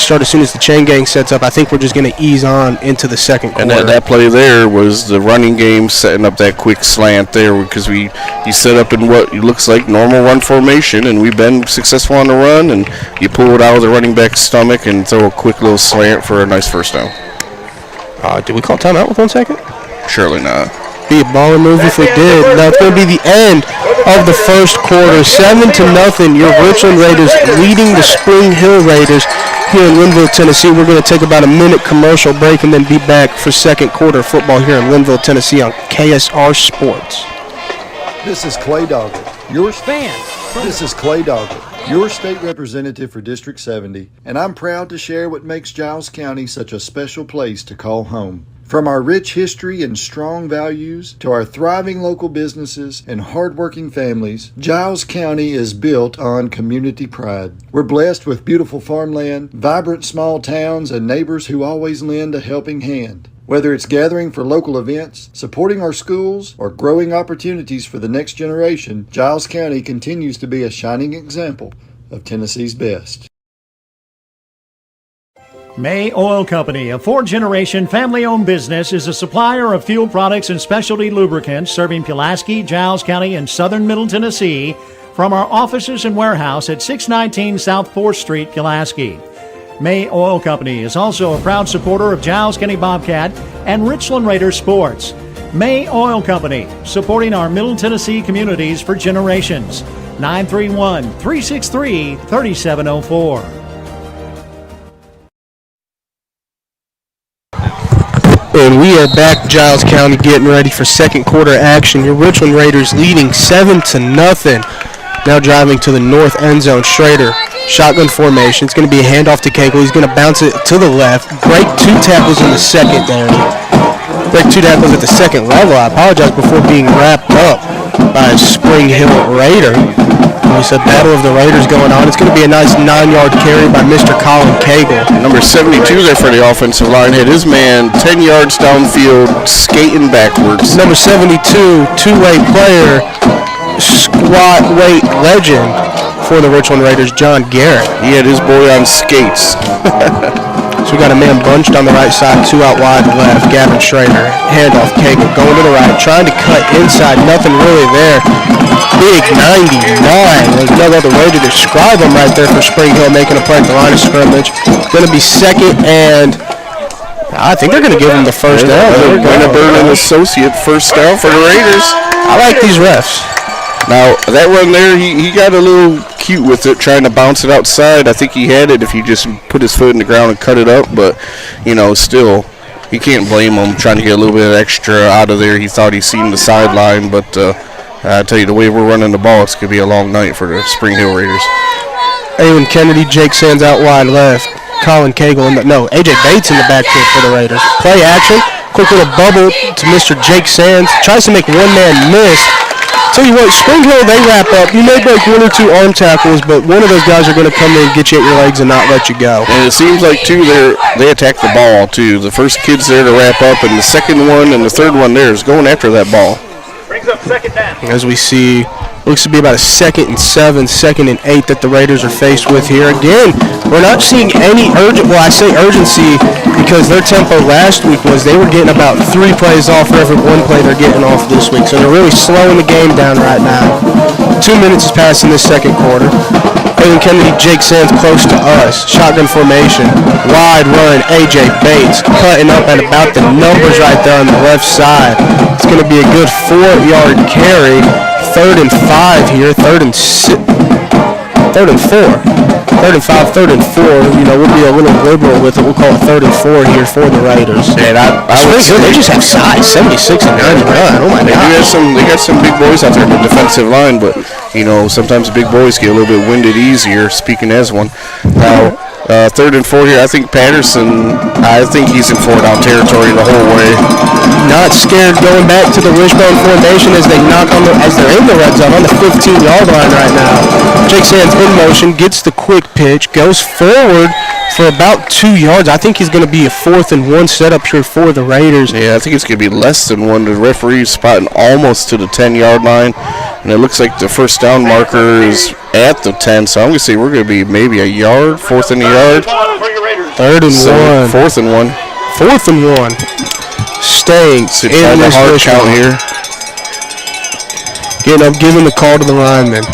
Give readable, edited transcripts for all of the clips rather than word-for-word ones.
start as soon as the chain gang sets up. I think we're just going to ease on into the second quarter. And that play there was the running game setting up that quick slant there because he set up in what looks like normal run formation, and we've been successful on the run, and you pull it out of the running back's stomach and throw a quick little slant for a nice first down. Did we call timeout with 1 second? Surely not. Be a baller move if we did. Now it's going to be the end of the first quarter. 7-0. Your Richland Raiders leading the Spring Hill Raiders here in Linville, Tennessee. We're going to take about a minute commercial break and then be back for second quarter football here in Linville, Tennessee on KSR Sports. This is Clay Dogger. This is Clay Dogger, your state representative for District 70, and I'm proud to share what makes Giles County such a special place to call home. From our rich history and strong values to our thriving local businesses and hardworking families, Giles County is built on community pride. We're blessed with beautiful farmland, vibrant small towns, and neighbors who always lend a helping hand. Whether it's gathering for local events, supporting our schools, or growing opportunities for the next generation, Giles County continues to be a shining example of Tennessee's best. May Oil Company, a four-generation family-owned business, is a supplier of fuel products and specialty lubricants serving Pulaski, Giles County, and southern Middle Tennessee from our offices and warehouse at 619 South 4th Street, Pulaski. May Oil Company is also a proud supporter of Giles County Bobcat and Richland Raider Sports. May Oil Company, supporting our Middle Tennessee communities for generations. 931-363-3704. And we are back, Giles County, getting ready for second quarter action. Your Richland Raiders leading 7-0. Now driving to the north end zone. Schrader, shotgun formation. It's going to be a handoff to Cagle. He's going to bounce it to the left. Break 2 tackles in the secondary. Break 2 tackles at the second level. I apologize, before being wrapped up by a Spring Hill Raider. It's a battle of the Raiders going on. It's going to be a nice 9-yard carry by Mr. Colin Cagle. Number 72 there for the offensive line. Hit his man 10 yards downfield, skating backwards. Number 72, two-way player, squat weight legend for the Richland Raiders, John Garrett. He had his boy on skates. So we got a man bunched on the right side, 2 out wide left. Gavin Schrader, handoff, Cagle going to the right, trying to cut inside, nothing really there. Big 99. There's no other way to describe him right there for Spring Hill, making a play at the line of scrimmage. Going to be second, and I think they're going to give him the first down. They're going to burn an associate first down for the Raiders. I like these refs. Now, that run there, he got a little cute with it, trying to bounce it outside. I think he had it if he just put his foot in the ground and cut it up. But, still, you can't blame him trying to get a little bit extra out of there. He thought he seen the sideline. But I tell you, the way we're running the ball, it's going to be a long night for the Spring Hill Raiders. Awen Kennedy, Jake Sands out wide left. Colin Cagle, A.J. Bates in the backfield for the Raiders. Play action. Quick little bubble to Mr. Jake Sands. Tries to make one man miss. Tell you what, Spring Hill, they wrap up. You may break 1 or 2 arm tackles, but one of those guys are going to come in and get you at your legs and not let you go. And it seems like, too, they attack the ball, too. The first kid's there to wrap up, and the second one and the third one there is going after that ball. Brings up second down. As we see, looks to be about a 2nd and 7, 2nd and 8 that the Raiders are faced with here. Again, we're not seeing any urgency because their tempo last week was they were getting about 3 plays off for every 1 play they're getting off this week. So they're really slowing the game down right now. 2 minutes has passed in this second quarter. Awen Kennedy, Jake Sands close to us. Shotgun formation. Wide run, A.J. Bates cutting up at about the numbers right there on the left side. It's going to be a good 4-yard carry. 3rd and 5 here. 3rd and 4. 3rd and 5, 3rd and 4. We'll be a little liberal with it. We'll call it 3rd and 4 here for the Raiders. And I would say they just have size, 76 and 99. Oh my God! They got some big boys out there in the defensive line, but sometimes the big boys get a little bit winded easier. Speaking as one, now 3rd and 4 here. I think Patterson. I think he's in 4-down territory the whole way. Not scared going back to the wishbone formation as they're in the red zone on the 15-yard line right now. Jake Sands in motion, gets the quick pitch, goes forward for about 2 yards. I think he's going to be a 4th and 1 setup here for the Raiders. Yeah, I think it's going to be less than 1. The referee's spotting almost to the 10-yard line, and it looks like the first down marker is at the 10. So I'm going to say we're going to be maybe a yard, 4th and a yard. 3rd and 1. 4th and 1. 4th and 1. Staying So in this hard count here. Getting up, giving the call to the lineman.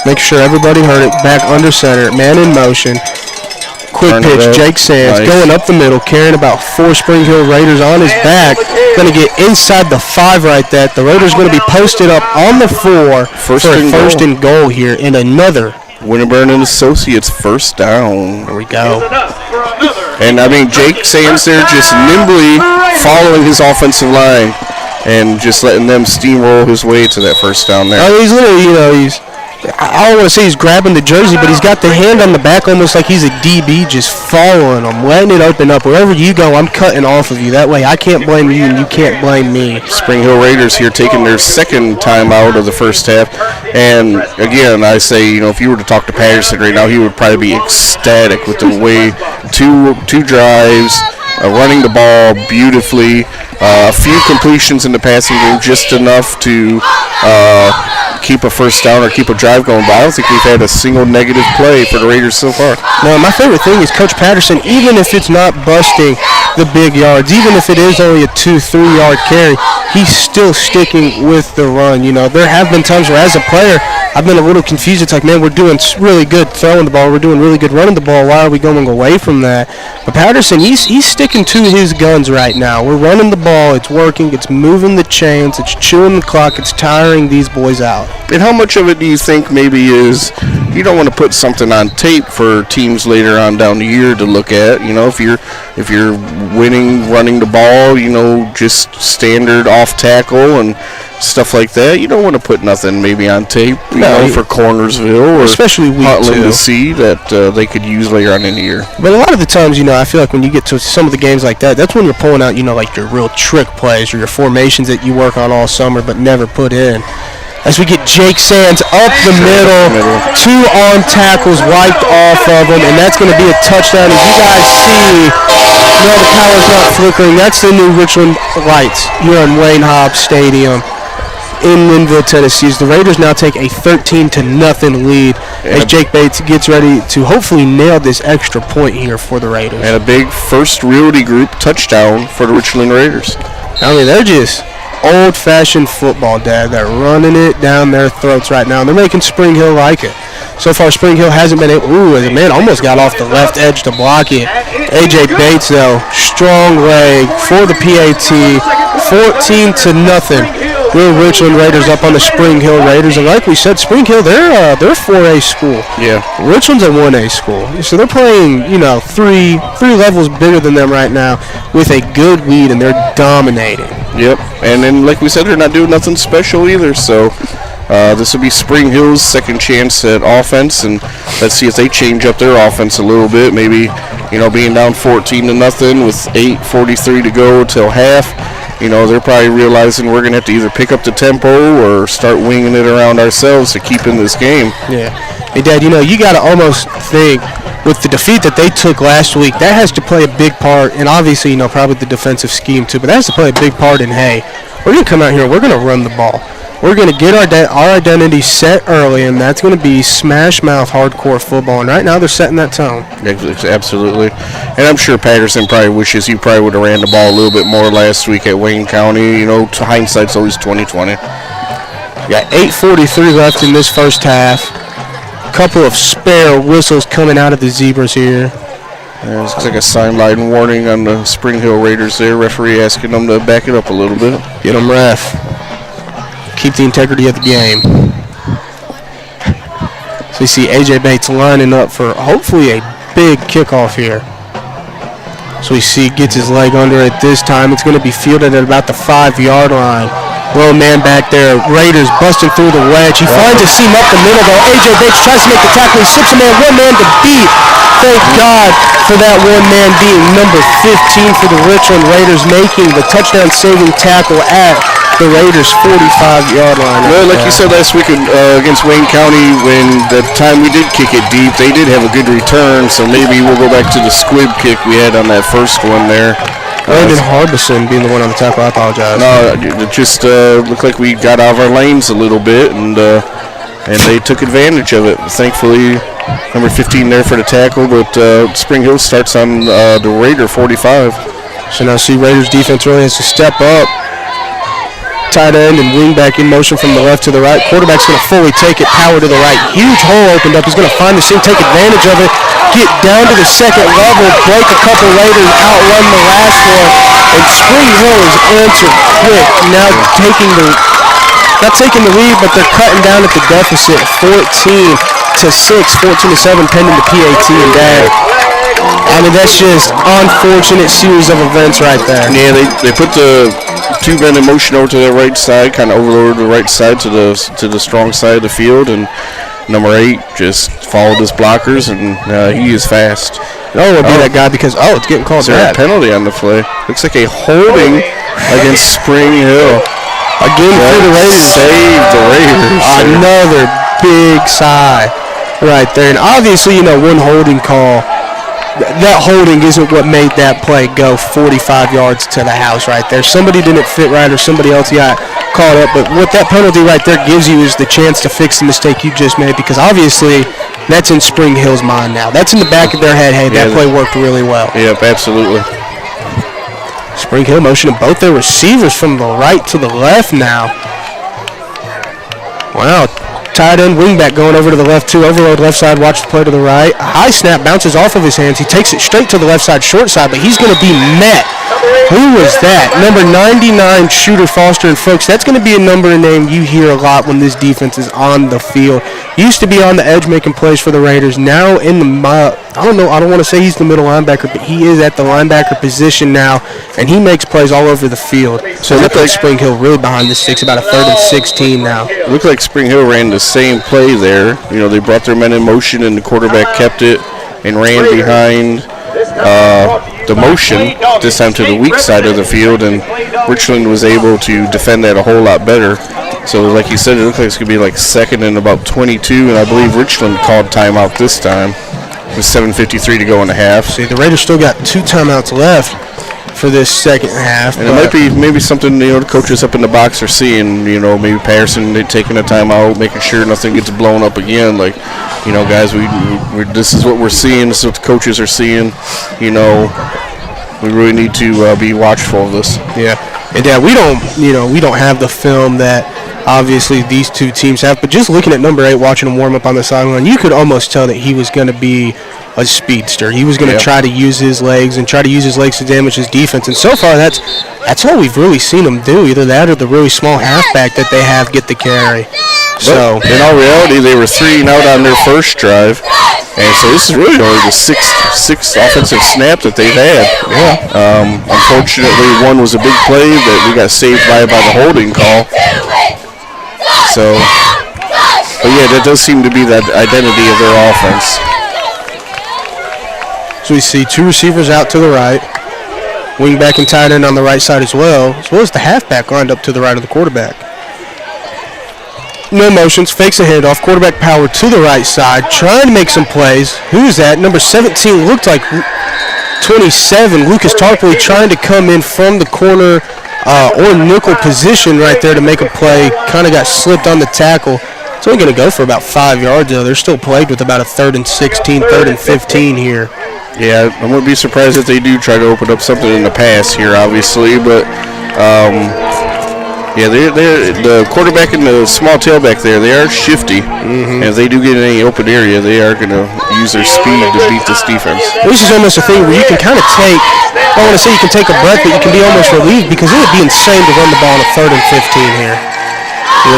Make sure everybody heard it. Back under center. Man in motion. Quick pitch. Jake Sands going up the middle, carrying about 4 Spring Hill Raiders on his back. Going to get inside the 5 right there. The Raiders going to be posted up on the 4 for first and goal here in another Winterburn and Associates first down. There we go. And, I mean, Jake Sands there just nimbly following his offensive line and just letting them steamroll his way to that first down there. Oh, he's literally, I don't want to say he's grabbing the jersey, but he's got the hand on the back almost like he's a DB, just following him, letting it open up. Wherever you go, I'm cutting off of you. That way I can't blame you and you can't blame me. Spring Hill Raiders here taking their second time out of the first half. And, again, I say, if you were to talk to Patterson right now, he would probably be ecstatic with the way two drives, running the ball beautifully, a few completions in the passing game, just enough to keep a first down or keep a drive going, but I don't think we've had a single negative play for the Raiders so far. No, my favorite thing is Coach Patterson, even if it's not busting the big yards, even if it is only a 2-3 yard carry, he's still sticking with the run. There have been times where as a player, I've been a little confused. It's like, man, we're doing really good throwing the ball. We're doing really good running the ball. Why are we going away from that? But Patterson, he's sticking to his guns right now. We're running the ball. It's working. It's moving the chains. It's chewing the clock. It's tiring these boys out. And how much of it do you think maybe is you don't want to put something on tape for teams later on down the year to look at? If you're winning running the ball, just standard off tackle and stuff like that, you don't want to put nothing maybe on tape, for Cornersville or especially week Heartland 2 to see that they could use later on in the year. But a lot of the times, I feel like when you get to some of the games like that, that's when you're pulling out, like your real trick plays or your formations that you work on all summer but never put in. As we get Jake Sands up the middle, 2 arm tackles wiped off of him, and that's going to be a touchdown. As you guys see, the power's not flickering. That's the new Richland lights here on Wayne Hobbs Stadium in Linville, Tennessee. The Raiders now take a 13-0 lead as Jake Bates gets ready to hopefully nail this extra point here for the Raiders. And a big first Realty Group touchdown for the Richland Raiders. I mean, they're just old-fashioned football, Dad. They're running it down their throats right now, and they're making Spring Hill like it. So far, Spring Hill hasn't been able. As a man almost got off the left edge to block it. A.J. Bates, though, strong leg for the PAT, 14-0. Real Richland Raiders up on the Spring Hill Raiders, and like we said, Spring Hill, they're 4A school. Yeah. Richland's a 1A school, so they're playing, three levels bigger than them right now with a good lead, and they're dominating. Yep, and then like we said, they're not doing nothing special either, so this will be Spring Hill's second chance at offense, and let's see if they change up their offense a little bit. Maybe, being down 14-0 with 8:43 to go till half. They're probably realizing we're going to have to either pick up the tempo or start winging it around ourselves to keep in this game. Yeah. Hey, Dad, you got to almost think with the defeat that they took last week, that has to play a big part, and obviously, probably the defensive scheme too, but that has to play a big part in, hey, we're going to come out here, we're going to run the ball. We're going to get our identity set early, and that's going to be smash-mouth hardcore football. And right now they're setting that tone. Absolutely. And I'm sure Patterson probably wishes he probably would have ran the ball a little bit more last week at Wayne County. Hindsight's always 20/20. Got 8:43 left in this first half. A couple of spare whistles coming out of the Zebras here. Yeah, it looks like a sideline warning on the Spring Hill Raiders there. Referee asking them to back it up a little bit. Get them, ref. Keep the integrity of the game. So you see A.J. Bates lining up for hopefully a big kickoff here. So we see gets his leg under it this time. It's going to be fielded at about the 5-yard line. Well, man back there. Raiders busting through the wedge. He finds a seam up the middle, though. A.J. Bates tries to make the tackle. He slips a man, one man to beat. Thank God for that one-man beating. Number 15 for the Richland Raiders, making the touchdown-saving tackle at the Raiders' 45-yard line. Well, like you said last week against Wayne County, when the time we did kick it deep, they did have a good return, so maybe we'll go back to the squib kick we had on that first one there. Landon Harbison being the one on the tackle. I apologize. No, it just looked like we got out of our lanes a little bit, and and they took advantage of it. Thankfully, number 15 there for the tackle, but Spring Hill starts on the Raider 45. So now see Raiders defense really has to step up. Tight end and wingback in motion from the left to the right. Quarterback's going to fully take it, power to the right. Huge hole opened up. He's going to find the seam, take advantage of it, get down to the second level, break a couple Raiders, outrun the last one, and Spring Hill is answered quick. Now not taking the lead, but they're cutting down at the deficit, 14-6, 14-7, pending the PAT and DAG. I mean, that's just unfortunate series of events right there. Yeah, they put the two men in motion over to the right side, kind of overloaded the right side to the strong side of the field, and number 8 just followed his blockers, and he is fast. It'll be that guy because, it's getting called bad. A penalty on the play. Looks like a holding against Spring Hill. Again for the Raiders. Save the Raiders. Another big sigh right there. And obviously, one holding call. That holding isn't what made that play go 45 yards to the house right there. Somebody didn't fit right or somebody else got caught up. But what that penalty right there gives you is the chance to fix the mistake you just made, because obviously that's in Spring Hill's mind now. That's in the back of their head. Hey, that play worked really well. Yep, absolutely. Spring Hill motioning both their receivers from the right to the left now. Wow. Tight end, wingback going over to the left too. Overload left side, watch the play to the right. A high snap bounces off of his hands. He takes it straight to the left side, short side, but he's going to be met. Who was that? Number 99, Shooter Foster. And folks, that's going to be a number and name you hear a lot when this defense is on the field. He used to be on the edge making plays for the Raiders. Now in the, I don't want to say he's the middle linebacker, but he is at the linebacker position now, and he makes plays all over the field. So it looked like Spring Hill really behind the sticks, about a 3rd and 16 now. It looked like Spring Hill ran the same play there. They brought their men in motion, and the quarterback kept it and ran behind the motion, this time to the weak side of the field, and Richland was able to defend that a whole lot better. So like you said, it looked like it's going to be like 2nd and about 22, and I believe Richland called timeout this time with 7:53 to go in the half. See, the Raiders still got 2 timeouts left for this second half. And it might be maybe something, the coaches up in the box are seeing, maybe Patterson taking a timeout, making sure nothing gets blown up again. Like, guys, we this is what we're seeing. This is what the coaches are seeing. We really need to be watchful of this. Yeah. And we don't have the film that obviously these two teams have, but just looking at number 8, watching him warm up on the sideline, you could almost tell that he was going to be a speedster. He was going to try to use his legs to damage his defense, and so far that's all we've really seen him do. Either that or the really small halfback that they have get the carry. So in all reality, they were 3 and out on their first drive, and so this is really only the sixth offensive snap that they've had. Yeah. Unfortunately, one was a big play that we got saved by the holding call. So, but yeah, that does seem to be that identity of their offense. So we see 2 receivers out to the right, wingback and tight end on the right side as well as the halfback lined up to the right of the quarterback. No motions, fakes a handoff, quarterback power to the right side, trying to make some plays. Who's that? Number 17 looked like 27, Lucas Tarpley, trying to come in from the corner or nickel position right there to make a play. Kind of got slipped on the tackle. It's only going to go for about 5 yards, though. They're still plagued with about a 3rd and 16, 3rd and 15 here. Yeah, I wouldn't be surprised if they do try to open up something in the pass here, obviously, but they're the quarterback and the small tailback there, they are shifty, and if they do get in any open area, they are going to use their speed to beat this defense. This is almost a thing where you can kind of take, I don't want to say you can take a breath, but you can be almost relieved, because it would be insane to run the ball on a 3rd and 15 here.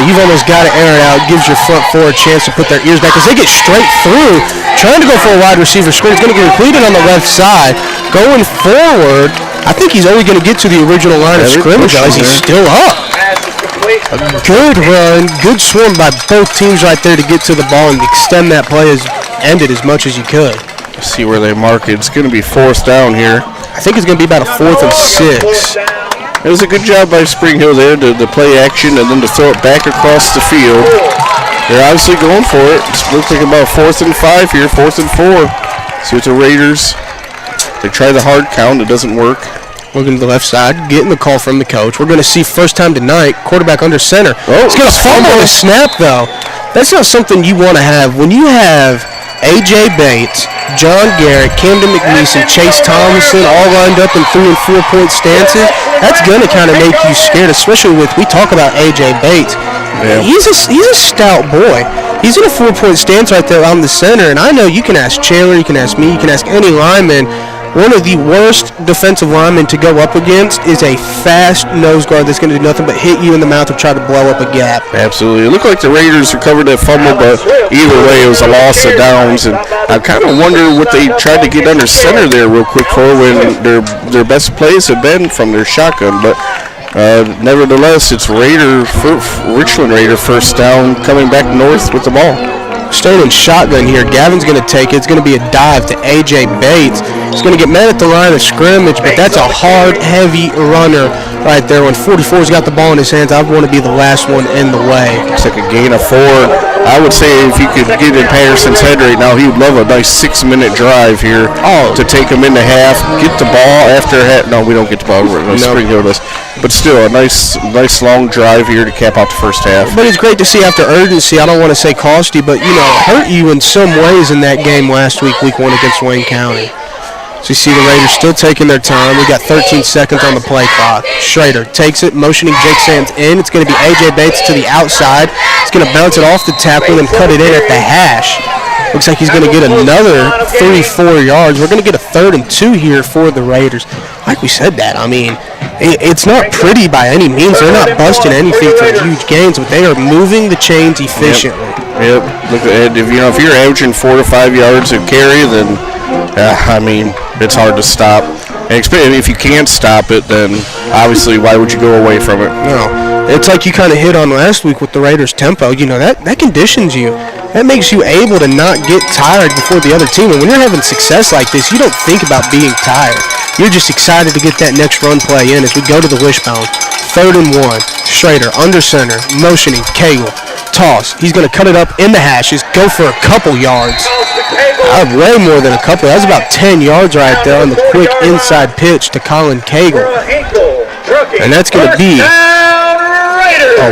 You've almost got to air it out. Gives your front four a chance to put their ears back, because they get straight through, trying to go for a wide receiver screen. It's going to get completed on the left side. Going forward, I think he's only going to get to the original line of scrimmage as he's still up. A good run, good swim by both teams right there to get to the ball and extend that play, end it as much as you could. Let's see where they mark it. It's going to be 4th down here. I think it's going to be about a 4th and 6. It was a good job by Spring Hill there to play action and then to throw it back across the field. They're obviously going for it. It looks like about 4th and 5 here, 4th and 4. See what the Raiders, they try the hard count. It doesn't work. Looking to the left side, getting the call from the coach. We're going to see first time tonight, quarterback under center. Oh, he's going to fumble the snap, though. That's not something you want to have. When you have A.J. Bates, John Garrett, Camden McNeese, Chase Thomason all lined up in 3- and 4-point stances, that's going to kind of make you scared, especially we talk about A.J. Bates. Yeah. He's a stout boy. He's in a 4-point stance right there on the center, and I know you can ask Chandler, you can ask me, you can ask any lineman. One of the worst defensive linemen to go up against is a fast nose guard that's going to do nothing but hit you in the mouth or try to blow up a gap. Absolutely. It looked like the Raiders recovered that fumble, but either way, it was a loss of downs. And I kind of wonder what they tried to get under center there real quick for when their best plays have been from their shotgun. But nevertheless, it's Richland Raider first down coming back north with the ball. Staying in shotgun here. Gavin's going to take it. It's going to be a dive to A.J. Bates. He's going to get met at the line of scrimmage, but that's a hard, heavy runner right there. When 44's got the ball in his hands, I want to be the last one in the way. It's like a gain of 4. I would say if you could get in Patterson's head right now, he would love a nice 6-minute drive here to take him into half, get the ball after half. No, we don't get the ball. Spring Hill does. But still, a nice long drive here to cap out the first half. But it's great to see after urgency. I don't want to say costly, but, hurt you in some ways in that game last week, week 1 against Wayne County. So you see the Raiders still taking their time. We got 13 seconds on the play clock. Schrader takes it, motioning Jake Sands in. It's going to be A.J. Bates to the outside. He's going to bounce it off the tackle and cut it in at the hash. Looks like he's going to get another 3-4 yards. We're going to get a 3rd and 2 here for the Raiders. Like we said that, I mean, it's not pretty by any means. They're not busting anything for huge gains, but they are moving the chains efficiently. Yep. Look at if you're averaging 4 to 5 yards of carry, then it's hard to stop. And if you can't stop it, then obviously why would you go away from it? No. It's like you kind of hit on last week with the Raiders' tempo. That conditions you. That makes you able to not get tired before the other team. And when you're having success like this, you don't think about being tired. You're just excited to get that next run play in as we go to the wishbone. 3rd and 1. Schrader under center, motioning Cagle. Toss. He's going to cut it up in the hashes, go for a couple yards. Way more than a couple. That was about 10 yards right there on the quick inside pitch to Colin Cagle. And that's going to be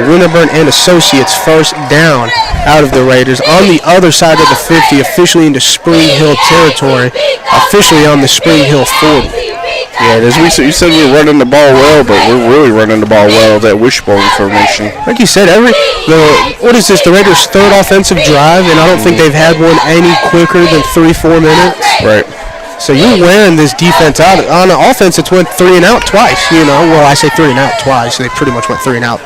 Winterburn and Associates first down out of the Raiders on the other side of the 50, officially into Spring Hill territory, officially on the Spring Hill 40. Yeah, as you said, we're running the ball well, but we're really running the ball well, that wishbone formation. Like you said, what is this, the Raiders' 3rd offensive drive, and I don't think they've had one any quicker than 3-4 minutes. Right. So you're wearing this defense out. On the offense, it's went 3 and out twice, Well, I say 3 and out twice. They pretty much went 3 and out.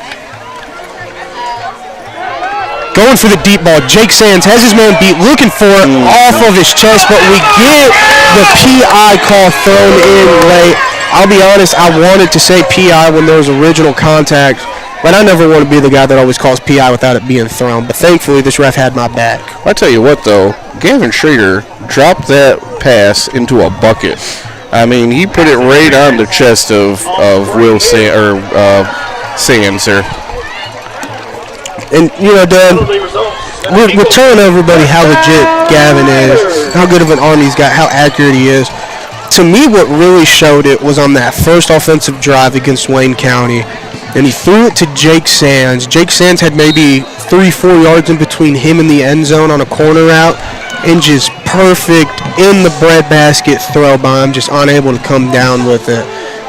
Going for the deep ball. Jake Sands has his man beat, looking for it off of his chest, but we get the PI call thrown in late. I'll be honest, I wanted to say PI when there was original contact, but I never want to be the guy that always calls PI without it being thrown. But thankfully, this ref had my back. I'll tell you what, though. Gavin Schrader dropped that pass into a bucket. I mean, he put it right on the chest of Will Sands there. And, Dan, we're telling everybody how legit Gavin is, how good of an arm he's got, how accurate he is. To me, what really showed it was on that first offensive drive against Wayne County, and he threw it to Jake Sands. Jake Sands had maybe 3-4 yards in between him and the end zone on a corner route, and just perfect in the breadbasket throw by him, just unable to come down with it.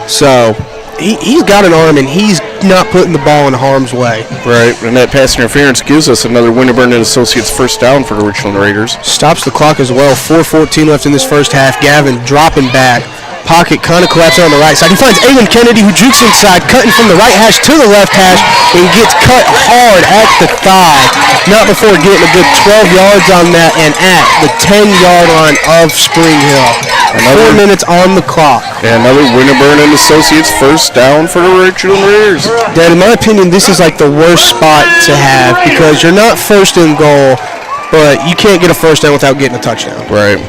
So he's got an arm, and he's not putting the ball in harm's way. Right, and that pass interference gives us another Winterburn and Associates first down for the Richland Raiders. Stops the clock as well. 4:14 left in this first half. Gavin dropping back. Pocket kind of collapsing on the right side. He finds Aiden Kennedy, who jukes inside, cutting from the right hash to the left hash, and gets cut hard at the thigh. Not before getting a good 12 yards on that, and at the 10-yard line of Spring Hill. 4 minutes on the clock. And another Winterburn and Associates first down for the Richland Raiders. Dad, in my opinion, this is like the worst spot to have because you're not first and goal, but you can't get a first down without getting a touchdown. Right.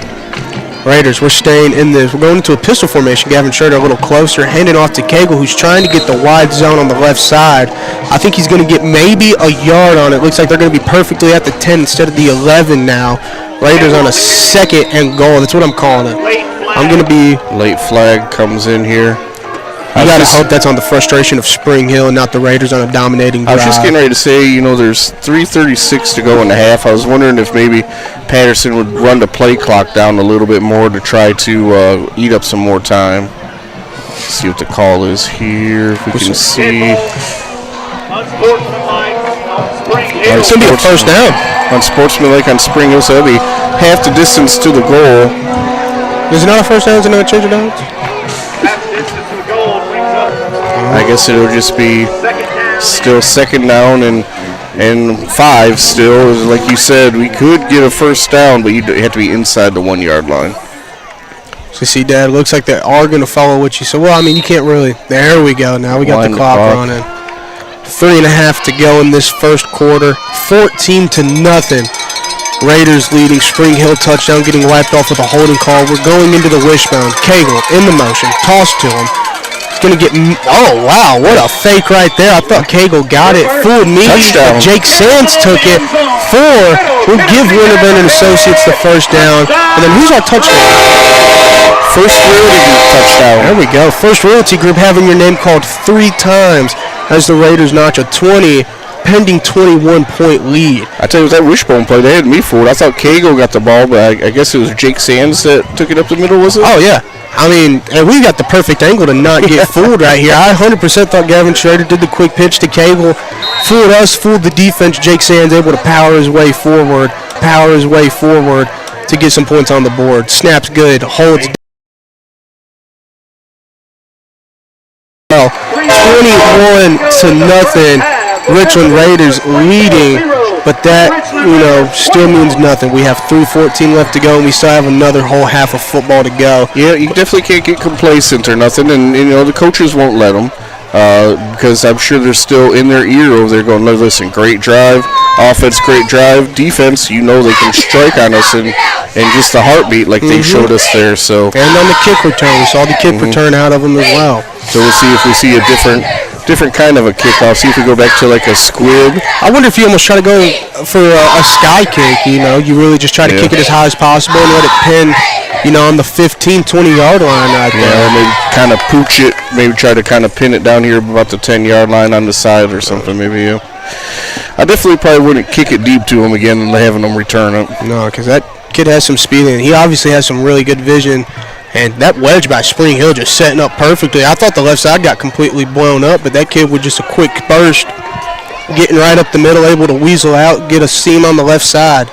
Raiders, we're staying in this. We're going into a pistol formation. Gavin Schrader a little closer, handing off to Cagle, who's trying to get the wide zone on the left side. I think he's going to get maybe a yard on it. Looks like they're going to be perfectly at the 10 instead of the 11 now. Raiders on a 2nd and goal. That's what I'm calling it. I'm going to be... Late flag comes in here. You got to hope that's on the frustration of Spring Hill and not the Raiders on a dominating drive. I was just getting ready to say, there's 3:36 to go in the half. I was wondering if maybe Patterson would run the play clock down a little bit more to try to eat up some more time. Let's see what the call is here, if we can see. It's going to be a first down. Unsportsmanlike on Spring Hill, so that'll be half the distance to the goal. Is it not a first down? Is it not a change of downs? I guess it'll just be still second down and 5 still. Like you said, we could get a first down, but you have to be inside the 1 yard line. So see, Dad, looks like they are going to follow what you said. Well, I mean, you can't really. There we go. Now we got the clock running. 3.5 to go in this first quarter. 14-0. Raiders leading. Spring Hill touchdown getting wiped off with a holding call. We're going into the wishbone. Cagle in the motion. Toss to him. He's going to get. Oh, wow. What a fake right there. I thought Cagle got it. Fooled me. Touchdown. Jake Sands took it. 4. We'll give Winterburn and Associates the first down. And then who's our touchdown? First Realty Group touchdown. There we go. First Realty Group having your name called 3 times as the Raiders notch a 20, pending 21-point lead. I tell you, that wishbone play, they had me fooled. I thought Cagle got the ball, but I guess it was Jake Sands that took it up the middle, was it? Oh, yeah. I mean, and we got the perfect angle to not get fooled right here. I 100% thought Gavin Schrader did the quick pitch to Cagle. Fooled us, fooled the defense. Jake Sands able to power his way forward to get some points on the board. Snaps good, holds 21-0. Richland Raiders leading, but that, still means nothing. We have 3:14 left to go, and we still have another whole half of football to go. Yeah, you definitely can't get complacent or nothing, and the coaches won't let them because I'm sure they're still in their ear over there going, no, listen, great drive, offense, great drive, defense, they can strike on us in just a heartbeat like they showed us there. So and on the kick return, we saw the kick return out of them as well. So we'll see if we see a different kind of a kickoff. See if we go back to like a squib. I wonder if you almost try to go for a sky kick. You really just try to kick it as high as possible and let it pin, on the 15-20 yard line right there. Yeah, maybe kind of pooch it. Maybe try to kind of pin it down here about the 10 yard line on the side or something. Maybe. I definitely probably wouldn't kick it deep to him again and having them return it. No, because that kid has some speed and he obviously has some really good vision. And that wedge by Spring Hill just setting up perfectly. I thought the left side got completely blown up, but that kid with just a quick burst, getting right up the middle, able to weasel out, get a seam on the left side.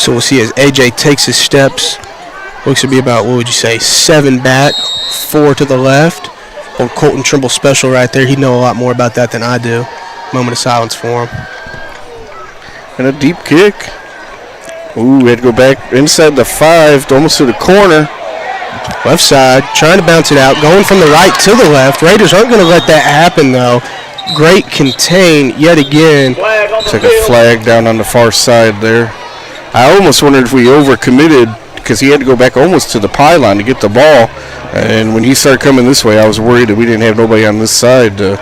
So we'll see as AJ takes his steps. Looks to be about, 7 back, 4 to the left. Or Colton Trimble special right there. He'd know a lot more about that than I do. Moment of silence for him. And a deep kick. Ooh, we had to go back inside the 5, almost to the corner. Left side, trying to bounce it out, going from the right to the left. Raiders aren't going to let that happen, though. Great contain yet again. Looks like a flag down on the far side there. I almost wondered if we overcommitted because he had to go back almost to the pylon to get the ball. And when he started coming this way, I was worried that we didn't have nobody on this side to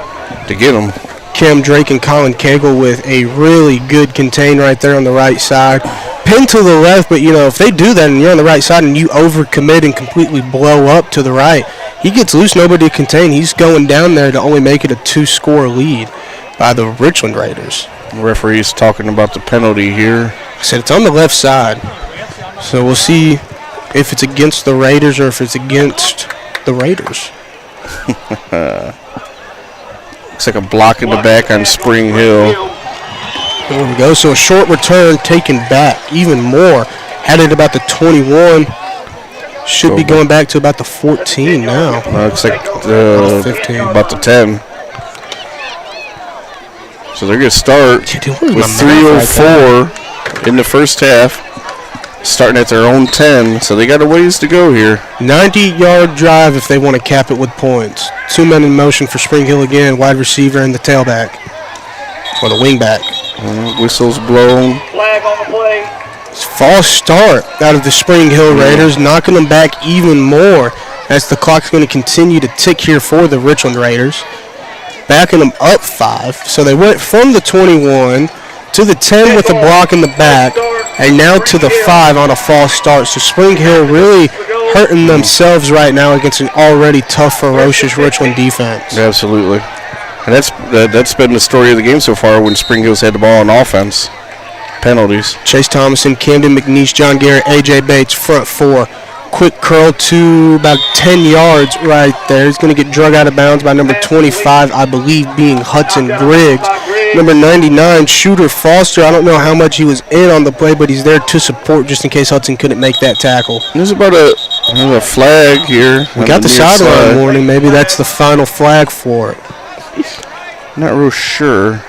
get him. Cam Drake and Colin Cagle with a really good contain right there on the right side. Pin to the left, but if they do that and you're on the right side and you overcommit and completely blow up to the right, he gets loose, nobody to contain. He's going down there to only make it a 2-score lead by the Richland Raiders. The referee's talking about the penalty here. I said it's on the left side. So we'll see if it's against the Raiders or if it's against the Raiders. Looks like a block in the back on Spring Hill. There we go. So a short return taken back even more. Had it about the 21. Should be going back to about the 14 now. Looks like 15. About the 10. So they're going to start with 3:04 in the first half. Starting at their own 10, so they got a ways to go here. 90-yard drive if they want to cap it with points. 2 men in motion for Spring Hill again, wide receiver and the tailback, or the wingback. Whistles blown. Flag on the play. False start out of the Spring Hill Raiders, knocking them back even more as the clock's going to continue to tick here for the Richland Raiders. Backing them up 5, so they went from the 21 to the 10 with the block in the back, and now to the 5 on a false start. So Spring Hill really hurting themselves right now against an already tough, ferocious Richland defense. Absolutely. And that's been the story of the game so far when Spring Hill's had the ball on offense. Penalties. Chase Thomason, Camden McNeese, John Garrett, A.J. Bates, front four. Quick curl to about 10 yards right there. He's going to get drug out of bounds by number 25, I believe, being Hudson Griggs. Number 99, Shooter Foster. I don't know how much he was in on the play, but he's there to support just in case Hudson couldn't make that tackle. There's about a flag here. We got the sideline warning. Maybe that's the final flag for it. Not real sure.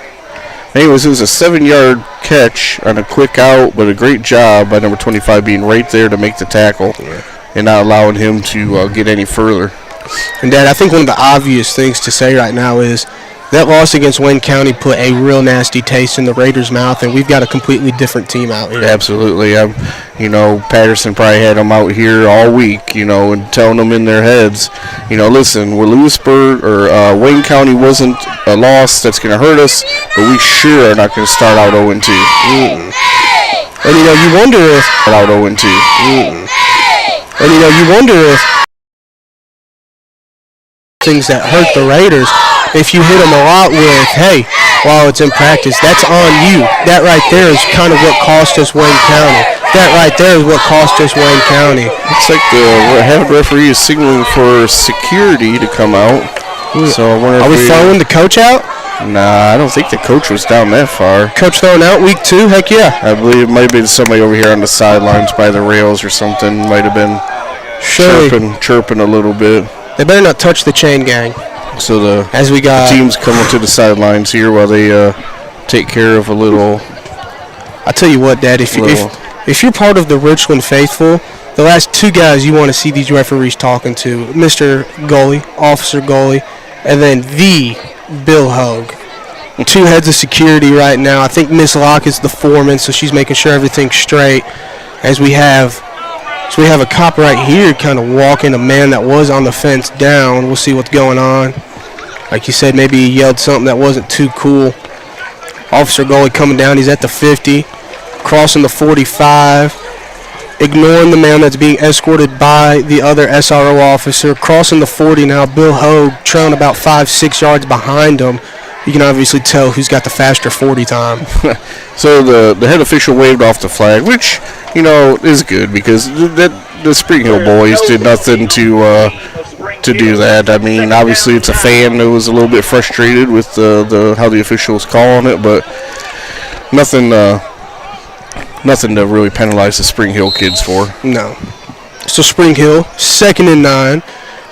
Anyways, it was a 7-yard catch on a quick out, but a great job by number 25 being right there to make the tackle and not allowing him to get any further. And, Dad, I think one of the obvious things to say right now is that loss against Wayne County put a real nasty taste in the Raiders' mouth, and we've got a completely different team out here. Absolutely. Patterson probably had them out here all week, and telling them in their heads, listen, Lewisburg or Wayne County wasn't a loss that's going to hurt us, but we sure are not going to start out 0-2. And, you wonder if out 0-2. And, you wonder if things that hurt the Raiders, if you hit them a lot with, hey, while it's in practice, that's on you. That right there is kind of what cost us Wayne County. That right there is what cost us Wayne County. Looks like the referee is signaling for security to come out. So I wonder Are we throwing the coach out? Nah, I don't think the coach was down that far. Coach throwing out week 2? Heck yeah. I believe it might have been somebody over here on the sidelines by the rails or something. Might have been chirping a little bit. They better not touch the chain gang. So the team's coming to the sidelines here while they take care of a little. I tell you what, Dad, if you're part of the Richland faithful, the last 2 guys you want to see these referees talking to, Mr. Goalie, Officer Goalie, and then the Bill Hogue. 2 heads of security right now. I think Miss Locke is the foreman, so she's making sure everything's straight. As we have a cop right here kind of walking a man that was on the fence down. We'll see what's going on. Like you said, maybe he yelled something that wasn't too cool. Officer Goalie coming down. He's at the 50, crossing the 45, ignoring the man that's being escorted by the other SRO officer, crossing the 40 now. Bill Hogue trailing about 5-6 yards behind him. You can obviously tell who's got the faster 40 time. So the head official waved off the flag, which, is good because the Spring Hill boys did nothing to do that. I mean, obviously it's a fan that was a little bit frustrated with how the official was calling it, but nothing to really penalize the Spring Hill kids for. No. So Spring Hill, 2nd and 9.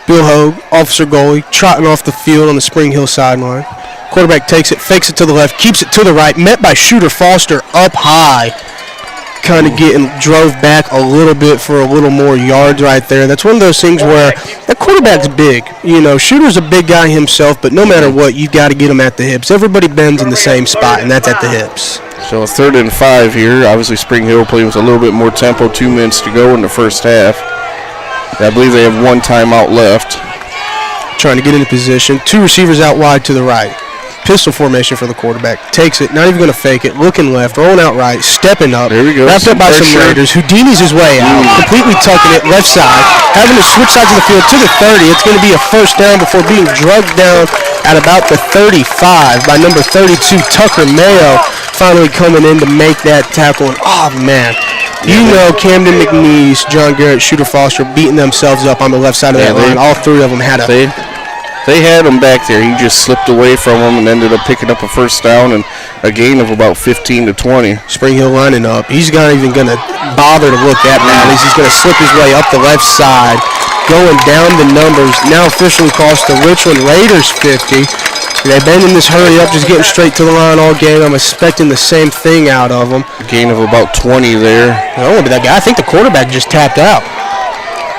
Bill Hogue, Officer Goalie, trotting off the field on the Spring Hill sideline. Quarterback takes it, fakes it to the left, keeps it to the right, met by Shooter Foster up high. Kind of drove back a little bit for a little more yards right there. That's one of those things where that quarterback's big. Shooter's a big guy himself, but no matter what, you've got to get him at the hips. Everybody bends in the same spot, and that's at the hips. So 3rd and 5 here. Obviously Spring Hill playing with a little bit more tempo, 2 minutes to go in the first half. I believe they have 1 timeout left. Trying to get into position. 2 receivers out wide to the right. Pistol formation for the quarterback. Takes it, not even going to fake it. Looking left, rolling out right, stepping up. There we go. Wrapped up by some Raiders. Houdini's his way out, completely tucking it left side. Having to switch sides of the field to the 30. It's going to be a first down before being drugged down at about the 35 by number 32, Tucker Mayo, finally coming in to make that tackle. And, oh, man. Camden McNeese, John Garrett, Shooter Foster beating themselves up on the left side of that line. All 3 of them had They had him back there. He just slipped away from him and ended up picking up a first down and a gain of about 15 to 20. Spring Hill lining up. He's not even going to bother to look at Mally's. He's going to slip his way up the left side, going down the numbers. Now officially cost the Richland Raiders 50. They've been in this hurry up, just getting straight to the line all game. I'm expecting the same thing out of them. Gain of about 20 there. Oh, but that guy, I think the quarterback just tapped out.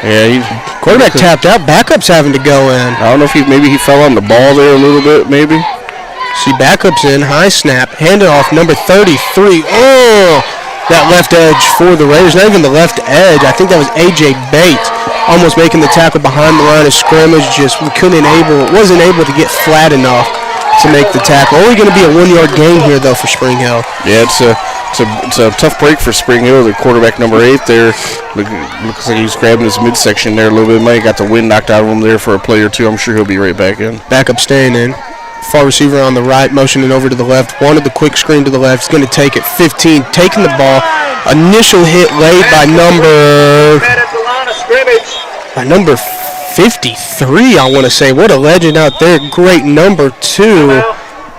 Yeah, quarterback tapped out. Backup's having to go in. I don't know if maybe he fell on the ball there a little bit, maybe. See, backup's in, high snap, handed off number 33. Oh, that left edge for the Raiders. Not even the left edge. I think that was A.J. Bates almost making the tackle behind the line of scrimmage. Just wasn't able to get flat enough to make the tackle. Only going to be a 1-yard gain here, though, for Spring Hill. Yeah, It's a tough break for Spring Hill. The quarterback number 8 there looks like he's grabbing his midsection there a little bit. Might have got the wind knocked out of him there for a play or two. I'm sure he'll be right back in. Backup staying in. Far receiver on the right, motioning over to the left. Wanted the quick screen to the left. He's going to take it. 15, taking the ball. Initial hit laid by number 53, I want to say. What a legend out there. Great number 2.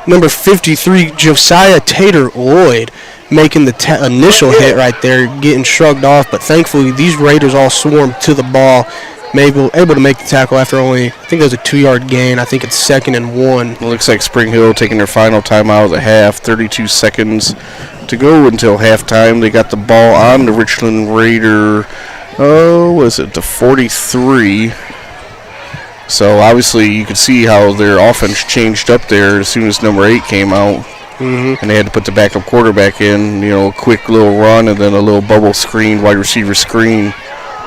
Number 53, Josiah Tater-Lloyd, making the initial hit right there, getting shrugged off. But thankfully, these Raiders all swarmed to the ball. Able to make the tackle after only, I think it was a 2-yard gain. I think it's 2nd and 1. It looks like Spring Hill taking their final timeout of the half. 32 seconds to go until halftime. They got the ball on the Richland Raider, the 43. So obviously you could see how their offense changed up there as soon as number 8 came out. And they had to put the backup quarterback in, a quick little run and then a little bubble screen, wide receiver screen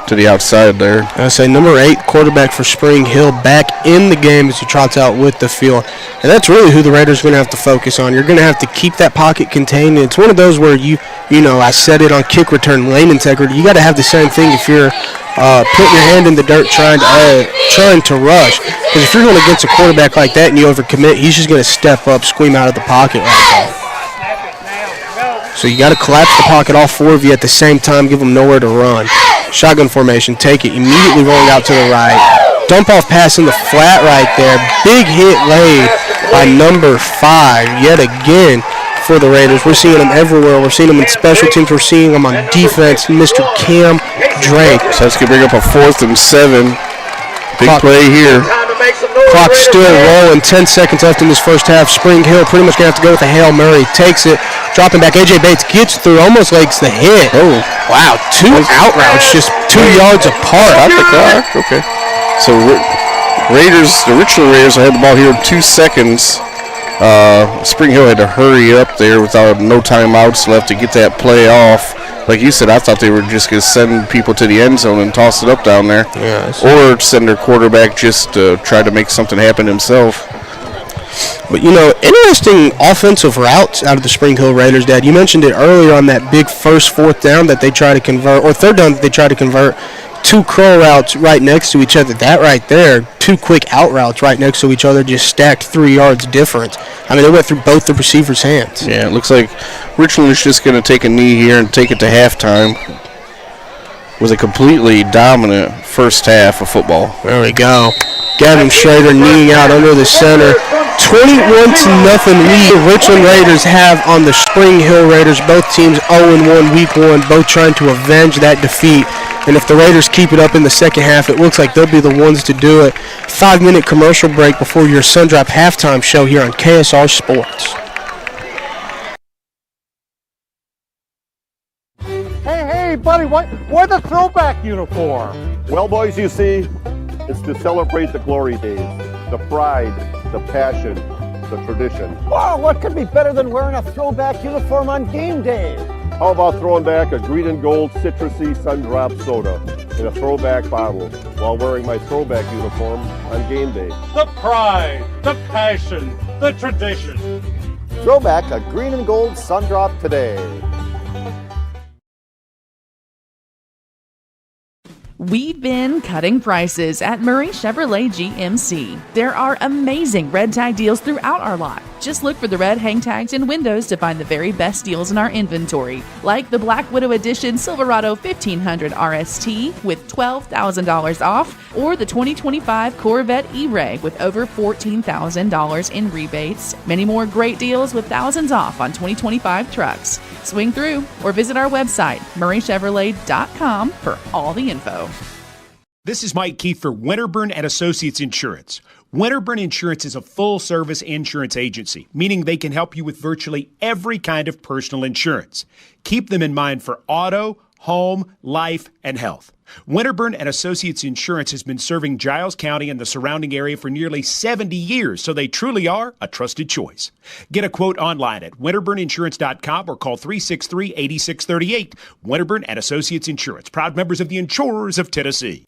to the outside there. I say number 8 quarterback for Spring Hill back in the game as he trots out with the field. And that's really who the Raiders are going to have to focus on. You're going to have to keep that pocket contained. It's one of those where I said it on kick return, lane integrity. You got to have the same thing if you're putting your hand in the dirt trying to rush. Because if you're going against a quarterback like that and you overcommit, he's just going to step up, scream out of the pocket like that. So you got to collapse the pocket, all 4 of you at the same time, give them nowhere to run. Shotgun formation, take it, immediately rolling out to the right. Dump off pass in the flat right there. Big hit laid by number 5 yet again for the Raiders. We're seeing them everywhere. We're seeing them in special teams. We're seeing them on defense. Mr. Cam Drake. So that's going to bring up a 4th and 7. Big play here. Clock still rolling. 10 seconds left in this first half. Spring Hill pretty much going to have to go with a Hail Mary. Takes it. Dropping back. A.J. Bates gets through. Almost likes the hit. Oh. Wow. 2 out routes just 2 yards apart. Stop the clock. Okay. So the Richland Raiders had the ball here in 2 seconds. Spring Hill had to hurry up there without no timeouts left to get that play off. Like you said, I thought they were just going to send people to the end zone and toss it up down there. Yes. Or send their quarterback just to try to make something happen himself. But, interesting offensive routes out of the Spring Hill Raiders, Dad. You mentioned it earlier on that big first 4th down that they try to convert, or 3rd down that they try to convert. 2 curl routes right next to each other. That right there, 2 quick out routes right next to each other, just stacked 3 yards difference. I mean, they went through both the receivers' hands. Yeah, it looks like Richland is just going to take a knee here and take it to halftime with a completely dominant first half of football. There we go. Gavin Schrader kneeing out under the center. 21-0 lead the Richland Raiders have on the Spring Hill Raiders. Both teams 0-1 week 1, both trying to avenge that defeat. And if the Raiders keep it up in the second half, it looks like they'll be the ones to do it. 5-minute commercial break before your Sundrop halftime show here on KSR Sports. Hey, buddy, why the throwback uniform? Well, boys, you see, it's to celebrate the glory days, the pride, the passion, the tradition. Wow, what could be better than wearing a throwback uniform on game day? How about throwing back a green and gold citrusy Sundrop soda in a throwback bottle while wearing my throwback uniform on game day? The pride, the passion, the tradition. Throwback a green and gold Sundrop today. We've been cutting prices at Murray Chevrolet GMC. There are amazing red tag deals throughout our lot. Just look for the red hang tags and windows to find the very best deals in our inventory, like the Black Widow Edition Silverado 1500 RST with $12,000 off, or the 2025 Corvette E-Reg with over $14,000 in rebates. Many more great deals with thousands off on 2025 trucks. Swing through or visit our website, murraychevrolet.com, for all the info. This is Mike Keefe for Winterburn and Associates Insurance. Winterburn Insurance is a full-service insurance agency, meaning they can help you with virtually every kind of personal insurance. Keep them in mind for auto, home, life, and health. Winterburn and Associates Insurance has been serving Giles County and the surrounding area for nearly 70 years, so they truly are a trusted choice. Get a quote online at winterburninsurance.com or call 363-8638. Winterburn and Associates Insurance, proud members of the Insurers of Tennessee.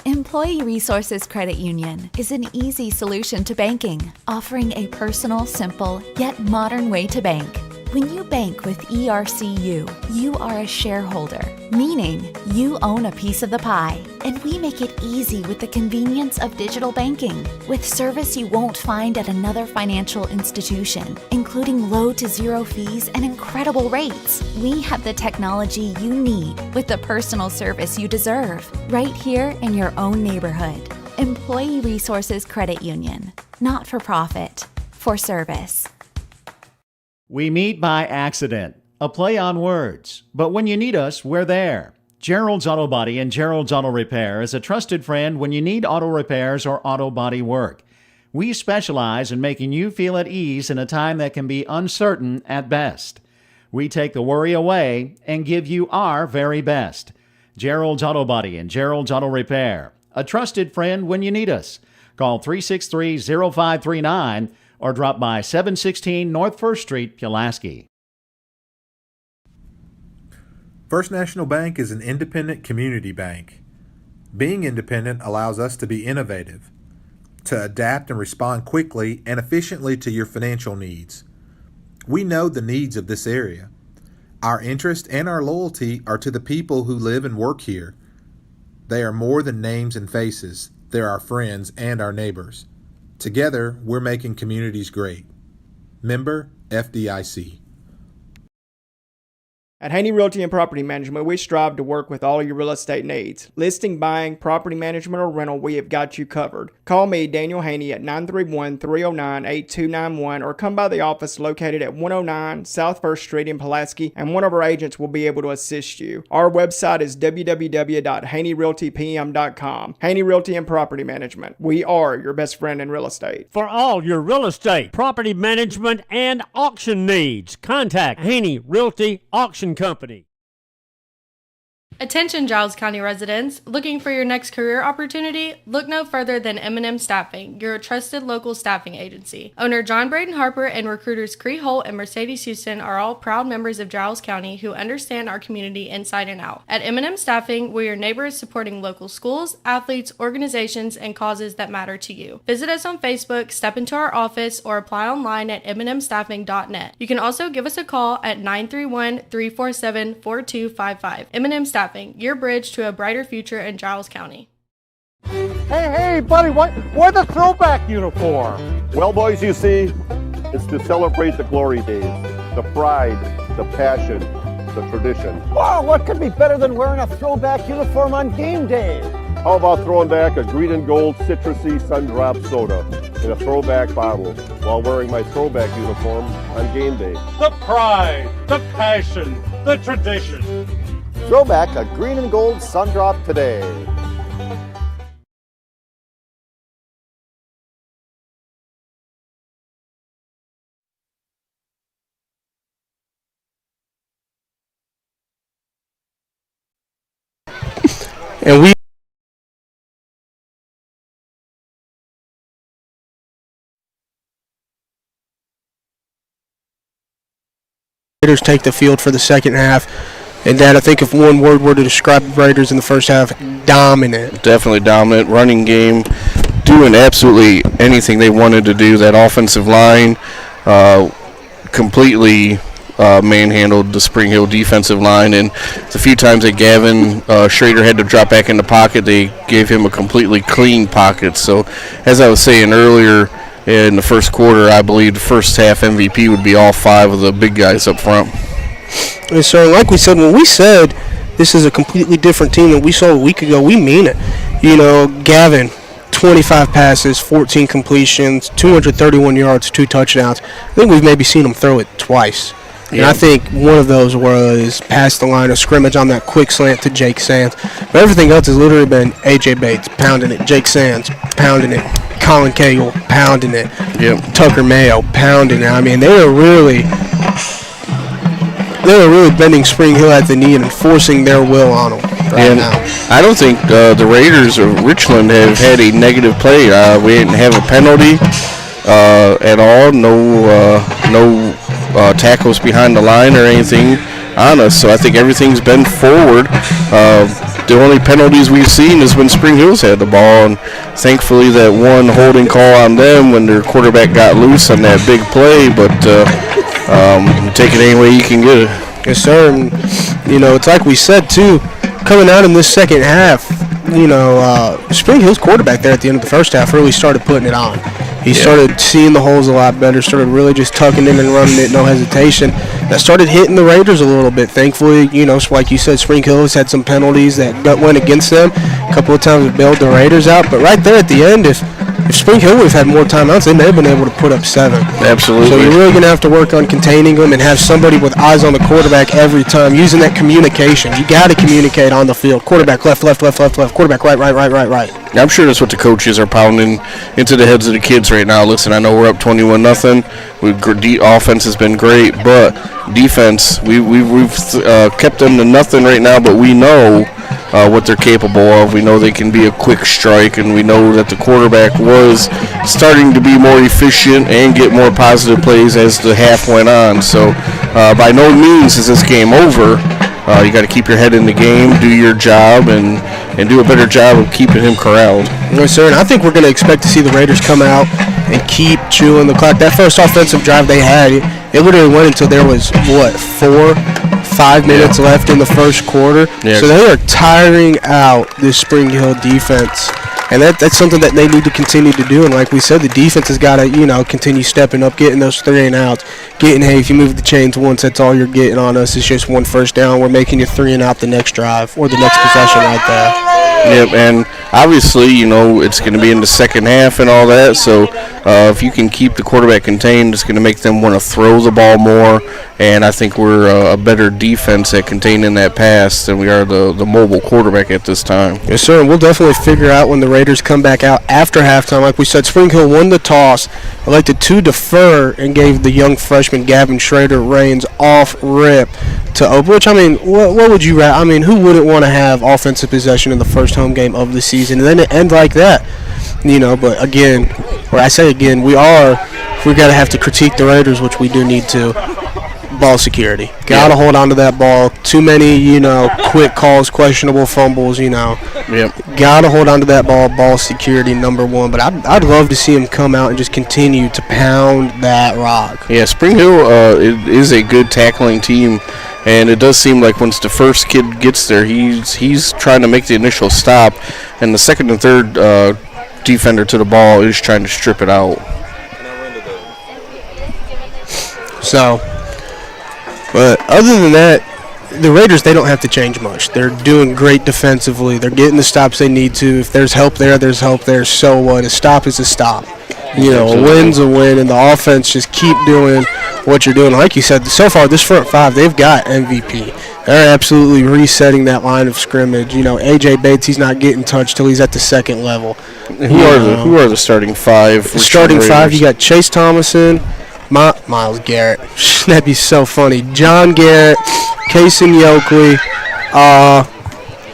Employee Resources Credit Union is an easy solution to banking, offering a personal, simple, yet modern way to bank. When you bank with ERCU, you are a shareholder, meaning you own a piece of the pie. And we make it easy with the convenience of digital banking, with service you won't find at another financial institution, including low to zero fees and incredible rates. We have the technology you need with the personal service you deserve, right here in your own neighborhood. Employee Resources Credit Union, not for profit, for service. We meet by accident, a play on words, but when you need us, we're there. Gerald's Auto Body and Gerald's Auto Repair is a trusted friend when you need auto repairs or auto body work. We specialize in making you feel at ease in a time that can be uncertain at best. We take the worry away and give you our very best. Gerald's Auto Body and Gerald's Auto Repair, a trusted friend when you need us. Call 363-0539 or drop by 716 North 1st Street, Pulaski. First National Bank is an independent community bank. Being independent allows us to be innovative, to adapt and respond quickly and efficiently to your financial needs. We know the needs of this area. Our interest and our loyalty are to the people who live and work here. They are more than names and faces. They're our friends and our neighbors. Together, we're making communities great. Member FDIC. At Haney Realty and Property Management, we strive to work with all your real estate needs. Listing, buying, property management, or rental, we have got you covered. Call me, Daniel Haney, at 931-309-8291 or come by the office located at 109 South 1st Street in Pulaski, and one of our agents will be able to assist you. Our website is www.haneyrealtypm.com. Haney Realty and Property Management. We are your best friend in real estate. For all your real estate, property management, and auction needs, contact Haney Realty Auction Company. Attention Giles County residents, looking for your next career opportunity? Look no further than M&M Staffing, your trusted local staffing agency. Owner John Braden Harper and recruiters Cree Holt and Mercedes Houston are all proud members of Giles County who understand our community inside and out. At M&M Staffing, we're your neighbors supporting local schools, athletes, organizations, and causes that matter to you. Visit us on Facebook, step into our office, or apply online at mnmstaffing.net. You can also give us a call at 931-347-4255. M&M Staffing, your bridge to a brighter future in Giles County. Hey, buddy, why the throwback uniform? Well, boys, you see, it's to celebrate the glory days, the pride, the passion, the tradition. Wow, what could be better than wearing a throwback uniform on game day? How about throwing back a green and gold citrusy sun-drop soda in a throwback bottle while wearing my throwback uniform on game day? The pride, the passion, the tradition. Throwback a green and gold sun-drop today. And we Raiders take the field for the second half. And Dad, I think if one word were to describe the Raiders in the first half, dominant. Definitely dominant. Running game, doing absolutely anything they wanted to do. That offensive line completely manhandled the Spring Hill defensive line. And the few times that Gavin Schrader had to drop back in the pocket, they gave him a completely clean pocket. So as I was saying earlier, in the first quarter, I believe the first half MVP would be all five of the big guys up front. And so, like we said, when we said this is a completely different team than we saw a week ago, we mean it. You know, Gavin, 25 passes, 14 completions, 231 yards, 2 touchdowns. I think we've maybe seen him throw it twice. And I think one of those was past the line of scrimmage on that quick slant to Jake Sands. But everything else has literally been A.J. Bates pounding it, Jake Sands pounding it, Colin Cagle pounding it, Tucker Mayo pounding it. I mean, they were really bending Spring Hill at the knee and enforcing their will on them now. I don't think the Raiders of Richland have had a negative play. We didn't have a penalty at all. No tackles behind the line or anything on us. So I think everything's been forward. the only penalties we've seen is when Spring Hill's had the ball, and thankfully that one holding call on them when their quarterback got loose on that big play, but take it any way you can get it. Yes, sir. And, it's like we said, too, coming out in this second half, Spring Hill's quarterback there at the end of the first half really started putting it on. He started seeing the holes a lot better, started really just tucking in and running it, no hesitation. That started hitting the Raiders a little bit. Thankfully, like you said, Spring Hill has had some penalties that went against them. A couple of times it bailed the Raiders out. But right there at the end, if Spring Hill would have had more timeouts, they may have been able to put up 7. Absolutely. So you're really going to have to work on containing them and have somebody with eyes on the quarterback every time, using that communication. You got to communicate on the field. Quarterback left, quarterback right. I'm sure that's what the coaches are pounding into the heads of the kids right now. Listen, I know we're up 21-0. Offense has been great, but defense, we've kept them to nothing right now, but we know what they're capable of. We know they can be a quick strike, and we know that the quarterback was starting to be more efficient and get more positive plays as the half went on. So by no means is this game over. You got to keep your head in the game, do your job, and do a better job of keeping him corralled. Yes, sir, and I think we're going to expect to see the Raiders come out and keep chewing the clock. That first offensive drive they had, it literally went until there was, 5 minutes left in the first quarter. Yeah. So they are tiring out this Spring Hill defense. And that's something that they need to continue to do. And like we said, the defense has got to, continue stepping up, getting those 3 and outs, if you move the chains once, that's all you're getting on us. It's just 1 first down. We're making you 3 and out the next drive or the next possession right there. Yep, and obviously, it's going to be in the second half and all that. So if you can keep the quarterback contained, it's going to make them want to throw the ball more. And I think we're a better defense at containing that pass than we are the mobile quarterback at this time. Yes, sir, and we'll definitely figure out when the Raiders come back out after halftime. Like we said, Spring Hill won the toss, elected to defer, and gave the young freshman Gavin Schrader reins off rip to open. Which, what would you rather? Who wouldn't want to have offensive possession in the first home game of the season and then it end like that? But again, we're going to have to critique the Raiders, which we do need to. Ball security. Got to hold on to that ball. Too many, quick calls, questionable fumbles, Yep. Got to hold on to that ball. Ball security, number 1. But I'd love to see him come out and just continue to pound that rock. Yeah, Spring Hill is a good tackling team. And it does seem like once the first kid gets there, he's trying to make the initial stop, and the second and third defender to the ball is trying to strip it out. So, but other than that, the Raiders, they don't have to change much. They're doing great defensively. They're getting the stops they need to. If there's help there, there's help there. So what? A stop is a stop. A win's a win, and the offense just keep doing what you're doing. Like you said, so far, this front 5, they've got MVP. They're absolutely resetting that line of scrimmage. A.J. Bates, he's not getting touched till he's at the second level. Who are the starting 5? The starting 5, you got Chase Thomason, Myles Garrett. That'd be so funny. John Garrett, Kason Yokley,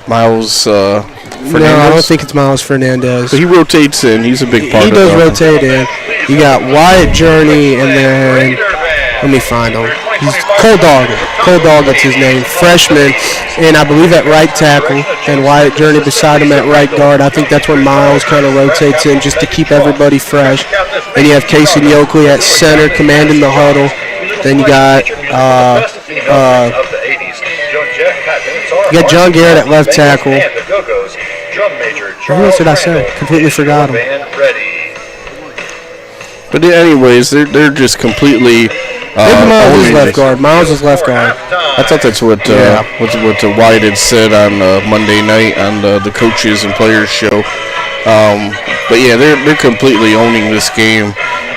Miles Fernandez? No, I don't think it's Miles Fernandez. But he rotates in. He's a big part of it. He does rotate in. You got Wyatt Journey, and then let me find him. He's Cole Doggett. Cole Doggett's his name. Freshman, and I believe at right tackle, and Wyatt Journey beside him at right guard. I think that's when Miles kind of rotates in just to keep everybody fresh. Then you have Kason Yokley at center, commanding the huddle. Then you got John Garrett at left tackle. What else did I say? Completely forgot him. But anyways, they're just completely. Miles is left guard. Miles is left guard. I thought that's what Wyatt had said on Monday night on the coaches and players show. But yeah, they're completely owning this game,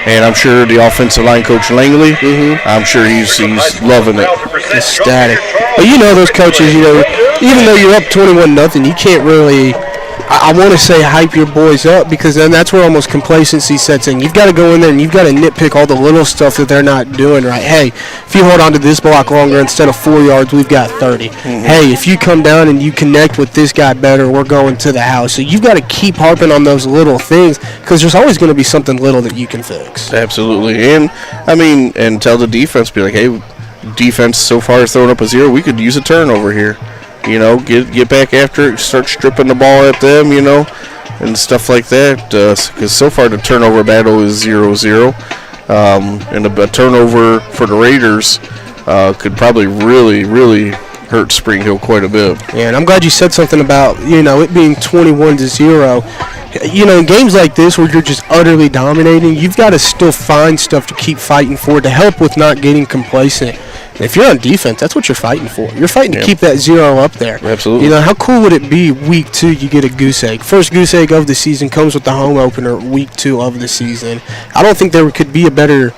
and I'm sure the offensive line coach Langley, I'm sure he's loving it. Ecstatic. But those coaches, even though you're up 21-0, you can't really. I want to say hype your boys up, because then that's where almost complacency sets in. You've got to go in there and you've got to nitpick all the little stuff that they're not doing right. Hey, if you hold on to this block longer instead of 4 yards, we've got 30. Hey, if you come down and you connect with this guy better, we're going to the house. So you've got to keep harping on those little things, because there's always going to be something little that you can fix. Absolutely. And tell the defense, be like, hey, defense so far has thrown up a 0. We could use a turnover here. get back after it, start stripping the ball at them, and stuff like that. Because so far the turnover battle is 0-0. And a turnover for the Raiders could probably really, really hurt Spring Hill quite a bit. Yeah, and I'm glad you said something about, it being 21-0. In games like this where you're just utterly dominating, you've got to still find stuff to keep fighting for to help with not getting complacent. And if you're on defense, that's what you're fighting for. You're fighting to keep that 0 up there. Absolutely. How cool would it be week 2 you get a goose egg? First goose egg of the season comes with the home opener week 2 of the season. I don't think there could be a better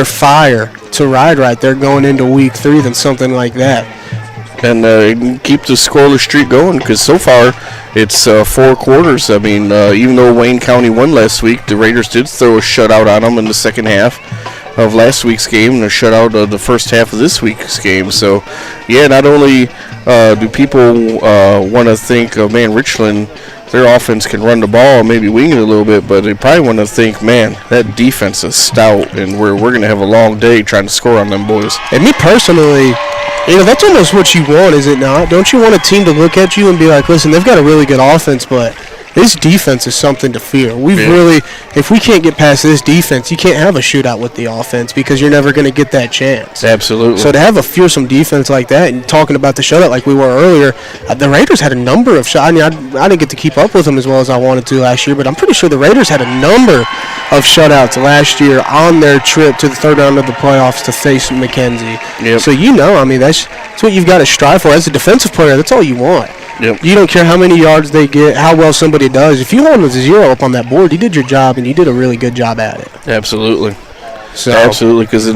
fire to ride right there going into week 3 than something like that. And keep the scoreless streak going, because so far it's 4 quarters. I mean, even though Wayne County won last week, the Raiders did throw a shutout on them in the second half of last week's game and a shutout of the first half of this week's game. So, yeah, not only do people want to think, oh, man, Richland, their offense can run the ball, maybe wing it a little bit, but they probably want to think, man, that defense is stout, and we're going to have a long day trying to score on them boys. And me personally, that's almost what you want, is it not? Don't you want a team to look at you and be like, listen, they've got a really good offense, but this defense is something to fear. If we can't get past this defense, you can't have a shootout with the offense because you're never going to get that chance. Absolutely. So to have a fearsome defense like that, and talking about the shutout like we were earlier, the Raiders had a number of shots. I mean, I didn't get to keep up with them as well as I wanted to last year, but I'm pretty sure the Raiders had a number of shutouts last year on their trip to the third round of the playoffs to face McKenzie. Yep. So that's what you've got to strive for. As a defensive player, that's all you want. Yep. You don't care how many yards they get, how well somebody does. If you hold a 0 up on that board, you did your job, and you did a really good job at it. Absolutely. So, absolutely, because,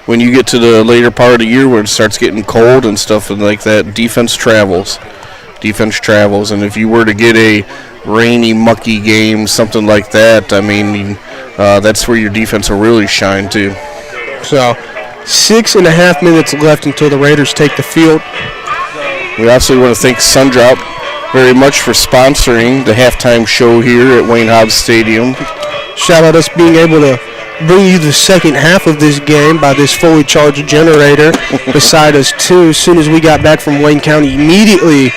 when you get to the later part of the year where it starts getting cold and stuff and like that, defense travels. And if you were to get a rainy, mucky game, something like that, that's where your defense will really shine, too. So, 6.5 minutes left until the Raiders take the field. We also want to thank Sundrop very much for sponsoring the halftime show here at Wayne Hobbs Stadium. Shout out us being able to bring you the second half of this game by this fully charged generator beside us, too. As soon as we got back from Wayne County, immediately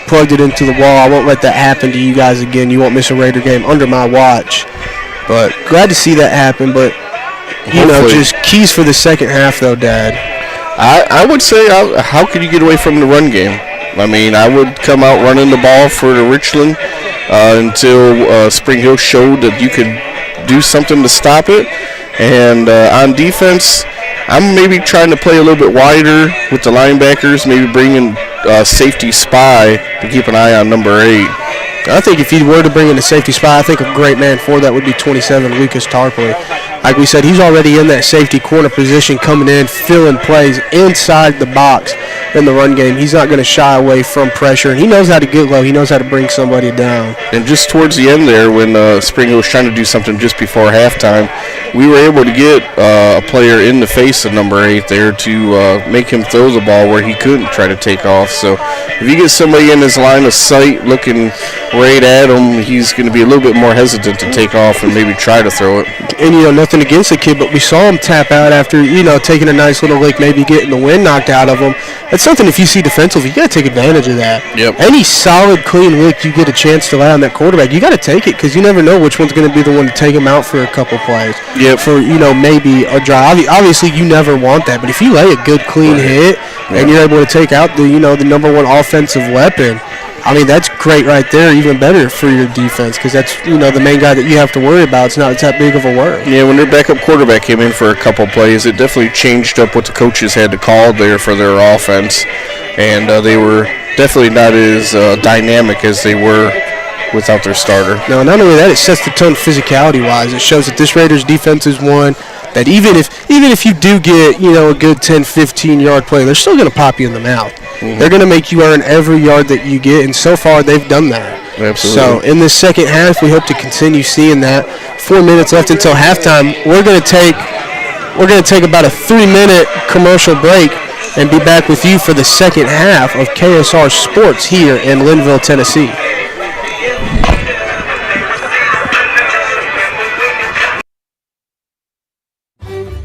plugged it into the wall. I won't let that happen to you guys again. You won't miss a Raider game under my watch. But glad to see that happen. But, just keys for the second half, though, Dad. I would say, how could you get away from the run game? I would come out running the ball for the Richland until Spring Hill showed that you could do something to stop it. And on defense, I'm maybe trying to play a little bit wider with the linebackers, maybe bring in safety spy to keep an eye on number 8. I think if you were to bring in a safety spy, I think a great man for that would be 27, Lucas Tarpley. Like we said, he's already in that safety corner position, coming in, filling plays inside the box in the run game. He's not going to shy away from pressure, and he knows how to get low. He knows how to bring somebody down. And just towards the end there, when Spring Hill was trying to do something just before halftime, we were able to get a player in the face of number 8 there to make him throw the ball where he couldn't try to take off. So if you get somebody in his line of sight looking right at him, he's going to be a little bit more hesitant to take off and maybe try to throw it. And, nothing against the kid, but we saw him tap out after, taking a nice little lick, maybe getting the wind knocked out of him. That's something, if you see defensively, you got to take advantage of that. Yep. Any solid, clean lick you get a chance to lay on that quarterback, you got to take it, because you never know which one's going to be the one to take him out for a couple plays. Yep. For, maybe a drive. Obviously, you never want that, but if you lay a good, clean hit, and you're able to take out the, the number 1 offensive weapon, that's great right there, even better for your defense, because that's, the main guy that you have to worry about. It's not that big of a worry. Yeah, when their backup quarterback came in for a couple plays, it definitely changed up what the coaches had to call there for their offense, and they were definitely not as dynamic as they were without their starter. No, not only that, it sets the tone physicality-wise. It shows that this Raiders defense is one that even if you do get, a good 10, 15-yard play, they're still going to pop you in the mouth. Mm-hmm. They're going to make you earn every yard that you get, and so far they've done that. Absolutely. So in the second half, we hope to continue seeing that. 4 minutes left until halftime. We're going to take about a 3-minute commercial break and be back with you for the second half of KSR Sports here in Linville, Tennessee.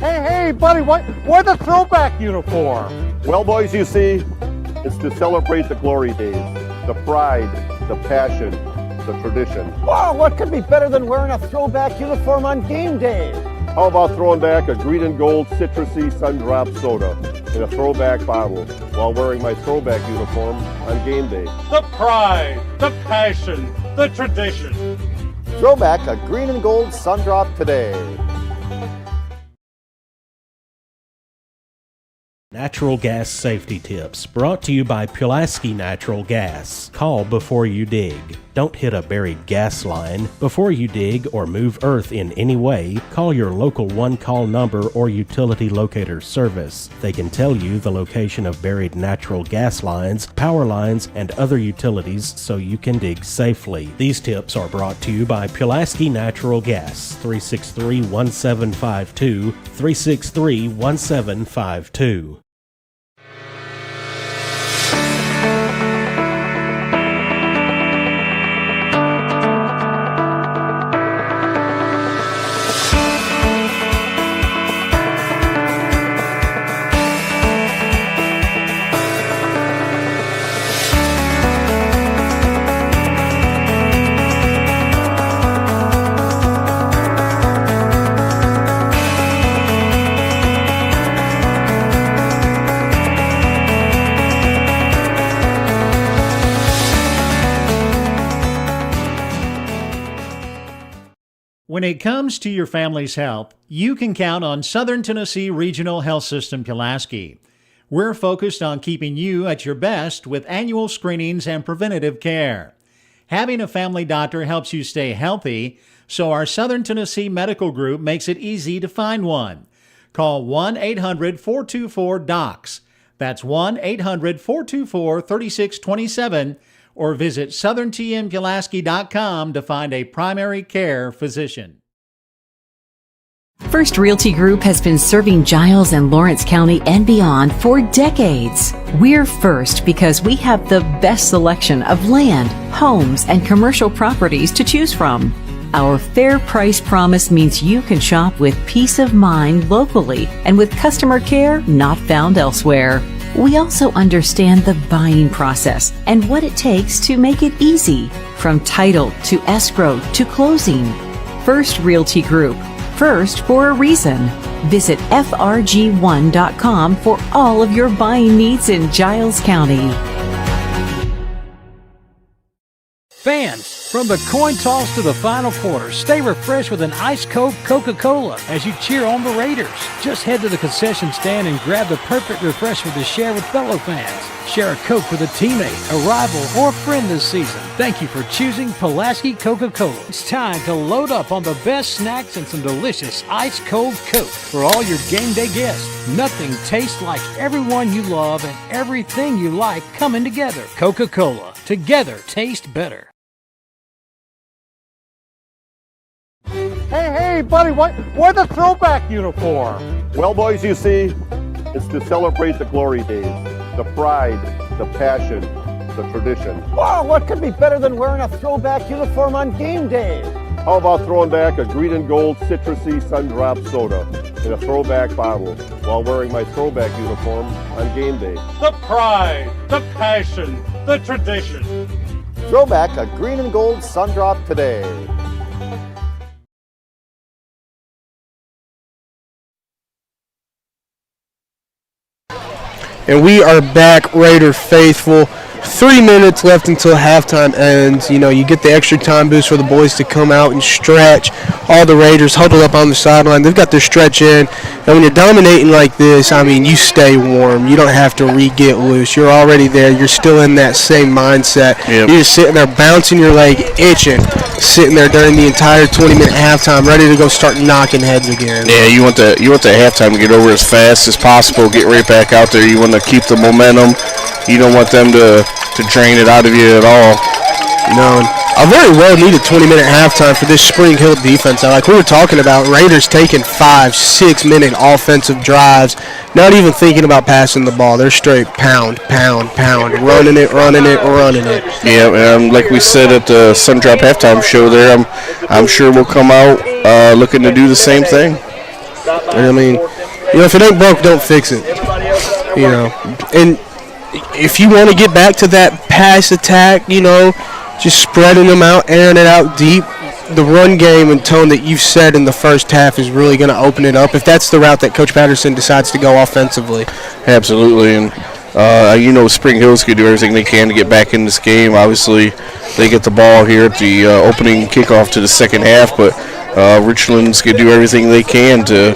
Hey, buddy, why the throwback uniform? Well, boys, you see, It's to celebrate the glory days, the pride, the passion, the tradition. Wow, what could be better than wearing a throwback uniform on game day? How about throwing back a green and gold citrusy sun-drop soda in a throwback bottle while wearing my throwback uniform on game day? The pride, the passion, the tradition. Throwback a green and gold sun-drop today. Natural gas safety tips brought to you by Pulaski Natural Gas. Call before you dig. Don't hit a buried gas line. Before you dig or move earth in any way, call your local one-call number or utility locator service. They can tell you the location of buried natural gas lines, power lines, and other utilities so you can dig safely. These tips are brought to you by Pulaski Natural Gas, 363-1752, 363-1752. When it comes to your family's health, you can count on Southern Tennessee Regional Health System Pulaski. We're focused on keeping you at your best with annual screenings and preventative care. Having a family doctor helps you stay healthy, so our Southern Tennessee Medical Group makes it easy to find one. Call 1-800-424-DOCS. That's 1-800-424-3627, or visit southerntmpulaski.com to find a primary care physician. First Realty Group has been serving Giles and Lawrence County and beyond for decades. We're first because we have the best selection of land, homes, and commercial properties to choose from. Our fair price promise means you can shop with peace of mind locally and with customer care not found elsewhere. We also understand the buying process and what it takes to make it easy, from title to escrow to closing. First Realty Group. First for a reason. Visit frg1.com for all of your buying needs in Giles County. Fans, from the coin toss to the final quarter, stay refreshed with an ice-cold Coca-Cola as you cheer on the Raiders. Just head to the concession stand and grab the perfect refreshment to share with fellow fans. Share a Coke with a teammate, a rival, or a friend this season. Thank you for choosing Pulaski Coca-Cola. It's time to load up on the best snacks and some delicious ice-cold Coke for all your game day guests. Nothing tastes like everyone you love and everything you like coming together. Coca-Cola. Together taste better. Hey, buddy, why the throwback uniform? Well, boys, you see, it's to celebrate the glory days, the pride, the passion, the tradition. Wow, what could be better than wearing a throwback uniform on game day? How about throwing back a green and gold citrusy sun-drop soda in a throwback bottle while wearing my throwback uniform on game day? The pride, the passion, the tradition. Throwback a green and gold sun-drop today. And we are back, Raider faithful. 3 minutes left until halftime ends. You know, you get the extra time boost for the boys to come out and stretch. All the Raiders huddled up on the sideline. They've got their stretch in. And when you're dominating like this, I mean, you stay warm. You don't have to re-get loose. You're already there. You're still in that same mindset. Yep. You're just sitting there bouncing your leg, itching, sitting there during the entire 20-minute halftime, ready to go start knocking heads again. Yeah, you want the halftime to get over as fast as possible, get right back out there. You want to keep the momentum. You don't want them to drain it out of you at all. No, a very well-needed 20-minute halftime for this Spring Hill defense. Like we were talking about, Raiders taking 5-6-minute offensive drives, not even thinking about passing the ball. They're straight pound, running it. Yeah, like we said at the Sundrop halftime show there, I'm sure we'll come out looking to do the same thing. I mean, you know, if it ain't broke, don't fix it. You know, and if you want to get back to that pass attack, just spreading them out, airing it out deep, the run game and tone that you've set in the first half is really going to open it up if that's the route that Coach Patterson decides to go offensively. Absolutely, and Spring Hill's going to do everything they can to get back in this game. Obviously, they get the ball here at the opening kickoff to the second half, but Richland's going to do everything they can to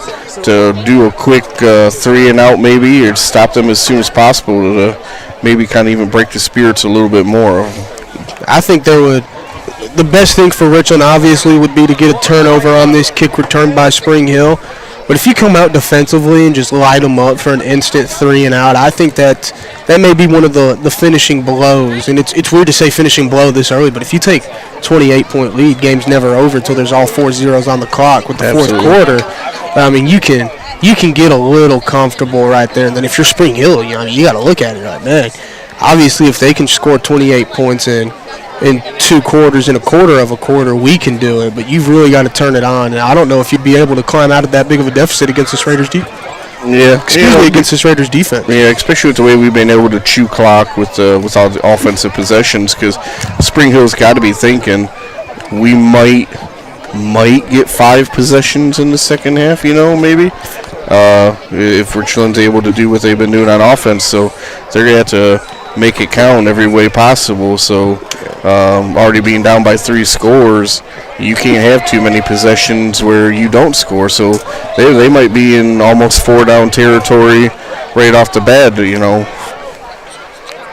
do a quick 3-and-out maybe, or stop them as soon as possible to maybe kind of even break the spirits a little bit more. I think the best thing for Richland obviously would be to get a turnover on this kick return by Spring Hill. But if you come out defensively and just light them up for an instant 3-and-out, I think that may be one of the finishing blows. And it's weird to say finishing blow this early, but if you take 28-point lead, game's never over until there's all 4 zeros on the clock with the fourth quarter. I mean, you can get a little comfortable right there. And then if you're Spring Hill, you got to look at it like, man, obviously if they can score 28 points in 2 quarters, in a quarter of a quarter, we can do it, but you've really got to turn it on. And I don't know if you'd be able to climb out of that big of a deficit against this Raiders defense. Against this Raiders defense. Yeah, especially with the way we've been able to chew clock with all the offensive possessions, because Spring Hill's got to be thinking we might get 5 possessions in the second half, maybe, if Richland's able to do what they've been doing on offense. So they're going to have to make it count every way possible. So already being down by 3 scores, you can't have too many possessions where you don't score. So they might be in almost 4-down territory right off the bat,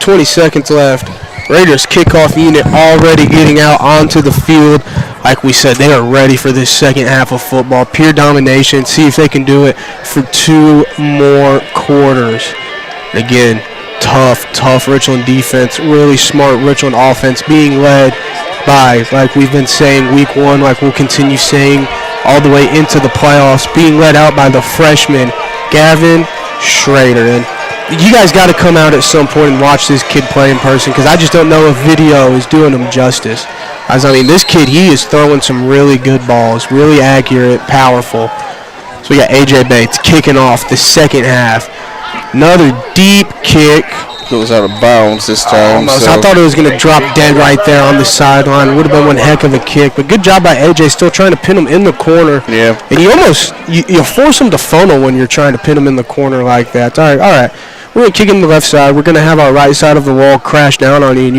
20 seconds left. Raiders kickoff unit already getting out onto the field. Like we said, they are ready for this second half of football. Pure domination. See if they can do it for 2 more quarters. Again, tough Richland defense, really smart Richland offense being led by, like we've been saying week 1, like we'll continue saying all the way into the playoffs, being led out by the freshman Gavin Schrader. And you guys got to come out at some point and watch this kid play in person, because I just don't know if video is doing him justice. I mean, this kid, he is throwing some really good balls, really accurate, powerful. So we got AJ Bates kicking off the second half. Another deep kick. Goes out of bounds this time. Almost. So I thought it was going to drop dead right there on the sideline. Would have been one heck of a kick. But good job by AJ, still trying to pin him in the corner. Yeah. And you force him to funnel when you're trying to pin him in the corner like that. All right. We're going to kick him to the left side. We're going to have our right side of the wall crash down on you. And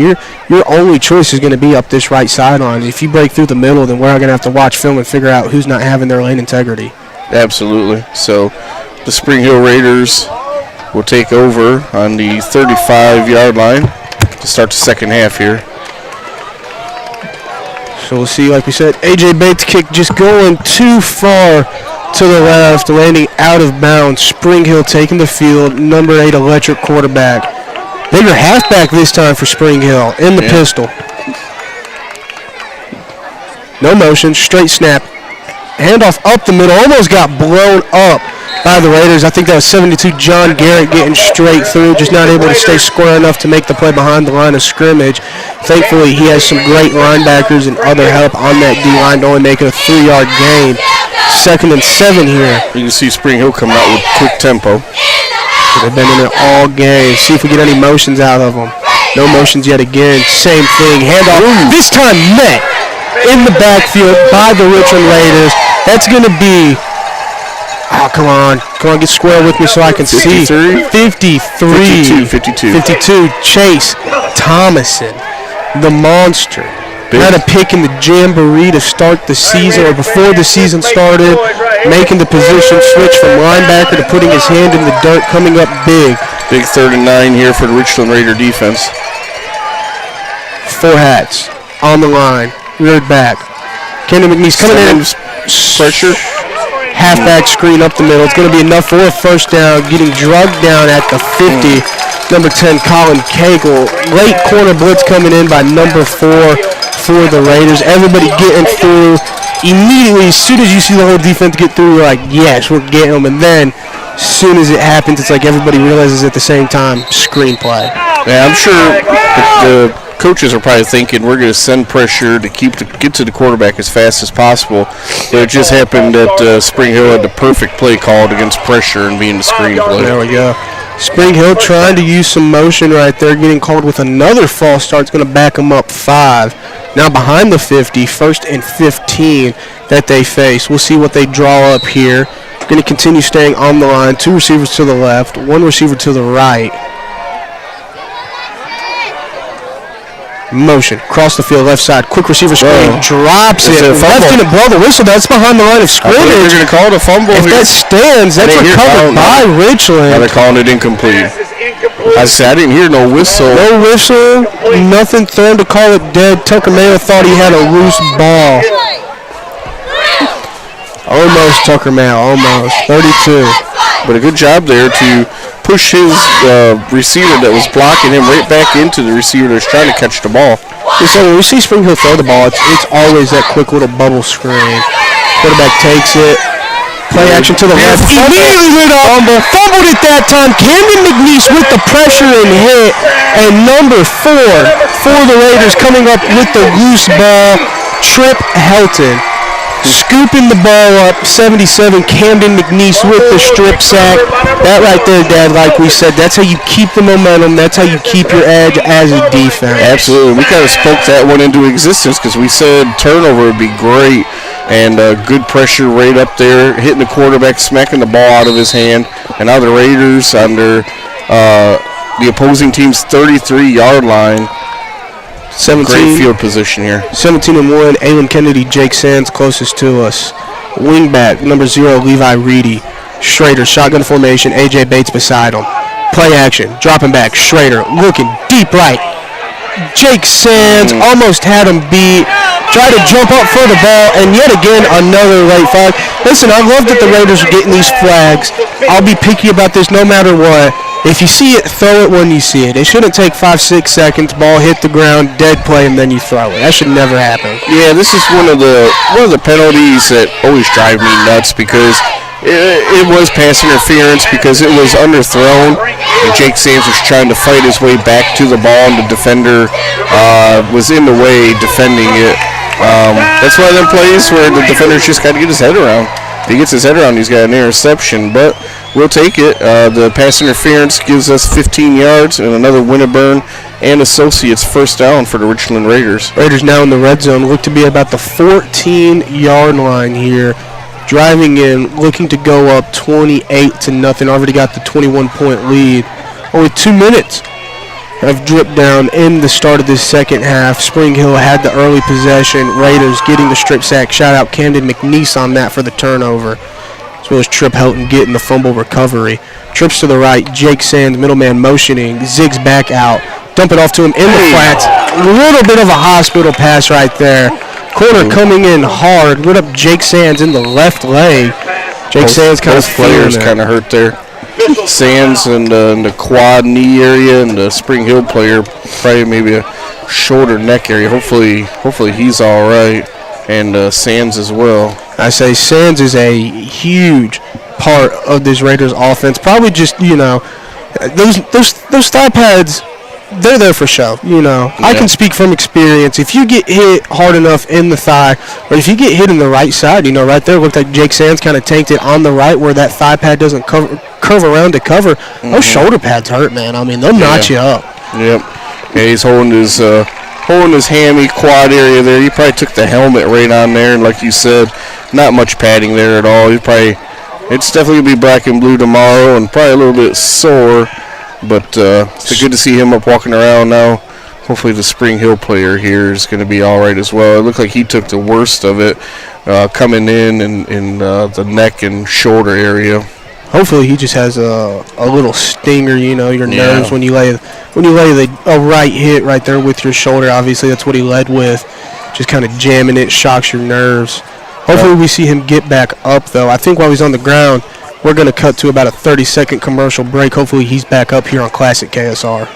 your only choice is going to be up this right sideline. If you break through the middle, then we're going to have to watch film and figure out who's not having their lane integrity. Absolutely. So the Spring Hill Raiders will take over on the 35-yard line to start the second half here. So we'll see, like we said, AJ Bates' kick just going too far to the left, landing out of bounds. Spring Hill taking the field, number 8 electric quarterback. Bigger halfback this time for Spring Hill in the pistol. No motion, straight snap. Handoff up the middle, almost got blown up by the Raiders. I think that was 72 John Garrett getting straight through, just not able to stay square enough to make the play behind the line of scrimmage. Thankfully, he has some great linebackers and other help on that D-line to only make it a 3-yard gain. 2nd and 7 here. You can see Spring Hill coming out with quick tempo. They've been in it all game. See if we get any motions out of them. No motions yet again. Same thing. Handoff. This time met in the backfield by the Richland Raiders. That's going to be, come on, get square with me so I can 53? see. 52. Chase Thomason, the monster. Had a pick in the jamboree to start the season, or before the season started, making the position switch from linebacker to putting his hand in the dirt, coming up big. Big 3rd and 9 here for the Richland Raider defense. 4 hats on the line, reared back. Kendall McNeese coming in. Pressure. Halfback screen up the middle. It's going to be enough for a first down. Getting drugged down at the 50. Number 10, Colin Cagle. Late corner blitz coming in by number 4 for the Raiders. Everybody getting through. Immediately, as soon as you see the whole defense get through, you're like, yes, we're getting them. And then, as soon as it happens, it's like everybody realizes at the same time, screenplay. Yeah, I'm sure the coaches are probably thinking we're going to send pressure to get to the quarterback as fast as possible. But it just happened that Spring Hill had the perfect play called against pressure and being the screenplay. There we go. Spring Hill trying to use some motion right there, getting called with another false start. It's going to back them up 5. Now behind the 50, 1st and 15 that they face. We'll see what they draw up here. Going to continue staying on the line. 2 receivers to the left, 1 receiver to the right. Motion, cross the field, left side, quick receiver screen, drops it. Left didn't blow the whistle. That's behind the line of scrimmage. They're going to call it a fumble. If that stands, that's recovered by Richland. Now they're calling it incomplete. I said I didn't hear no whistle. No whistle, nothing thrown to call it dead. Tucker Mayo thought he had a loose ball. Almost Tucker Mayo, almost. 32. But a good job there to push his receiver that was blocking him right back into the receiver that's trying to catch the ball. So when we see Spring Hill throw the ball, it's always that quick little bubble screen. Quarterback takes it. Play action to the left. Immediately hit off. Fumbled at that time. Camden McNeese with the pressure and hit. And number 4 for the Raiders coming up with the loose ball. Trip Helton. Scooping the ball up, 77, Camden McNeese with the strip sack. That right there, Dad, like we said, that's how you keep the momentum. That's how you keep your edge as a defense. Absolutely. We kind of spoke that one into existence because we said turnover would be great. And good pressure right up there, hitting the quarterback, smacking the ball out of his hand. And now the Raiders under the opposing team's 33-yard line. 17, great field position here. 17-1, Alan Kennedy, Jake Sands closest to us. Wingback, number 0, Levi Reedy. Schrader, shotgun formation, A.J. Bates beside him. Play action, dropping back, Schrader looking deep right. Jake Sands almost had him beat. Tried to jump up for the ball, and yet again another late flag. Listen, I love that the Raiders are getting these flags. I'll be picky about this no matter what. If you see it, throw it when you see it. It shouldn't take 5-6 seconds. Ball hit the ground, dead play, and then you throw it. That should never happen. Yeah, this is one of the penalties that always drive me nuts because it was pass interference because it was underthrown, and Jake Sands was trying to fight his way back to the ball, and the defender was in the way defending it. That's one of them plays where the defender's just got to get his head around. If he gets his head around, he's got an interception, but we'll take it. The pass interference gives us 15 yards and another Winterburn and Associates first down for the Richland Raiders. Raiders now in the red zone, look to be about the 14-yard line here. Driving in, looking to go up 28-0. Already got the 21-point lead. Only 2 minutes have dripped down in the start of this second half. Spring Hill had the early possession. Raiders getting the strip sack. Shout out Camden McNeese on that for the turnover, as well as Trip Helton getting the fumble recovery. Trips to the right. Jake Sands, middleman motioning. Zigs back out. Dump it off to him in the flats. A little bit of a hospital pass right there. Corner coming in hard. Lit up Jake Sands in the left leg. Jake Sands kind of players kind of hurt there. Sands in the quad knee area, and the Spring Hill player probably maybe a shorter neck area. Hopefully he's all right, and Sands as well. I say Sands is a huge part of this Raiders offense. Probably just those thigh pads. They're there for show, Yeah. I can speak from experience. If you get hit hard enough in the thigh, or if you get hit in the right side, right there, looked like Jake Sands kind of tanked it on the right where that thigh pad doesn't curve around to cover. Those shoulder pads hurt, man. I mean, they'll knot you up. Yep. Yeah, he's holding his hammy quad area there. He probably took the helmet right on there, and like you said, not much padding there at all. It's definitely going to be black and blue tomorrow, and probably a little bit sore. But it's good to see him up walking around now. Hopefully the Spring Hill player here is going to be all right as well. It looked like he took the worst of it coming in the neck and shoulder area. Hopefully he just has a little stinger, your nerves when you lay a right hit right there with your shoulder. Obviously that's what he led with, just kind of jamming it, shocks your nerves. Hopefully we see him get back up though. I think while he's on the ground, we're going to cut to about a 30-second commercial break. Hopefully he's back up here on Classic KSR.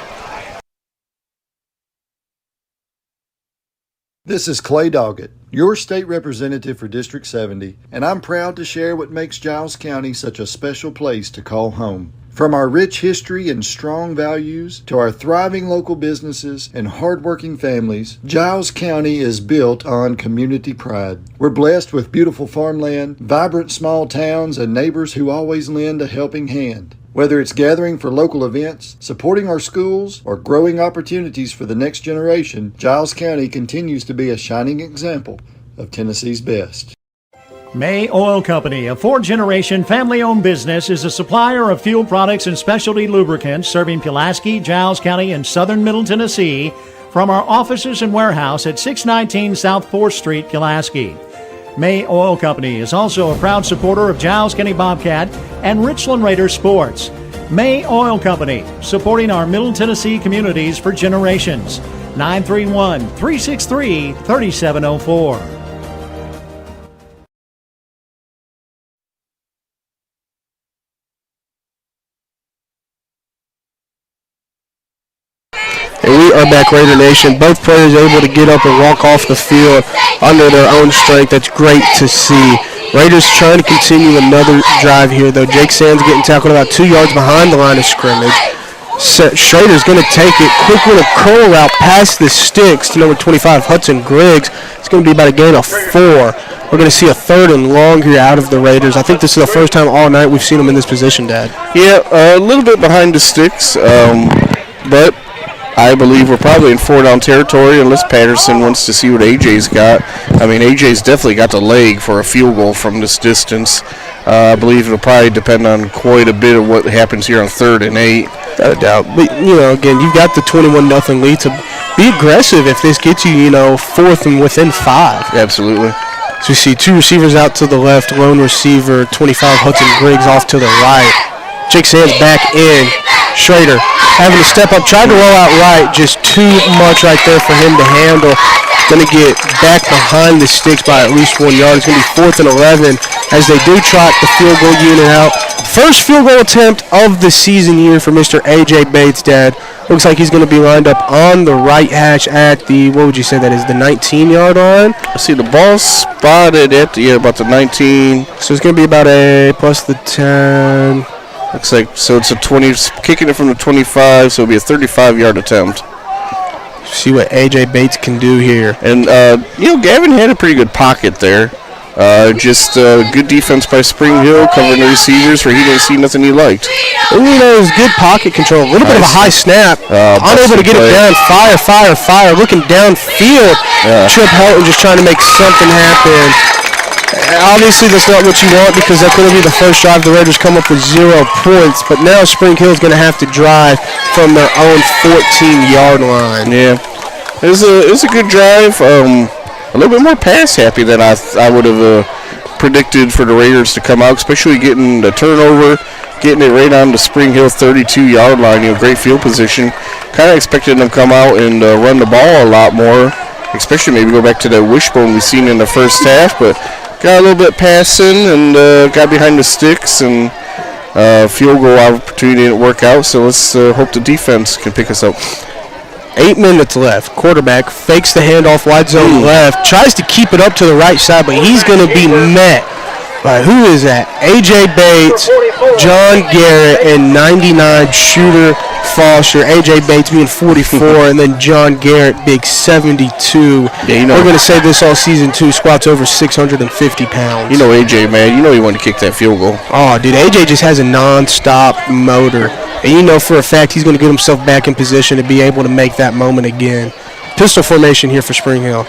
This is Clay Doggett, your state representative for District 70, and I'm proud to share what makes Giles County such a special place to call home. From our rich history and strong values to our thriving local businesses and hardworking families, Giles County is built on community pride. We're blessed with beautiful farmland, vibrant small towns, and neighbors who always lend a helping hand. Whether it's gathering for local events, supporting our schools, or growing opportunities for the next generation, Giles County continues to be a shining example of Tennessee's best. May Oil Company, a four-generation family-owned business, is a supplier of fuel products and specialty lubricants serving Pulaski, Giles County, and southern Middle Tennessee from our offices and warehouse at 619 South 4th Street, Pulaski. May Oil Company is also a proud supporter of Giles County Bobcat and Richland Raider Sports. May Oil Company, supporting our Middle Tennessee communities for generations. 931-363-3704. And we are back, Raider Nation. Both players able to get up and walk off the field under their own strength. That's great to see. Raiders trying to continue another drive here, though. Jake Sands getting tackled about 2 yards behind the line of scrimmage. Schrader's going to take it. Quick little curl route past the sticks to number 25, Hudson Griggs. It's going to be about a gain of 4. We're going to see a 3rd and long here out of the Raiders. I think this is the first time all night we've seen them in this position, Dad. Yeah, a little bit behind the sticks, but I believe we're probably in 4-down territory unless Patterson wants to see what AJ's got. I mean, AJ's definitely got the leg for a field goal from this distance. I believe it'll probably depend on quite a bit of what happens here on 3rd and 8. Without a doubt. But, again, you've got the 21-0 lead to be aggressive if this gets you, 4th and within 5. Absolutely. So you see 2 receivers out to the left, lone receiver, 25, Hudson Griggs off to the right. Jake Sands back in. Schrader having to step up, tried to roll out right, just too much right there for him to handle. Going to get back behind the sticks by at least 1 yard. It's going to be 4th and 11 as they do trot the field goal unit out. First field goal attempt of the season here for Mr. A.J. Bates, Dad. Looks like he's going to be lined up on the right hash at the, what would you say that is, the 19-yard line? I see the ball spotted at about the 19. So it's going to be about a plus the 10. Looks like, so it's a 20, kicking it from the 25, so it'll be a 35-yard attempt. See what A.J. Bates can do here. And, Gavin had a pretty good pocket there. Just good defense by Spring Hill, covering the receivers where he didn't see nothing he liked. And, it was good pocket control. A little bit of a high snap. Unable to get it down. Fire. Looking downfield. Yeah. Trip Helton just trying to make something happen. Obviously, that's not what you want because that's going to be the first drive. The Raiders come up with 0 points. But now Spring Hill is going to have to drive from their own 14-yard line. Yeah. It was a good drive. A little bit more pass happy than I would have predicted for the Raiders to come out, especially getting the turnover, getting it right on the Spring Hill 32-yard line. Great field position. Kind of expected them to come out and run the ball a lot more, especially maybe go back to that wishbone we seen in the first half, but got a little bit passing and got behind the sticks, and field goal opportunity didn't work out, so let's hope the defense can pick us up. 8 minutes left. Quarterback fakes the handoff wide zone left, tries to keep it up to the right side, but he's going to be met by, who is that? A.J. Bates, John Garrett, and 99 Shooter Foster. A.J. Bates being 44, and then John Garrett, big 72. Yeah, we're going to say this all season, too. Squats over 650 pounds. A.J., man. He wanted to kick that field goal. Oh, dude, A.J. just has a non-stop motor. And for a fact he's going to get himself back in position to be able to make that moment again. Pistol formation here for Spring Hill.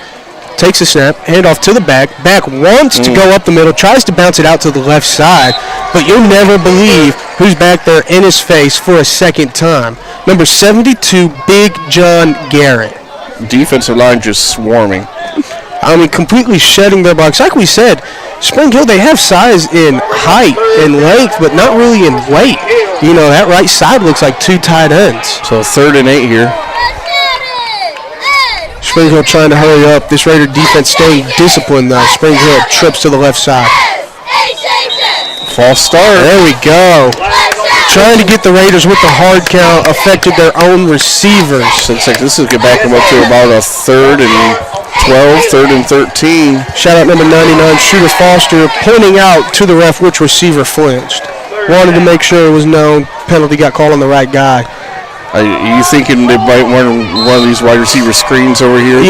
Takes a snap, handoff to the back. Back wants to go up the middle, tries to bounce it out to the left side, but you'll never believe who's back there in his face for a second time. Number 72, Big John Garrett. Defensive line just swarming. Completely shedding their blocks. Like we said, Spring Hill, they have size in height and length, but not really in weight. That right side looks like 2 tight ends. So 3rd and 8 here. Spring Hill trying to hurry up. This Raider defense staying disciplined, though. Spring Hill trips to the left side. False start. There we go. Trying to get the Raiders with the hard count, affected their own receivers. Looks like this is going to back them up to about a 3rd and 12, 3rd and 13. Shout out number 99, Shooter Foster, pointing out to the ref which receiver flinched. Wanted to make sure it was known. Penalty got called on the right guy. Are you thinking they might want one of these wide receiver screens over here?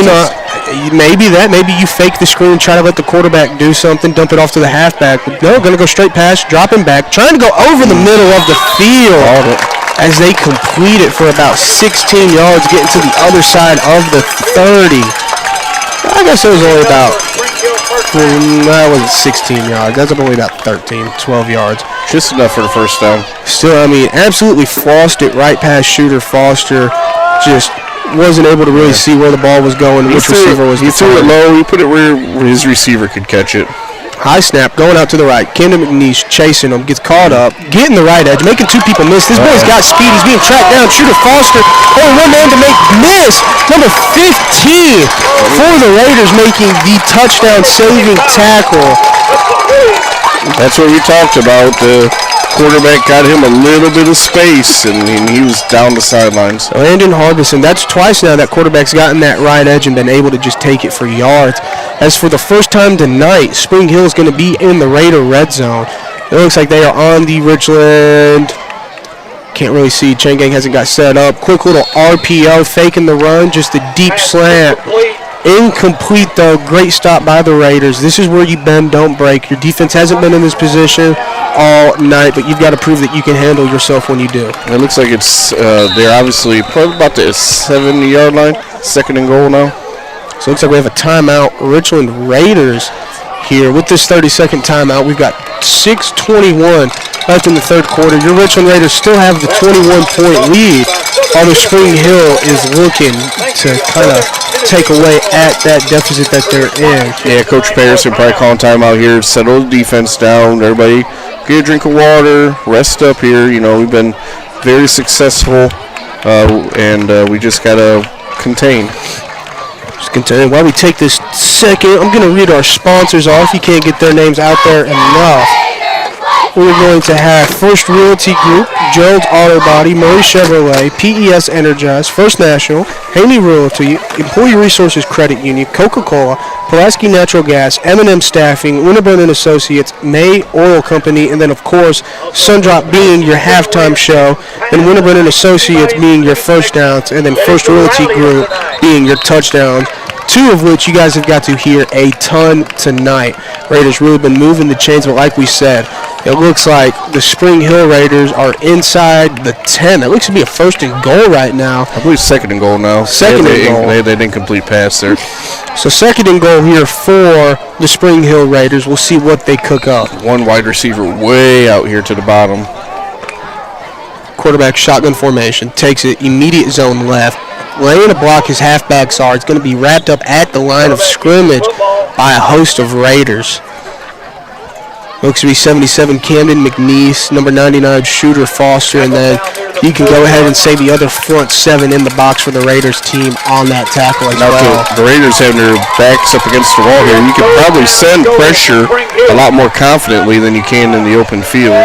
Maybe you fake the screen, try to let the quarterback do something, dump it off to the halfback. But no, going to go straight pass, dropping back, trying to go over the middle of the field as they complete it for about 16 yards, getting to the other side of the 30. I guess it was only about, that wasn't 16 yards. That's only about 13, 12 yards. Just enough for the first down. Still, I mean, absolutely flossed it right past shooter Foster. Just wasn't able to really see where the ball was going, which receiver was. He threw it low. He put it where his receiver could catch it. High snap, going out to the right. Camden McNeese chasing him, gets caught up, getting the right edge, making two people miss. This boy's got speed. He's being tracked down. Shooter Foster, only one man to make miss. Number 15 for the Raiders, making the touchdown-saving tackle. That's what we talked about. The quarterback got him a little bit of space, and he was down the sidelines. Landon Harbison, that's twice now that quarterback's gotten that right edge and been able to just take it for yards. As for the first time tonight, Spring Hill is going to be in the Raider red zone. It looks like they are on the Richland. Can't really see. Chain Gang hasn't got set up. Quick little RPO, faking the run, just a deep slant. Incomplete, though. Great stop by the Raiders. This is where you bend, don't break. Your defense hasn't been in this position all night, but you've got to prove that you can handle yourself when you do. It looks like it's they're obviously probably about the 70-yard line. Second and goal now. So it looks like we have a timeout. Richland Raiders here with this 30-second timeout. We've got 6:21 left in the third quarter. Your Richland Raiders still have the 21-point lead, although Spring Hill is looking to kind of take away at that deficit that they're in. Yeah, Coach Patterson probably calling timeout here, settle the defense down. Everybody get a drink of water, rest up here. You know, we've been very successful, and we just got to contain. While we take this second, I'm going to read our sponsors off. You can't get their names out there enough. We're going to have First Realty Group, Gerald's Auto Body, Murray Chevrolet, PES Energize, First National, Haley Realty, Employee Resources Credit Union, Coca-Cola, Pulaski Natural Gas, M&M Staffing, Winterburn & Associates, May Oil Company, and then, of course, Sundrop being your halftime show, and Winterburn & Associates being your first downs, and then First Realty Group being your touchdowns. Two of which you guys have got to hear a ton tonight. Raiders really been moving the chains, but like we said, it looks like the Spring Hill Raiders are inside the 10. That looks to be a first and goal right now. I believe second and goal now. Second and goal. They didn't complete pass there. So second and goal here for the Spring Hill Raiders. We'll see what they cook up. One wide receiver way out here to the bottom. Quarterback shotgun formation. Takes it immediate zone left. Laying to block his halfbacks are. It's going to be wrapped up at the line of scrimmage by a host of Raiders. Looks to be 77 Camden McNeese, number 99 Shooter Foster, and then you can go ahead and say the other front seven in the box for the Raiders team on that tackle as well. The Raiders having their backs up against the wall here, you can probably send pressure a lot more confidently than you can in the open field.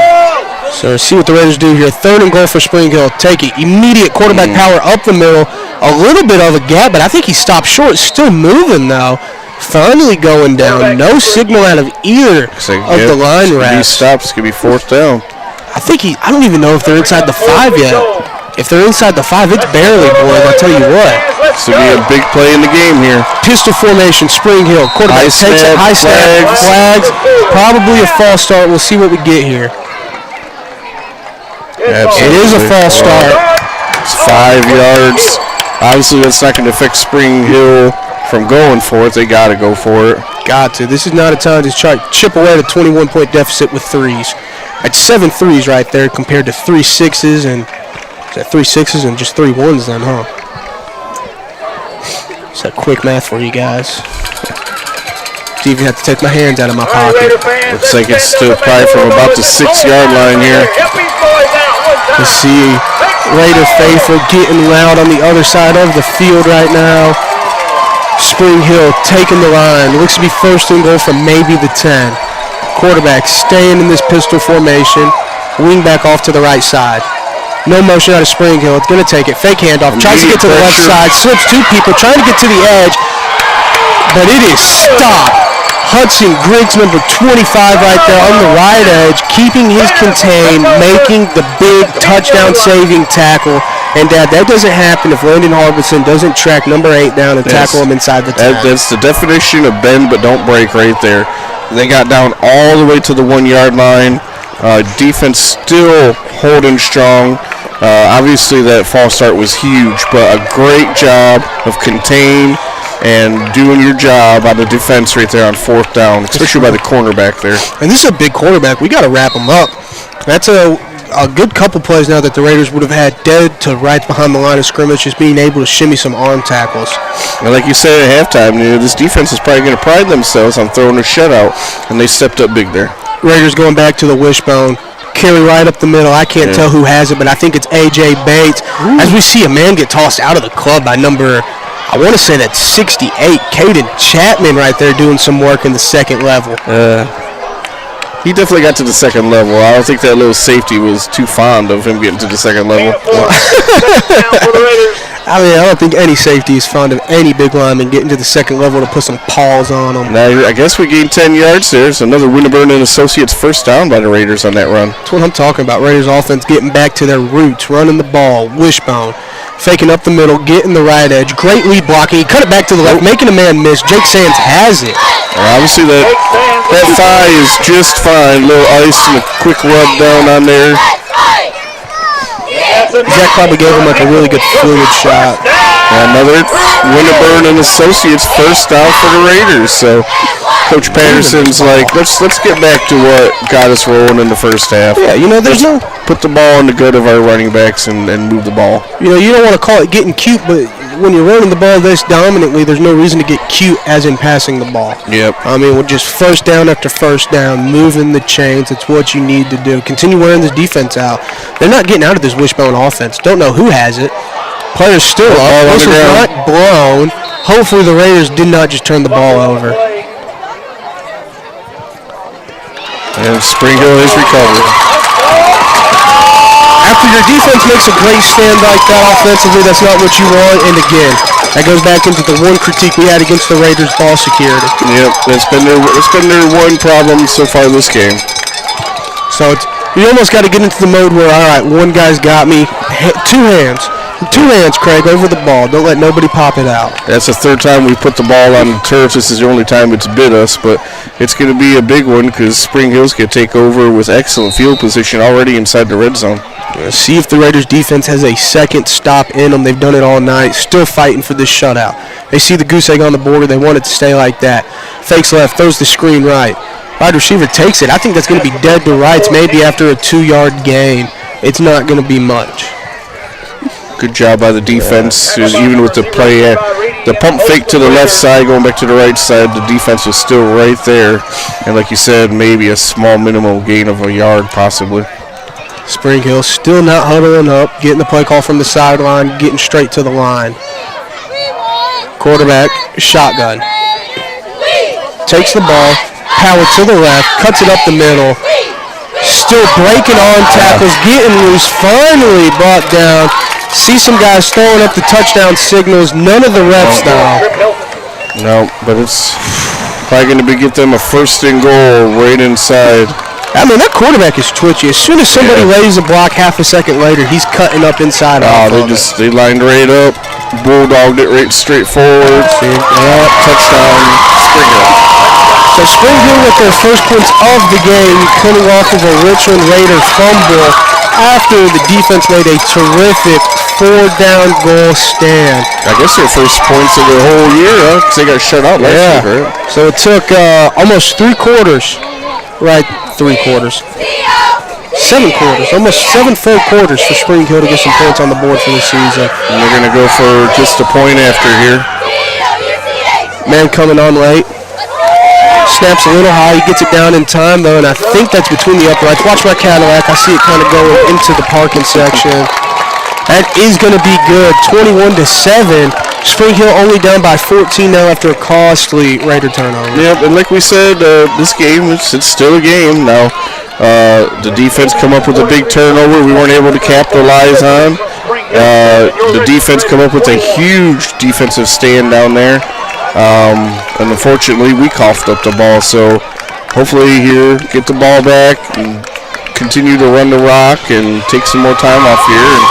So see what the Raiders do here. Third and goal for Spring Hill. Take it. Immediate quarterback power up the middle. A little bit of a gap, but I think he stopped short. Still moving, though. Finally going down. No signal out of either of the line rats. He stops. It's going to be fourth down. I don't even know if they're inside the 5 yet. If they're inside the 5, it's barely, boys. I'll tell you what. This will be a big play in the game here. Pistol formation, Spring Hill. Quarterback takes it. High snap, flags. Probably a false start. We'll see what we get here. Absolutely. It is a false start. It's 5 yards. Obviously, that's not going to affect Spring Hill from going for it. They got to go for it. Got to. This is not a time to try to chip away at a 21-point deficit with threes. That's 7 threes right there compared to 3 sixes and is that 3 sixes and just 3 ones then, huh? It's that quick math for you guys. Even have to take my hands out of my pocket. Looks like it's still probably from about the 6-yard line here. Let's see Raider faithful getting loud on the other side of the field right now. Spring Hill taking the line. Looks to be first and goal from maybe the 10. Quarterback staying in this pistol formation. Wing back off to the right side. No motion out of Spring Hill. It's going to take it. Fake handoff. Tries to get to the left side. Slips 2 people. Trying to get to the edge. But it is stopped. Hudson Griggs, number 25 right there on the right edge, keeping his contain, making the big touchdown-saving tackle, And, Dad, that doesn't happen if Landon Harbison doesn't track number 8 down and tackle him inside the 10. That's the definition of bend but don't break right there. They got down all the way to the 1-yard line. Defense still holding strong. Obviously, that false start was huge, but a great job of contain and doing your job on the defense right there on 4th down, especially by the cornerback there. And this is a big quarterback. We got to wrap him up. That's a good couple plays now that the Raiders would have had dead to right behind the line of scrimmage, just being able to shimmy some arm tackles. And like you said at halftime, this defense is probably going to pride themselves on throwing a shutout, and they stepped up big there. Raiders going back to the wishbone. Carry right up the middle. I can't tell who has it, but I think it's A.J. Bates. Ooh. As we see a man get tossed out of the club by number, I want to say that's 68, Caden Chapman right there doing some work in the second level. He definitely got to the second level. I don't think that little safety was too fond of him getting to the second level. I mean, I don't think any safety is fond of any big lineman getting to the second level to put some paws on them. Now, I guess we gained 10 yards there. It's another Winterburn and Associates first down by the Raiders on that run. That's what I'm talking about. Raiders offense getting back to their roots, running the ball, wishbone, faking up the middle, getting the right edge. Great lead blocking. He cut it back to the left, making a man miss. Jake Sands has it. Obviously, that thigh is just fine. A little ice and a quick rub down on there. Zach probably gave him like a really good fluid shot. Another Winterburn and Associates first down for the Raiders. So Coach Patterson's like, let's get back to what got us rolling in the first half. Yeah, there's no put the ball in the gut of our running backs and move the ball. You don't want to call it getting cute, but when you're running the ball this dominantly, there's no reason to get cute as in passing the ball. Yep. I mean, with just first down after first down, moving the chains, it's what you need to do. Continue wearing this defense out. They're not getting out of this wishbone offense. Don't know who has it. Players still up. This was not blown. Hopefully the Raiders did not just turn the ball over. And Spring Hill is recovered. After your defense makes a great stand like that offensively, that's not what you want. And again, that goes back into the one critique we had against the Raiders' ball security. Yep, it's been their one problem so far this game. So you almost got to get into the mode where, all right, one guy's got me, two hands, Craig, over the ball. Don't let nobody pop it out. That's the third time we put the ball on the turf. This is the only time it's bit us, but it's going to be a big one because Spring Hill's going to take over with excellent field position already inside the red zone. See if the Raiders defense has a second stop in them. They've done it all night, still fighting for this shutout. They see the goose egg on the border. They want it to stay like that. Fakes left, throws the screen right. Wide receiver takes it. I think that's going to be dead to rights maybe after a 2-yard gain. It's not going to be much. Good job by the defense, even with the play. The pump fake to the left side, going back to the right side, the defense was still right there. And like you said, maybe a small minimal gain of a yard possibly. Spring Hill still not huddling up, getting the play call from the sideline, getting straight to the line. Quarterback, shotgun. Takes the ball, power to the left, cuts it up the middle. Still breaking on tackles, getting loose, finally brought down. See some guys throwing up the touchdown signals. None of the reps, though. No, but it's probably going to get them a first and goal right inside. I mean, that quarterback is twitchy. As soon as somebody lays a block half a second later, he's cutting up inside. They lined right up, bulldogged it right straight forward. Touchdown, Spring Hill. So Spring Hill with their first points of the game, coming off of a Richland Raider fumble after the defense made a terrific 4-down goal stand. I guess their first points of the whole year, huh? Because they got shut out last year, right? So it took almost 3 quarters. Right, 3 quarters. 7 quarters, almost 7 full quarters for Spring Hill to get some points on the board for the season. And they're going to go for just a point after here. Man coming on late. Snaps a little high. He gets it down in time, though, and I think that's between the uprights. Watch my Cadillac. I see it kind of going into the parking section. That is going to be good. 21-7. Spring Hill only down by 14 now after a costly Raider turnover. Yep, and like we said, this game, it's still a game. Now, the defense come up with a big turnover we weren't able to capitalize on. The defense come up with a huge defensive stand down there. And unfortunately, we coughed up the ball. So hopefully here, get the ball back and continue to run the rock and take some more time off here and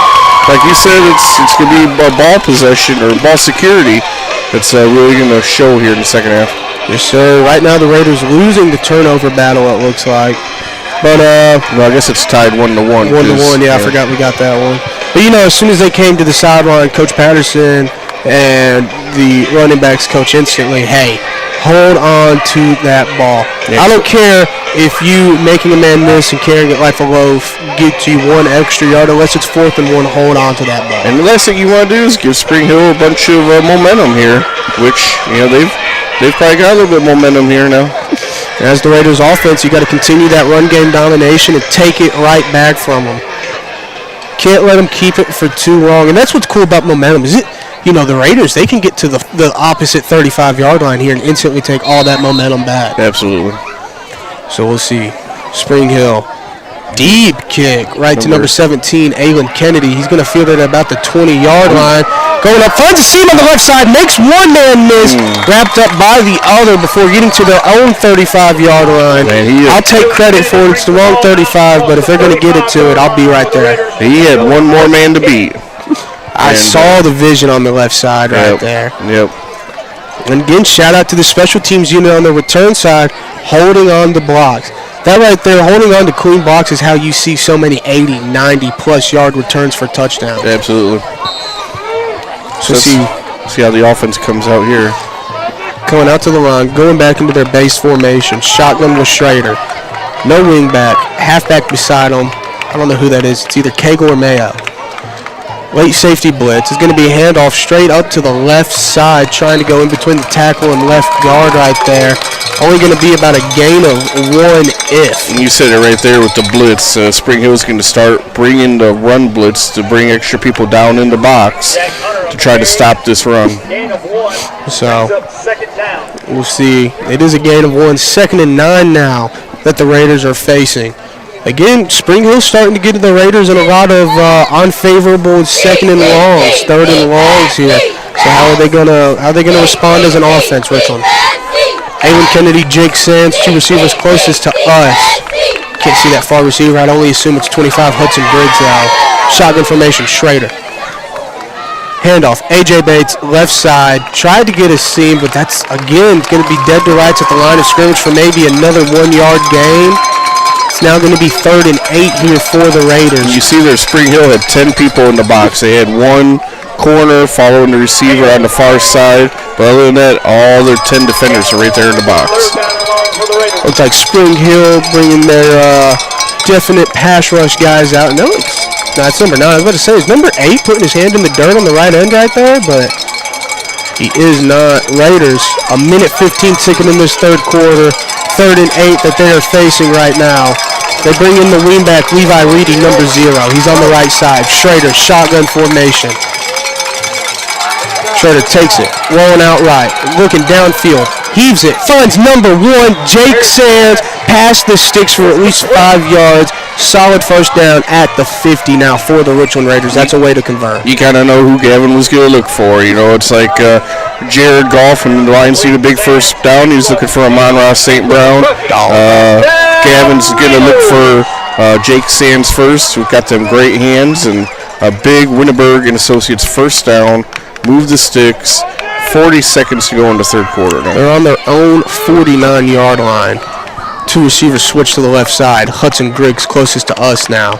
like you said, it's going to be ball possession or ball security that's really going to show here in the second half. Yes, sir. Right now the Raiders losing the turnover battle, it looks like. But well, I guess it's tied 1-1. 1-1, yeah, I forgot we got that one. But, as soon as they came to the sideline, Coach Patterson and the running backs coach instantly, hey, hold on to that ball. Yeah. I don't care if you making a man miss and carrying it like a loaf get you 1 extra yard, unless it's 4th and 1, hold on to that ball. And the last thing you want to do is give Spring Hill a bunch of momentum here, which, they've probably got a little bit of momentum here now. As the Raiders offense, you got to continue that run game domination and take it right back from them. Can't let them keep it for too long. And that's what's cool about momentum. Is the Raiders, they can get to the opposite 35-yard line here and instantly take all that momentum back. Absolutely. So we'll see. Spring Hill. Deep kick right to number 17, Aylin Kennedy. He's going to field it at about the 20-yard line. Going up, finds a seam on the left side, makes one man miss, wrapped up by the other before getting to their own 35-yard line. Man, I'll take credit for it. It's the wrong 35, but if they're going to get it to it, I'll be right there. He had one more man to beat. I saw the vision on the left side right there. Yep. And again, shout out to the special teams unit on the return side, holding on to blocks. That right there, holding on to clean blocks, is how you see so many 80, 90-plus yard returns for touchdowns. Absolutely. So see how the offense comes out here. Going out to the line, going back into their base formation. Shotgun with Schrader. No wing back, halfback beside him. I don't know who that is. It's either Cagle or Mayo. Late safety blitz. It's going to be a handoff straight up to the left side, trying to go in between the tackle and left guard right there. Only going to be about a gain of 1 if. And you said it right there with the blitz. Spring Hill's going to start bringing the run blitz to bring extra people down in the box to try to stop this run. So we'll see. It is a gain of 1. 2nd and 9 now that the Raiders are facing. Again, Spring Hill's starting to get to the Raiders in a lot of unfavorable 2nd and longs, 3rd and longs here. So how are they gonna respond as an offense, Richland? Aylin Kennedy, Jake Sands, 2 receivers closest to us. Can't see that far receiver. I'd only assume it's 25 Hudson Briggs now. Shotgun formation, Schrader. Handoff, A.J. Bates, left side. Tried to get a seam, but that's, again, going to be dead to rights at the line of scrimmage for maybe another 1-yard gain. It's now going to be 3rd and 8 here for the Raiders. You see there, Spring Hill had 10 people in the box. They had 1 corner following the receiver on the far side. But other than that, all their 10 defenders are right there in the box. Looks like Spring Hill bringing their definite pass rush guys out. No, it's number 9. I was about to say, is number 8 putting his hand in the dirt on the right end right there? But he is not. Raiders, a minute 15 ticking in this 3rd quarter. 3rd and 8 that they are facing right now. They bring in the wingback, Levi Reedy, number 0. He's on the right side. Schrader, shotgun formation. Schrader takes it, rolling out right, looking downfield, heaves it, finds number 1, Jake Sands, past the sticks for at least 5 yards. Solid first down at the 50 now for the Richland Raiders. That's a way to convert. You kind of know who Gavin was going to look for. It's like Jared Goff when the Lions need a big first down. He's looking for a Monroe St. Brown. Gavin's going to look for Jake Sands first, who's got them great hands, and a big Winterberg and Associates first down. Move the sticks. 40 seconds to go in the 3rd quarter now. They're on their own 49-yard line. 2 receivers switch to the left side. Hudson Griggs closest to us now.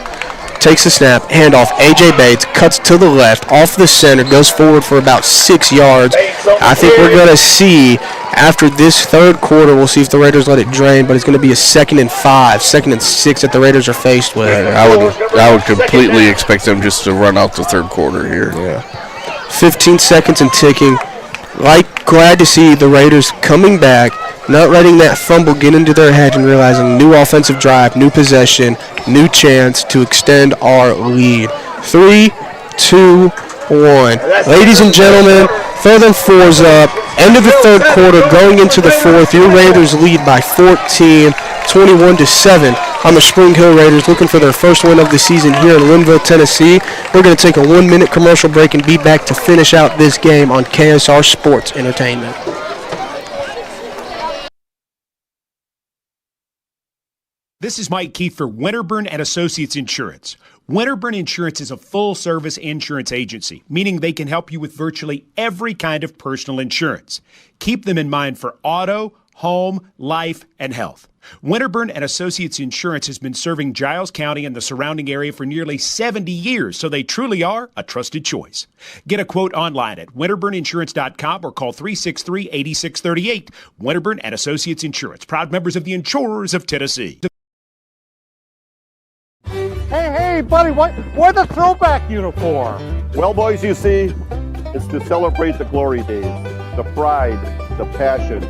Takes the snap, handoff, A.J. Bates, cuts to the left, off the center, goes forward for about 6 yards. I think we're going to see, after this 3rd quarter, we'll see if the Raiders let it drain, but it's going to be a 2nd and 5, 2nd and 6 that the Raiders are faced with. I would completely expect them just to run out the 3rd quarter here. Yeah. 15 seconds and ticking. Glad to see the Raiders coming back, not letting that fumble get into their head and realizing new offensive drive, new possession, new chance to extend our lead. 3, 2, 1. Ladies and gentlemen, 3rd and 4's up. End of the 3rd quarter, going into the 4th. Your Raiders lead by 14, 21-7 on the Spring Hill Raiders, looking for their first win of the season here in Linville, Tennessee. We're going to take a 1-minute commercial break and be back to finish out this game on KSR Sports Entertainment. This is Mike Keith for Winterburn and Associates Insurance. Winterburn Insurance is a full-service insurance agency, meaning they can help you with virtually every kind of personal insurance. Keep them in mind for auto, home, life, and health. Winterburn and Associates Insurance has been serving Giles County and the surrounding area for nearly 70 years, so they truly are a trusted choice. Get a quote online at winterburninsurance.com or call 363-8638. Winterburn and Associates Insurance, proud members of the Insurers of Tennessee. Hey, buddy, why the throwback uniform? Well, boys, you see, it's to celebrate the glory days, the pride, the passion,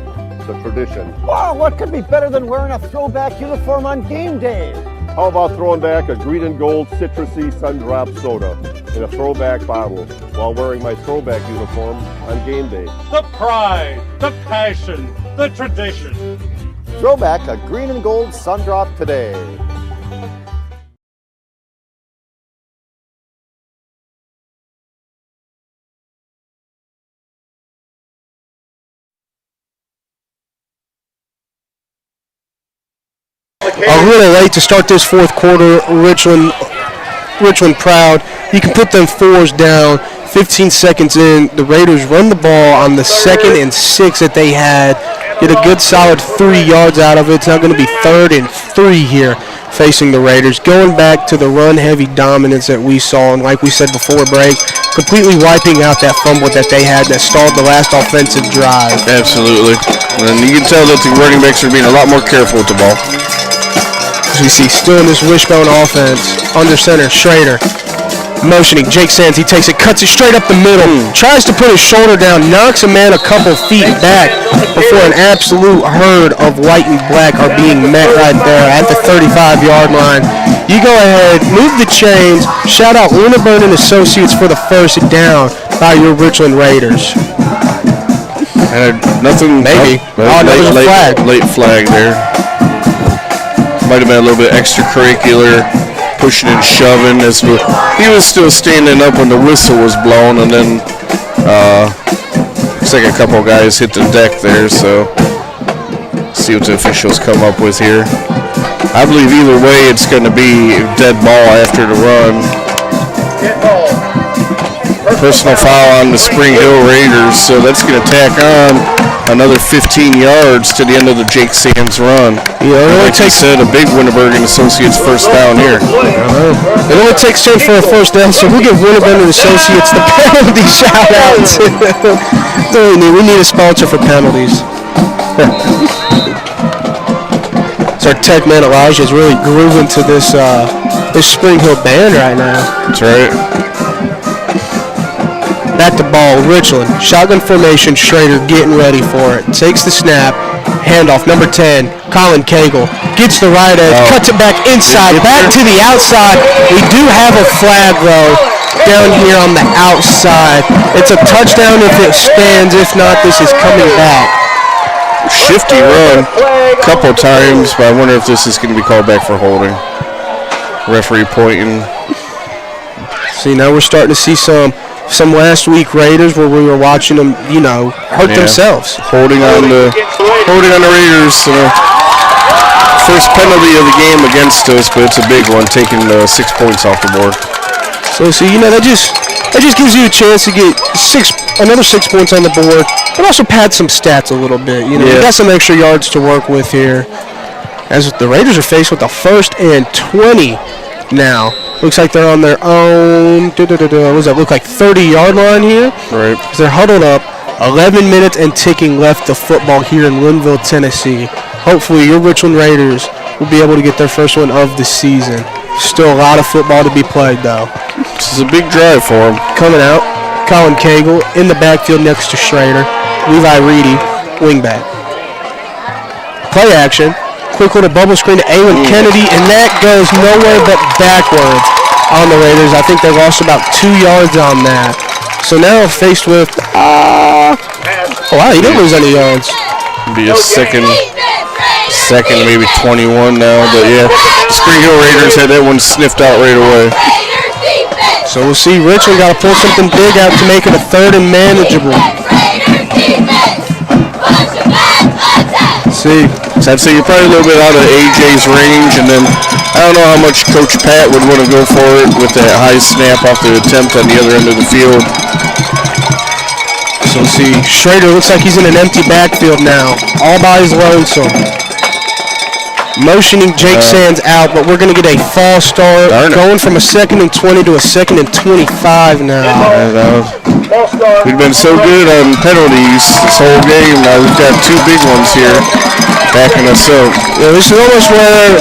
the tradition. Wow, what could be better than wearing a throwback uniform on game day? How about throwing back a green and gold citrusy sun-drop soda in a throwback bottle while wearing my throwback uniform on game day? The pride, the passion, the tradition. Throwback a green and gold sun-drop today. Really late to start this fourth quarter. Richland proud. You can put them fours down. 15 seconds in, the Raiders run the ball on the 2nd and 6 that they had. Get a good solid 3 yards out of it. It's now going to be 3rd and 3 here facing the Raiders. Going back to the run-heavy dominance that we saw, and like we said before break, completely wiping out that fumble that they had that stalled the last offensive drive. Absolutely. And you can tell that the running backs are being a lot more careful with the ball. As we see, still in this wishbone offense, under center, Schrader. Motioning, Jake Sands, he takes it, cuts it straight up the middle, tries to put his shoulder down, knocks a man a couple feet back before an absolute herd of white and black are being met right there at the 35-yard line. You go ahead, move the chains, shout out Winterburn and Associates for the first down by your Richland Raiders. And nothing, maybe. Late flag there. Might have been a little bit extracurricular, pushing and shoving. He was still standing up when the whistle was blown, and then looks like a couple guys hit the deck there, so see what the officials come up with here. I believe either way it's going to be dead ball after the run. Personal foul on the Spring Hill Raiders, so that's going to tack on another 15 yards to the end of the Jake Sands run. Yeah, like I said, a big Winterburn and Associates first down here. It only takes 10 for a first down, so we'll give Winterburn and Associates the penalty shout-outs. We need a sponsor for penalties. So our tech man Elijah is really grooving to this Spring Hill band right now. That's right. Back to ball, Richland. Shotgun formation, Schrader getting ready for it. Takes the snap. Handoff, number 10, Colin Cagle. Gets the right edge, cuts it back inside, back to the outside. We do have a flag, though, down here on the outside. It's a touchdown if it stands. If not, this is coming back. Shifty run a couple times, but I wonder if this is going to be called back for holding. Referee pointing. See, now we're starting to see some last week Raiders where we were watching them, hurt themselves. Holding on the Raiders. First penalty of the game against us, but it's a big one, taking 6 points off the board. So that just gives you a chance to get another 6 points on the board, but also pad some stats a little bit. You got some extra yards to work with here. As the Raiders are faced with a 1st and 20 now. Looks like they're on their own, what does that look like, 30-yard line here? Right. They're huddled up, 11 minutes and ticking left of football here in Linville, Tennessee. Hopefully your Richland Raiders will be able to get their first one of the season. Still a lot of football to be played, though. This is a big drive for them. Coming out, Colin Cagle in the backfield next to Schrader. Levi Reedy, wingback. Play action. Quick little bubble screen to Alan Kennedy, and that goes nowhere but backwards on the Raiders. I think they lost about 2 yards on that. So now faced with, wow, he didn't lose any yards. Be a second, maybe 21 now, but yeah, Spring Hill Raiders had that one sniffed out right away. So we'll see. Richland got to pull something big out to make it a 3rd and manageable. See. So I'd say you're probably a little bit out of AJ's range, and then I don't know how much Coach Pat would want to go for it with that high snap off the attempt on the other end of the field. So see, Schrader looks like he's in an empty backfield now, all by his lonesome. Motioning Jake Sands out, but we're going to get a false start. Going from a 2nd and 20 to a 2nd and 25 now. We've been so good on penalties this whole game. Now we've got 2 big ones here backing us up. Yeah, this is almost where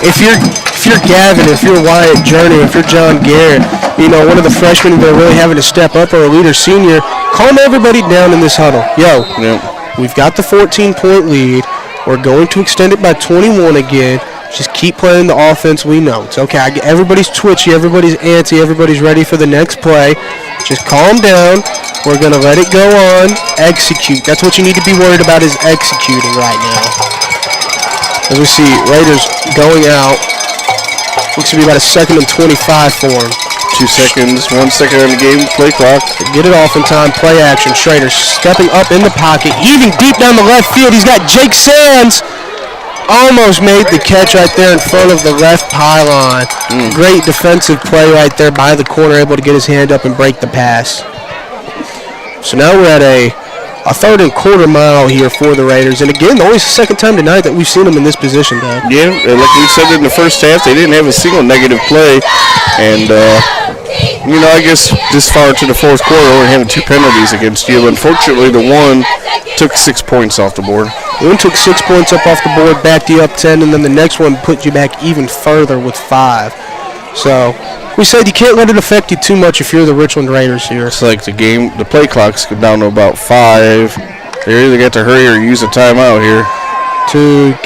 if you're Gavin, if you're Wyatt Journey, if you're John Garrett, one of the freshmen that are really having to step up, or a leader senior, calm everybody down in this huddle. We've got the 14-point lead. We're going to extend it by 21 again. Just keep playing the offense we know. It's okay. Everybody's twitchy. Everybody's antsy. Everybody's ready for the next play. Just calm down. We're going to let it go on. Execute. That's what you need to be worried about, is executing right now. As we see, Raiders going out. Looks to be about a 2nd and 25 for them. 2 seconds, 1 second on the game, play clock. Get it off in time, play action. Schrader stepping up in the pocket, heaving deep down the left field. He's got Jake Sands. Almost made the catch right there in front of the left pylon. Great defensive play right there by the corner, able to get his hand up and break the pass. So now we're at a 3rd and quarter mile here for the Raiders. And again, only the 2nd time tonight that we've seen them in this position, Dad. Yeah, like we said in the first half, they didn't have a single negative play. And, I guess this far into the 4th quarter, only having 2 penalties against you. Unfortunately, the one took 6 points off the board. One took 6 points up off the board, backed you up 10, and then the next one put you back even further with 5. So we said you can't let it affect you too much if you're the Richland Raiders here. It's like the play clock's down to about 5. They either got to hurry or use a timeout here.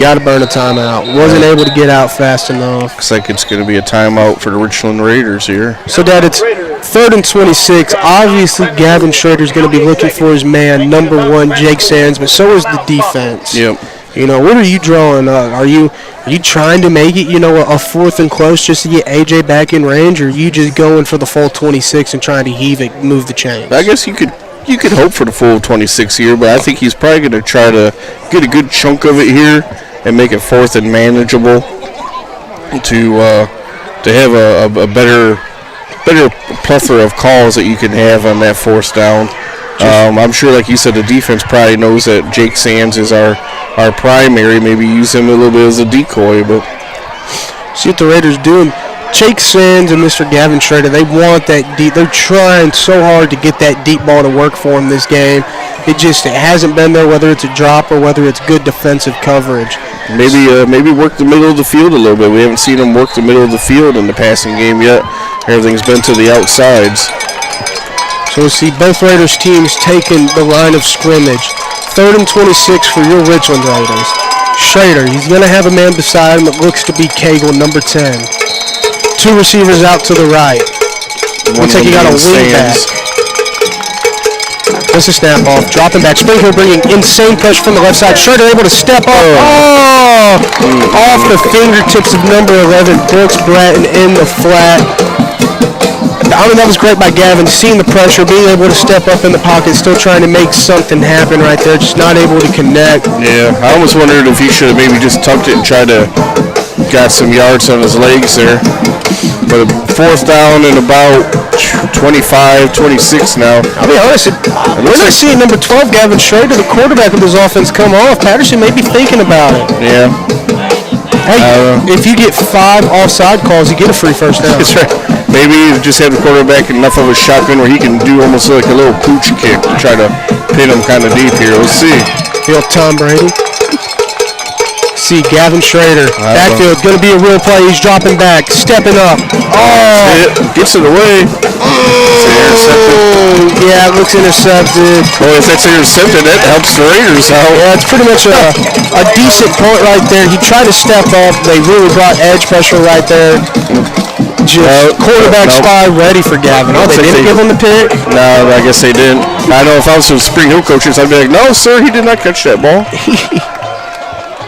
Got to burn a timeout. Wasn't able to get out fast enough. Looks like it's going to be a timeout for the Richland Raiders here. So, Dad, it's 3rd and 26. Obviously, Gavin Schrader's going to be looking for his man, number 1, Jake Sands, but so is the defense. Yep. What are you drawing up? Are you trying to make it, a 4th and close just to get AJ back in range, or are you just going for the full 26 and trying to heave it, move the chains? I guess you could hope for the full 26 here, but I think he's probably going to try to get a good chunk of it here and make it 4th and manageable to have a better plethora of calls that you can have on that 4th down. I'm sure, like you said, the defense probably knows that Jake Sands is our primary. Maybe use him a little bit as a decoy, but see what the Raiders doing. Jake Sands and Mr. Gavin Schrader, they want that deep. They're trying so hard to get that deep ball to work for them this game. It hasn't been there, whether it's a drop or whether it's good defensive coverage. Maybe work the middle of the field a little bit. We haven't seen them work the middle of the field in the passing game yet. Everything's been to the outsides. So we'll see both Raiders teams taking the line of scrimmage. 3rd and 26 for your Richland Raiders. Schrader, he's going to have a man beside him that looks to be Cagle, number 10. 2 receivers out to the right. Looks like he got a wing back. That's a snap off. Dropping back. Sprinkler bringing insane pressure from the left side. Schrader able to step up. Off the fingertips of number 11, Brooks Bratton in the flat. That was great by Gavin, seeing the pressure, being able to step up in the pocket, still trying to make something happen right there, just not able to connect. Yeah, I almost wondered if he should have maybe just tucked it and tried to got some yards on his legs there. But 4th down and about 25, 26 now. I'll be honest, we're not seeing number 12, Gavin Schrader, the quarterback of this offense, come off. Patterson may be thinking about it. Yeah. Hey, if you get 5 offside calls, you get a free 1st down. That's right. Maybe just have the quarterback enough of a shotgun where he can do almost like a little pooch kick to try to pin him kind of deep here. We'll see. Real Tom Brady. See Gavin Schrader. Backfield, going to be a real play. He's dropping back, stepping up. Gets it away. Yeah, it looks intercepted. Well, if that's intercepted, that helps the Raiders out. Yeah, it's pretty much a decent point right there. He tried to step up. They really brought edge pressure right there. Quarterback spy ready for Gavin. They didn't give him the pick? No, I guess they didn't. I know if I was some Spring Hill coaches, I'd be like, no, sir, he did not catch that ball.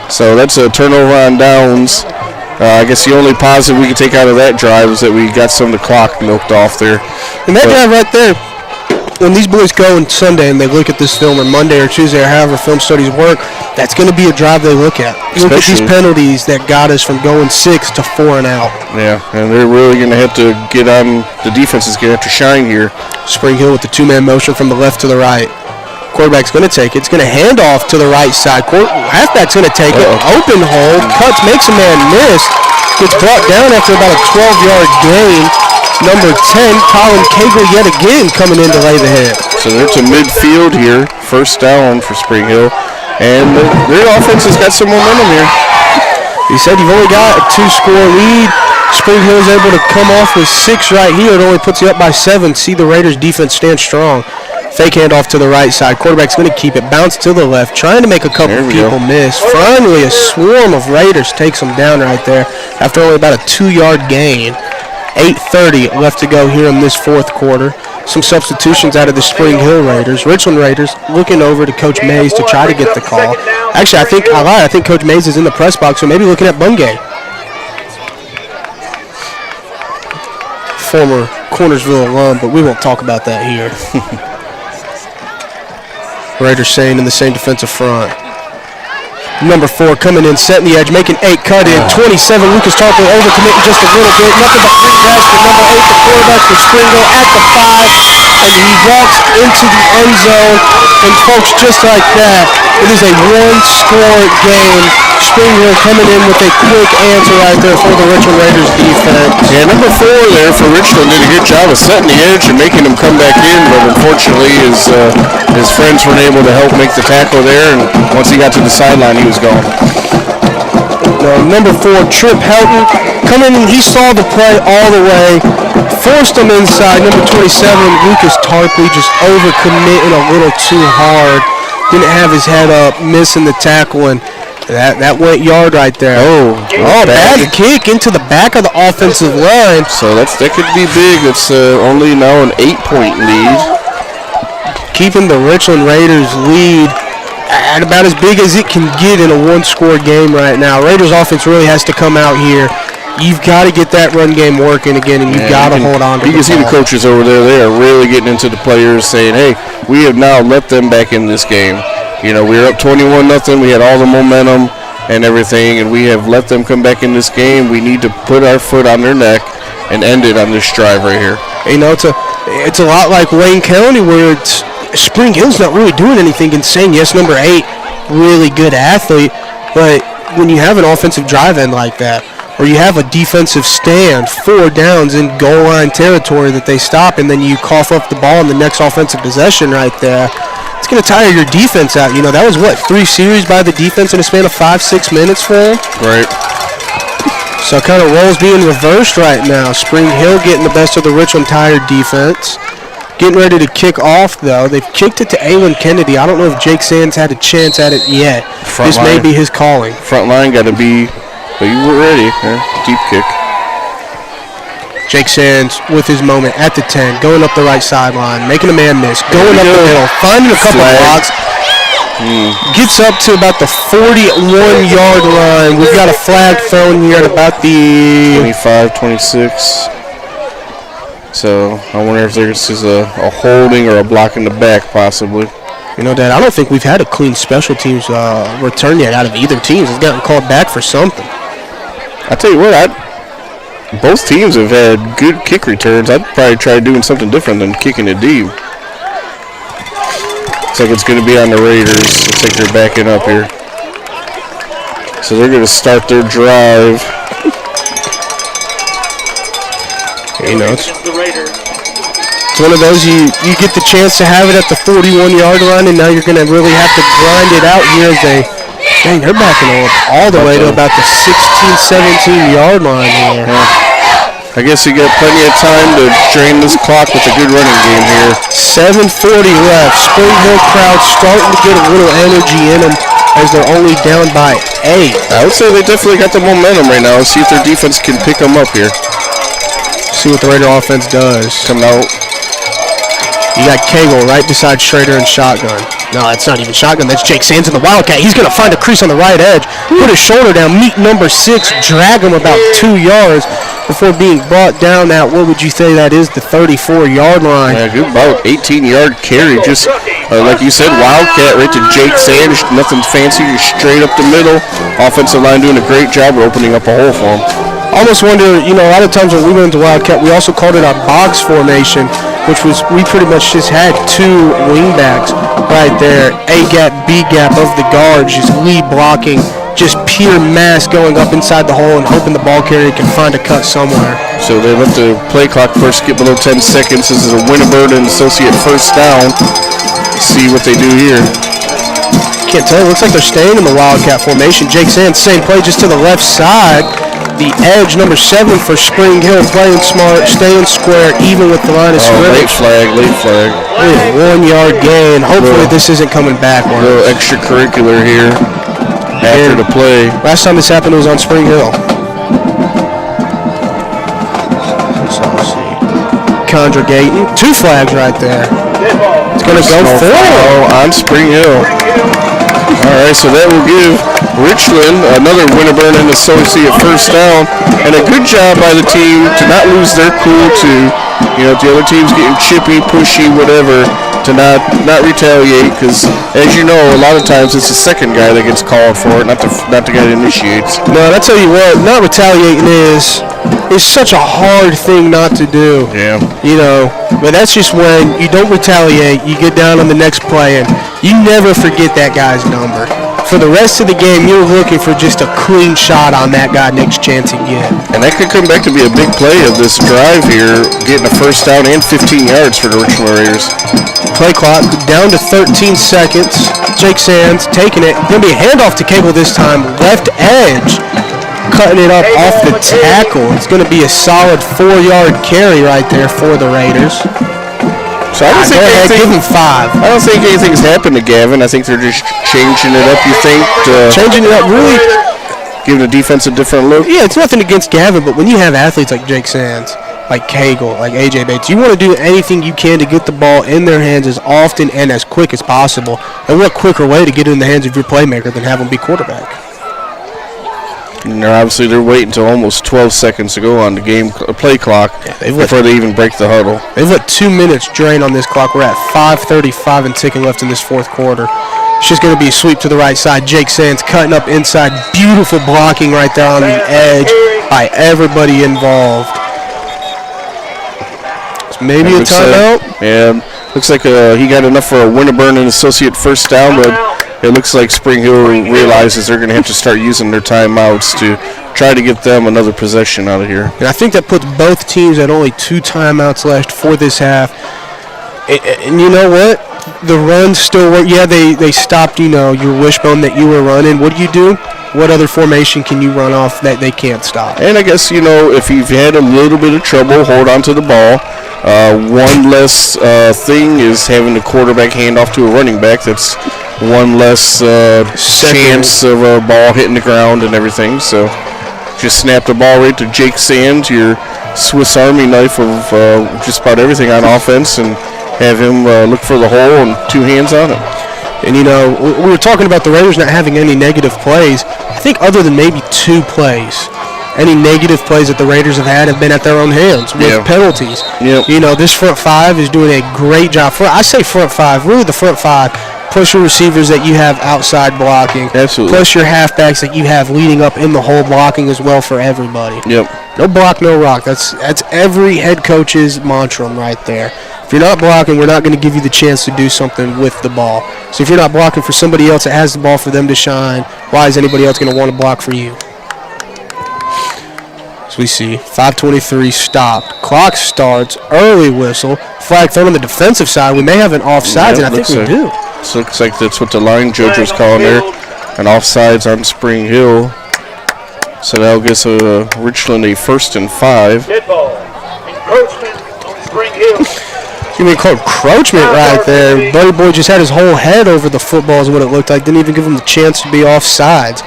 So that's a turnover on downs. I guess the only positive we could take out of that drive is that we got some of the clock milked off there. And that drive right there, when these boys go on Sunday and they look at this film, or Monday or Tuesday, or however film studies work, that's going to be a drive they look at. Look at these penalties that got us from going 6 to 4 and out. Yeah, and they're really going to have to get on. The defense is going to have to shine here. Spring Hill with the two-man motion from the left to the right. Quarterback's going to take it. It's going to hand off to the right side. Halfback's going to take it. Open hole. Cuts, makes a man miss. Gets brought down after about a 12-yard gain. Number 10, Colin Cagle yet again coming in to lay the hit. So they're to midfield here. First down for Spring Hill. And their offense has got some momentum here. He said you've only got a 2-score lead. Spring Hill is able to come off with 6 right here. It only puts you up by 7. See the Raiders defense stand strong. Fake handoff to the right side. Quarterback's going to keep it. Bounce to the left. Trying to make a couple people miss. Finally, a swarm of Raiders takes them down right there after only about a 2-yard gain. 8:30 left to go here in this fourth quarter. Some substitutions out of the Spring Hill Raiders. Richland Raiders looking over to Coach Mays to try to get the call. Actually, I think Coach Mays is in the press box, so maybe looking at Bungay. Former Cornersville alum, but we won't talk about that here. Raiders staying in the same defensive front. Number 4 coming in, setting the edge, making 8, cut in. 27, Lucas Tarpley overcommitting just a little bit. Nothing but green grass for number 8, the quarterback for Springville at the 5. And he walks into the end zone. And folks, just like that, it is a 1-score game. Springville coming in with a quick answer right there for the Richland Raiders defense. Yeah, number 4 there for Richland did a good job of setting the edge and making him come back in, but unfortunately his friends weren't able to help make the tackle there, and once he got to the sideline, he was gone. Number 4, Trip Helton, coming in, he saw the play all the way, forced him inside. Number 27, Lucas Tarpley, just overcommitting a little too hard. Didn't have his head up, missing the tackle, and that went yard right there. Bad kick into the back of the offensive line. So that could be big. It's only now an 8-point lead. Keeping the Richland Raiders lead at about as big as it can get in a 1-score game right now. Raiders offense really has to come out here. You've got to get that run game working again, and you've got to hold on to it. You can see the coaches over there. They are really getting into the players, saying, hey, we have now let them back in this game. You know, we were up 21-0. We had all the momentum and everything, and we have let them come back in this game. We need to put our foot on their neck and end it on this drive right here. You know, it's a lot like Wayne County, where it's Spring Hill's not really doing anything insane. Yes, number 8, really good athlete, but when you have an offensive drive end like that, or you have a defensive stand, 4 downs in goal line territory that they stop, and then you cough up the ball in the next offensive possession right there, it's going to tire your defense out. You know, that was, 3 series by the defense in a span of 5-6 minutes for them? Right. So kind of roles being reversed right now. Spring Hill getting the best of the Richland tired defense. Getting ready to kick off, though. They've kicked it to Aylin Kennedy. I don't know if Jake Sands had a chance at it yet. This may be his calling. Front line got to be, but you were ready. Deep kick. Jake Sands with his moment at the 10, going up the right sideline, making a man miss, going up the middle, finding a couple blocks. Gets up to about the 41-yard line. We've got a flag thrown here at about the 25, 26. So I wonder if this is a holding or a block in the back, possibly. You know, Dad, I don't think we've had a clean special teams return yet out of either teams. It's gotten called back for something. I tell you what, both teams have had good kick returns. I'd probably try doing something different than kicking it deep. Looks like it's going to be on the Raiders. Looks like they're backing up here. So they're going to start their drive. You know, it's one of those, you get the chance to have it at the 41-yard line, and now you're going to really have to grind it out here as they, dang, they're backing up all the way to about the 16, 17-yard line here. I guess you got plenty of time to drain this clock with a good running game here. 7:40 left. Spring Hill crowd starting to get a little energy in them as they're only down by 8. I would say they definitely got the momentum right now. Let's see if their defense can pick them up here. See what the Raider offense does. Coming out. You got Cagle right beside Schrader in shotgun. No, that's not even shotgun. That's Jake Sands in the Wildcat. He's going to find a crease on the right edge. Put his shoulder down. Meet number 6. Drag him about 2 yards. before being brought down at, what would you say that is, the 34-yard line? Yeah, good, about 18-yard carry. Just like you said, wildcat right to Jake Sanders. Nothing fancy, just straight up the middle. Offensive line doing a great job of opening up a hole for him. Almost wonder, a lot of times when we went into wildcat, we also called it our box formation, which was we pretty much just had two wingbacks right there, A gap, B gap of the guards, just lead blocking, just pure mass going up inside the hole and hoping the ball carrier can find a cut somewhere. So they let the play clock first get below 10 seconds. This is a Winterburn and associate first down. See what they do here. Can't tell. It looks like they're staying in the wildcat formation. Jake Sands, same play just to the left side. The edge, number 7 for Spring Hill, playing smart, staying square, even with the line of scrimmage. Late flag. 1-yard gain. Hopefully this isn't coming backwards. A little extracurricular here after the play. Last time this happened, it was on Spring Hill. So let's see. Congregating. 2 flags right there. It's going to go forward. On Spring Hill. All right, so that will give Richland another Winterburn and associate first down, and a good job by the team to not lose their cool to, if the other team's getting chippy, pushy, whatever, to not retaliate, because as you know, a lot of times it's the second guy that gets called for it, not the guy that initiates. No, I tell you what, not retaliating is such a hard thing not to do. Yeah. But that's just when you don't retaliate, you get down on the next play, and you never forget that guy's number. For the rest of the game, you're looking for just a clean shot on that guy next chance you get. And that could come back to be a big play of this drive here, getting a first down and 15 yards for the Richland Raiders. Play clock down to 13 seconds. Jake Sands taking it. Going to be a handoff to Cable this time. Left edge. Cutting it up off the tackle. It's going to be a solid 4-yard carry right there for the Raiders. So I don't give him 5. I don't think anything's happened to Gavin. I think they're just changing it up, you think? Changing it up, really? Giving the defense a different look? Yeah, it's nothing against Gavin, but when you have athletes like Jake Sands, like Cagle, like A.J. Bates, you want to do anything you can to get the ball in their hands as often and as quick as possible. And what quicker way to get it in the hands of your playmaker than have them be quarterback? And they're waiting until almost 12 seconds to go on the game play clock before they even break the huddle. They've let 2 minutes drain on this clock. We're at 5:35 and ticking left in this fourth quarter. It's just going to be a sweep to the right side. Jake Sands cutting up inside. Beautiful blocking right there on the edge by everybody involved. It's maybe a timeout. Yeah, looks like he got enough for a Winterburn and associate first down, but it looks like Spring Hill realizes they're going to have to start using their timeouts to try to get them another possession out of here. And I think that puts both teams at only 2 timeouts left for this half. And you know what? The run still work. Yeah, they stopped, your wishbone that you were running. What do? What other formation can you run off that they can't stop? And I guess, if you've had a little bit of trouble, hold on to the ball. One less thing is having the quarterback hand off to a running back. That's one less chance of a ball hitting the ground and everything. So just snap the ball right to Jake Sands, your Swiss Army knife of just about everything on offense, and have him look for the hole and 2 hands on it. And, we were talking about the Raiders not having any negative plays. I think other than maybe 2 plays, any negative plays that the Raiders have been at their own hands with penalties. Yep. This front 5 is doing a great job. I say front 5, really the front 5, plus your receivers that you have outside blocking. Absolutely. Plus your halfbacks that you have leading up in the hole blocking as well for everybody. Yep. No block, no rock. That's every head coach's mantra right there. If you're not blocking, we're not going to give you the chance to do something with the ball. So if you're not blocking for somebody else that has the ball for them to shine, why is anybody else going to want to block for you? So we see 5:23 stopped. Clock starts. Early whistle. Flag thrown on the defensive side. We may have an offsides, and I think we do. So looks like that's what the line judge was calling there. An offsides on Spring Hill. So that'll give Richland a 1st and 5. Dead ball. Encroachment on Spring Hill. You mean called encroachment right there. Buddy Boy just had his whole head over the football is what it looked like. Didn't even give him the chance to be offsides.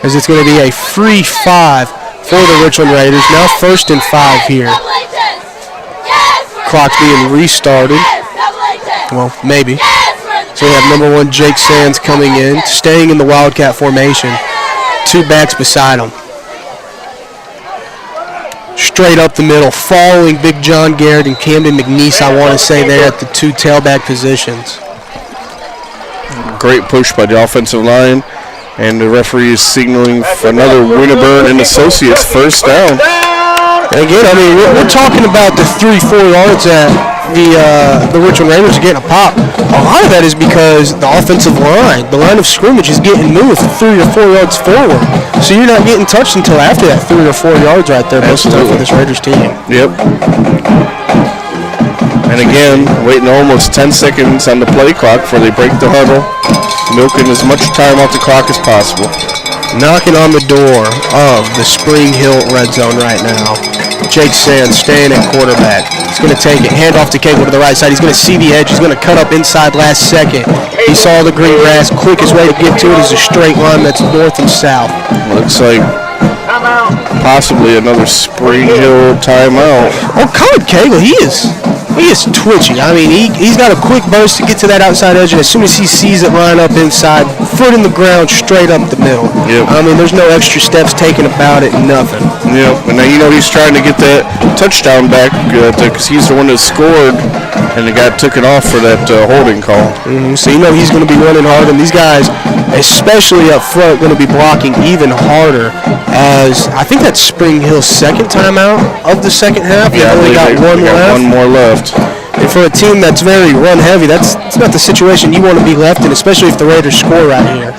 As it's going to be a free 5 for the Richland Raiders. Now 1st and 5 here. Clock's being restarted. Well, maybe. So we have number 1 Jake Sands coming in, staying in the Wildcat formation. 2 backs beside him. straight up the middle, following Big John Garrett and Camden McNeese, I want to say, there at the 2 tailback positions. Great push by the offensive line, and the referee is signaling for another Winterburn and Associates first down. And again, I mean, we're talking about the 3-4 yards that the Richland Raiders are getting a pop. A lot of that is because the offensive line, the line of scrimmage, is getting moved 3 or 4 yards forward. So you're not getting touched until after that 3 or 4 yards right there most of the time for this Raiders team. Yep. And again, waiting almost 10 seconds on the play clock before they break the huddle, milking as much time off the clock as possible. Knocking on the door of the Spring Hill red zone right now. Jake Sands staying at quarterback. He's going to take it. Hand off to Cagle to the right side. He's going to see the edge. He's going to cut up inside last second. He saw the green grass. Quickest way to get to it is a straight line that's north and south. Looks like possibly another Spring Hill timeout. Oh, Colin Cagle, he is twitchy. I mean, he's got a quick burst to get to that outside edge, and as soon as he sees it line up inside, foot in the ground, straight up the middle. Yep. I mean, there's no extra steps taken about it, nothing. Yep, and now he's trying to get that touchdown back because he's the one that scored, and the guy took it off for that holding call. So he's going to be running hard, and these guys, especially up front, going to be blocking even harder, as I think that's Spring Hill's second timeout of the second half. Yeah, They've only got one left. One more left. And for a team that's very run heavy, that's not the situation you want to be left in, especially if the Raiders score right here.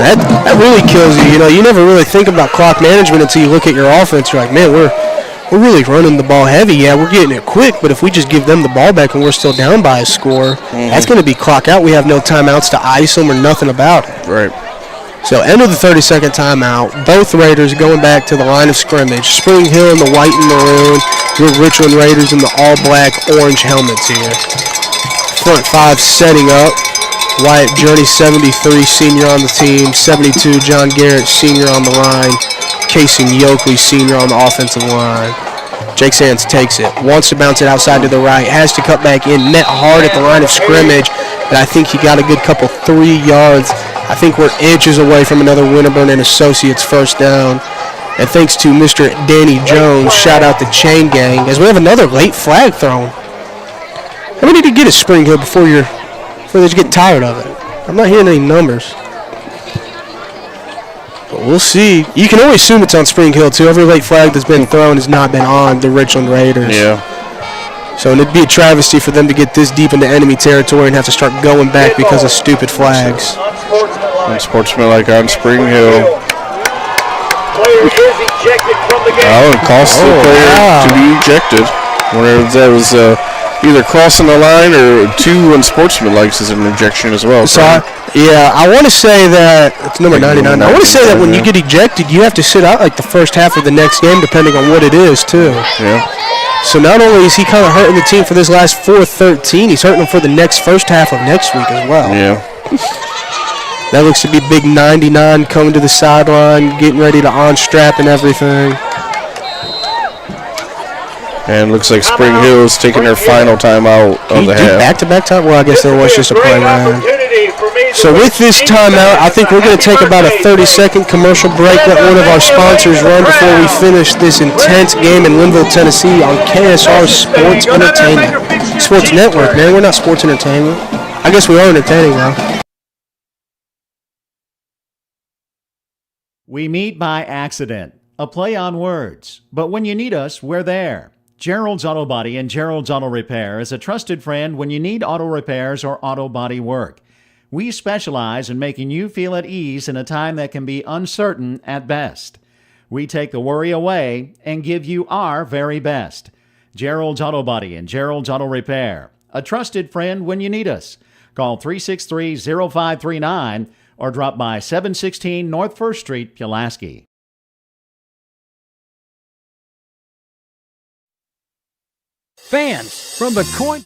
That really kills you. You never really think about clock management until you look at your offense. You're like, man, we're really running the ball heavy. Yeah, we're getting it quick, but if we just give them the ball back and we're still down by a score, that's going to be clock out. We have no timeouts to ice them or nothing about it. Right. So end of the 30-second timeout. Both Raiders going back to the line of scrimmage. Spring Hill in the white and maroon. Your Richland Raiders in the all-black orange helmets here. Front five setting up. Wyatt Journey, 73, senior on the team. 72, John Garrett, senior on the line. Casey Yoakley, senior on the offensive line. Jake Sands takes it. Wants to bounce it outside to the right. Has to cut back in. Met hard at the line of scrimmage. And I think he got a good couple 3 yards. I think we're inches away from another Winterburn and Associates first down. And thanks to Mr. Danny Jones, shout out the Chain Gang, as we have another late flag thrown. How many did you get at Spring Hill before they just get tired of it? I'm not hearing any numbers. But we'll see. You can only assume it's on Spring Hill, too. Every late flag that's been thrown has not been on the Richland Raiders. Yeah. So it'd be a travesty for them to get this deep into enemy territory and have to start going back because of stupid flags. Unsportsmanlike on Spring Hill. Player is ejected from the game. Oh, it cost the player to be ejected. Whether that was either crossing the line or 2 unsportsmanlike is an ejection as well. So, I want to say that it's number 99. I want to say that when you get ejected, you have to sit out like the first half of the next game, depending on what it is, too. Yeah. So not only is he kind of hurting the team for this last 4-13, he's hurting them for the first half of next week as well. Yeah. That looks to be big 99 coming to the sideline, getting ready to unstrap and everything. And looks like Spring Hill is taking their final timeout of the half. Back-to-back time? Well, I guess there was just a play around. So with this timeout, I think we're going to take about a 30-second commercial break. Let one of our sponsors run before we finish this intense game in Linville, Tennessee on KSR Sports Entertainment. Sports Network, man. We're not sports entertainment. I guess we are entertaining now. We meet by accident, a play on words. But when you need us, we're there. Gerald's Auto Body and Gerald's Auto Repair is a trusted friend when you need auto repairs or auto body work. We specialize in making you feel at ease in a time that can be uncertain at best. We take the worry away and give you our very best. Gerald's Auto Body and Gerald's Auto Repair, a trusted friend when you need us. Call 363-0539 or drop by 716 North 1st Street, Pulaski. Fans from the coin.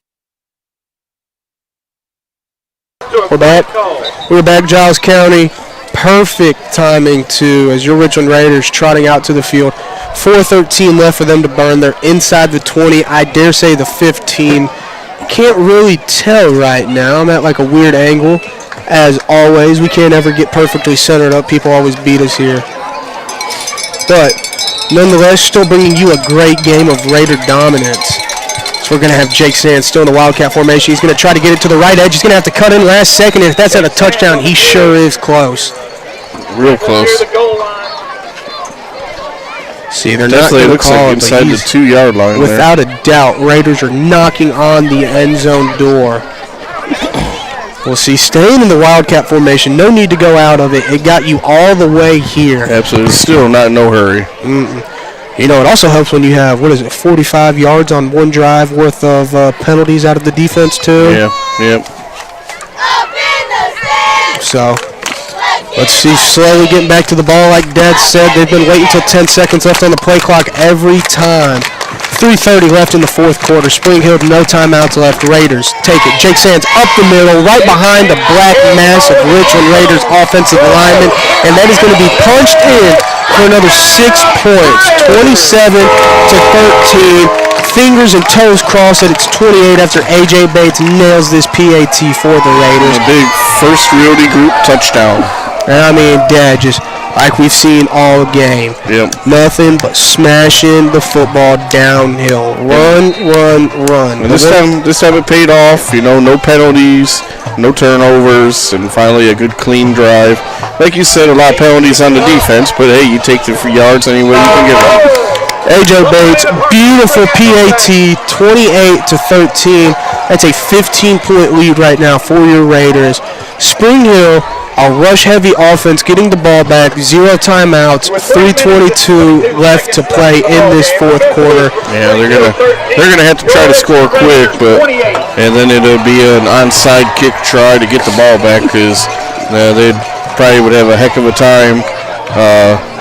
We're back. We're back, Giles County. Perfect timing, too, as your Richland Raiders trotting out to the field. 4:13 left for them to burn. They're inside the 20, I dare say the 15. Can't really tell right now. I'm at like a weird angle. As always, we can't ever get perfectly centered up. People always beat us here. But nonetheless, still bringing you a great game of Raider dominance. So we're going to have Jake Sands still in the Wildcat formation. He's going to try to get it to the right edge. He's going to have to cut in last second, and if that's not a touchdown, he sure is close. Real close. See, they're definitely not looks like inside the 2-yard line. Without a doubt, Raiders are knocking on the end zone door. We'll see, staying in the Wildcat formation, no need to go out of it. It got you all the way here. Absolutely, still not in no hurry. You know, it also helps when you have, 45 yards on one drive worth of penalties out of the defense, too. Yeah. So, let's see, slowly getting back to the ball. Like Dad said, they've been waiting until 10 seconds left on the play clock every time. 3:30 left in the fourth quarter. Spring Hill, no timeouts left. Raiders take it. Jake Sands up the middle, right behind the black mass of Richland Raiders offensive lineman, and that is going to be punched in for another 6 points. 27-13. Fingers and toes crossed that it's 28 after A.J. Bates nails this PAT for the Raiders. A big first Realty Group touchdown. And I mean, Dad, just like we've seen all game. Yep. Nothing but smashing the football downhill. Run. And this time it paid off. You know, no penalties, no turnovers, and finally a good clean drive. Like you said, a lot of penalties on the defense, but hey, you take the yards any way you can get them. A.J. Bates, beautiful PAT, 28-13. That's a 15-point lead right now for your Raiders. Spring Hill, a rush-heavy offense, getting the ball back, 0 timeouts, 3:22 left to play in this fourth quarter. Yeah, they're gonna have to try to score quick, and then it'll be an onside kick try to get the ball back because they probably would have a heck of a time.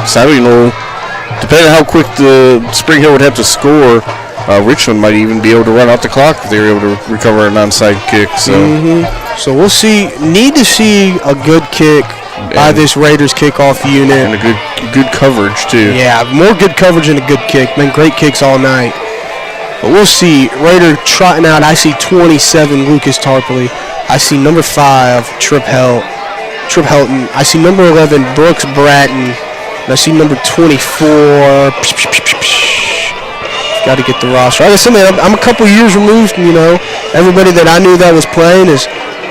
So I don't know. Depending on how quick the Spring Hill would have to score, Richland might even be able to run out the clock if they were able to recover an onside kick. So we'll see. Need to see a good kick by this Raiders kickoff unit. And a good coverage, too. Yeah, more good coverage and a good kick. Been great kicks all night. But we'll see. Raider trotting out. I see 27, Lucas Tarpley. I see number 5, Trip Helton. I see number 11, Brooks Bratton. And I see number 24. Got to get the roster. Like I said, man, I'm a couple years removed. You know, everybody that I knew that was playing is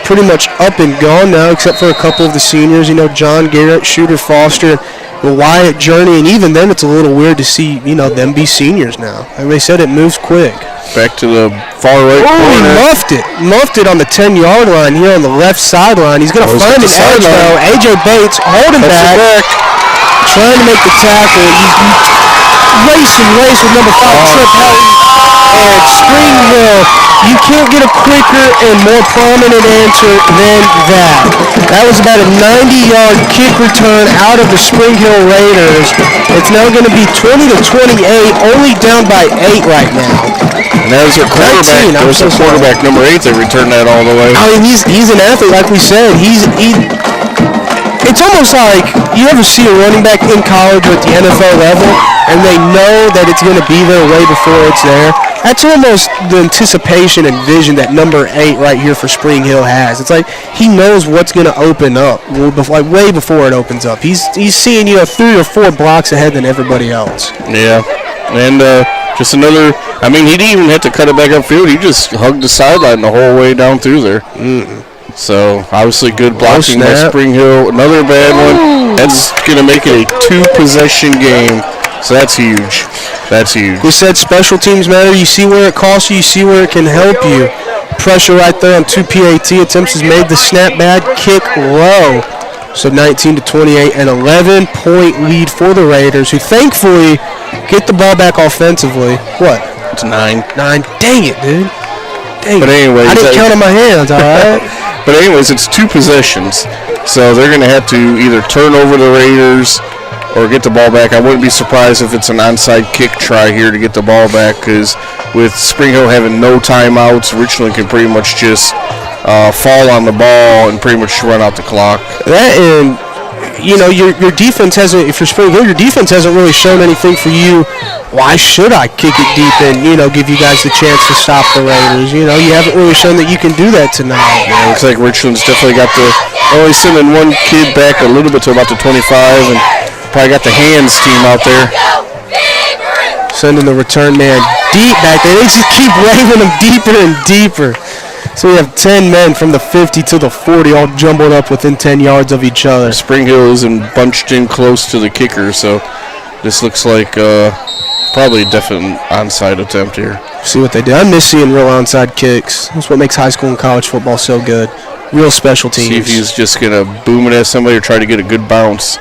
pretty much up and gone now, except for a couple of the seniors. You know, John Garrett, Shooter Foster, Wyatt Journey, and even then, it's a little weird to see them be seniors now. Like they said, it moves quick. Back to the far right corner. He muffed it on the 10-yard line here on the left sideline. He's going to find an edge though. A.J. Bates holding back. Trying to make the tackle. Race with number 5, Trip Helton. And Spring Hill, you can't get a quicker and more prominent answer than that. That was about a 90-yard kick return out of the Spring Hill Raiders. It's now going to be 20-28, only down by 8 right now. And that was their quarterback. That was their quarterback, number 8, that returned that all the way. I mean, he's an athlete, like we said. It's almost like you ever see a running back in college or at the NFL level, and they know that it's going to be there way before it's there. That's almost the anticipation and vision that number 8 right here for Spring Hill has. It's like he knows what's going to open up, like way before it opens up. He's seeing 3 or 4 blocks ahead than everybody else. Yeah, and just another. I mean, he didn't even have to cut it back upfield. He just hugged the sideline the whole way down through there. So, obviously good blocking by Spring Hill. Another bad one. That's going to make it a 2-possession game. So, that's huge. We said special teams matter. You see where it costs you. You see where it can help you. Pressure right there on 2 PAT attempts has made the snap bad. Kick low. So, 19-28, an 11-point lead for the Raiders, who thankfully get the ball back offensively. What? It's 9. Dang it, dude. But anyways, I didn't count on my hands, all right? But anyways, it's 2 possessions. So they're going to have to either turn over the Raiders or get the ball back. I wouldn't be surprised if it's an onside kick try here to get the ball back, because with Spring Hill having no timeouts, Richland can pretty much just fall on the ball and pretty much run out the clock. That and your defense hasn't. If you're Spring Hill, your defense hasn't really shown anything for you. Why should I kick it deep and give you guys the chance to stop the Raiders? You haven't really shown that you can do that tonight. Yeah, looks like Richland's definitely got only sending one kid back a little bit to about the 25, and probably got the hands team out there. Sending the return man deep back there. They just keep waving him deeper and deeper. So we have 10 men from the 50 to the 40 all jumbled up within 10 yards of each other. Spring Hill isn't bunched in close to the kicker, so this looks like probably a definite onside attempt here. See what they do. I miss seeing real onside kicks. That's what makes high school and college football so good. Real special teams. See if he's just going to boom it at somebody or try to get a good bounce.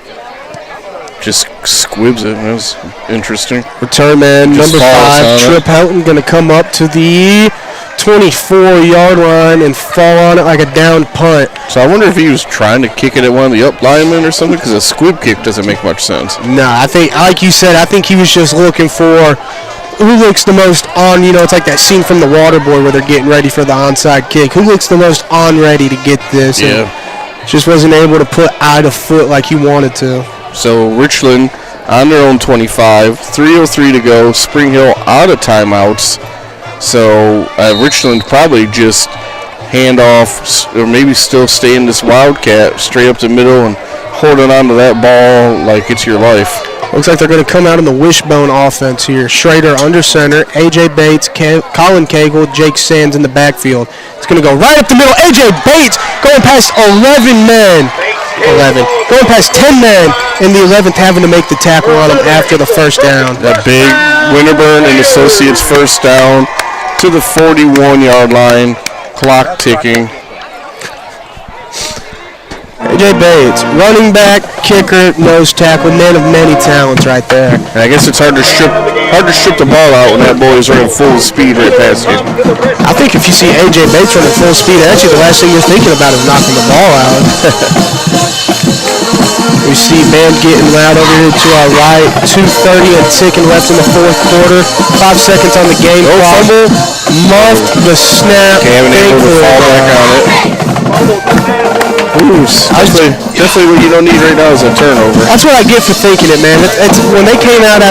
Just squibs it. That was interesting. Return man, Just number 5, Trip Houghton, going to come up to the 24-yard line and fall on it like a down punt. So I wonder if he was trying to kick it at one of the up linemen or something, because a squib kick doesn't make much sense. No, I think, like you said, I think he was just looking for who looks the most on, it's like that scene from The Waterboy where they're getting ready for the onside kick. Who looks the most on ready to get this? Yeah. And just wasn't able to put out a foot like he wanted to. So Richland on their own 25, 3:03 to go. Spring Hill out of timeouts. So Richland probably just hand off, or maybe still stay in this Wildcat straight up the middle and holding on to that ball like it's your life. Looks like they're going to come out in the wishbone offense here. Schrader under center, A.J. Bates, Colin Cagle, Jake Sands in the backfield. It's going to go right up the middle. A.J. Bates going past 11 men. Going past 10 men in the 11th, having to make the tackle on him after the first down. That big Winterburn and Associates first down to the 41-yard line. Clock ticking. A.J. Bates, running back, kicker, nose tackle, man of many talents right there. And I guess it's hard to strip the ball out when that boy is running full speed right past you. I think if you see A.J. Bates running full speed, actually the last thing you're thinking about is knocking the ball out. We see band getting loud over here to our right. 2:30 and ticking left in the fourth quarter. 5 seconds on the game clock. Muffed the snap. Cam able to fall back on it. Ooh, definitely what you don't need right now is a turnover. That's what I get for thinking it, man. It's when they came out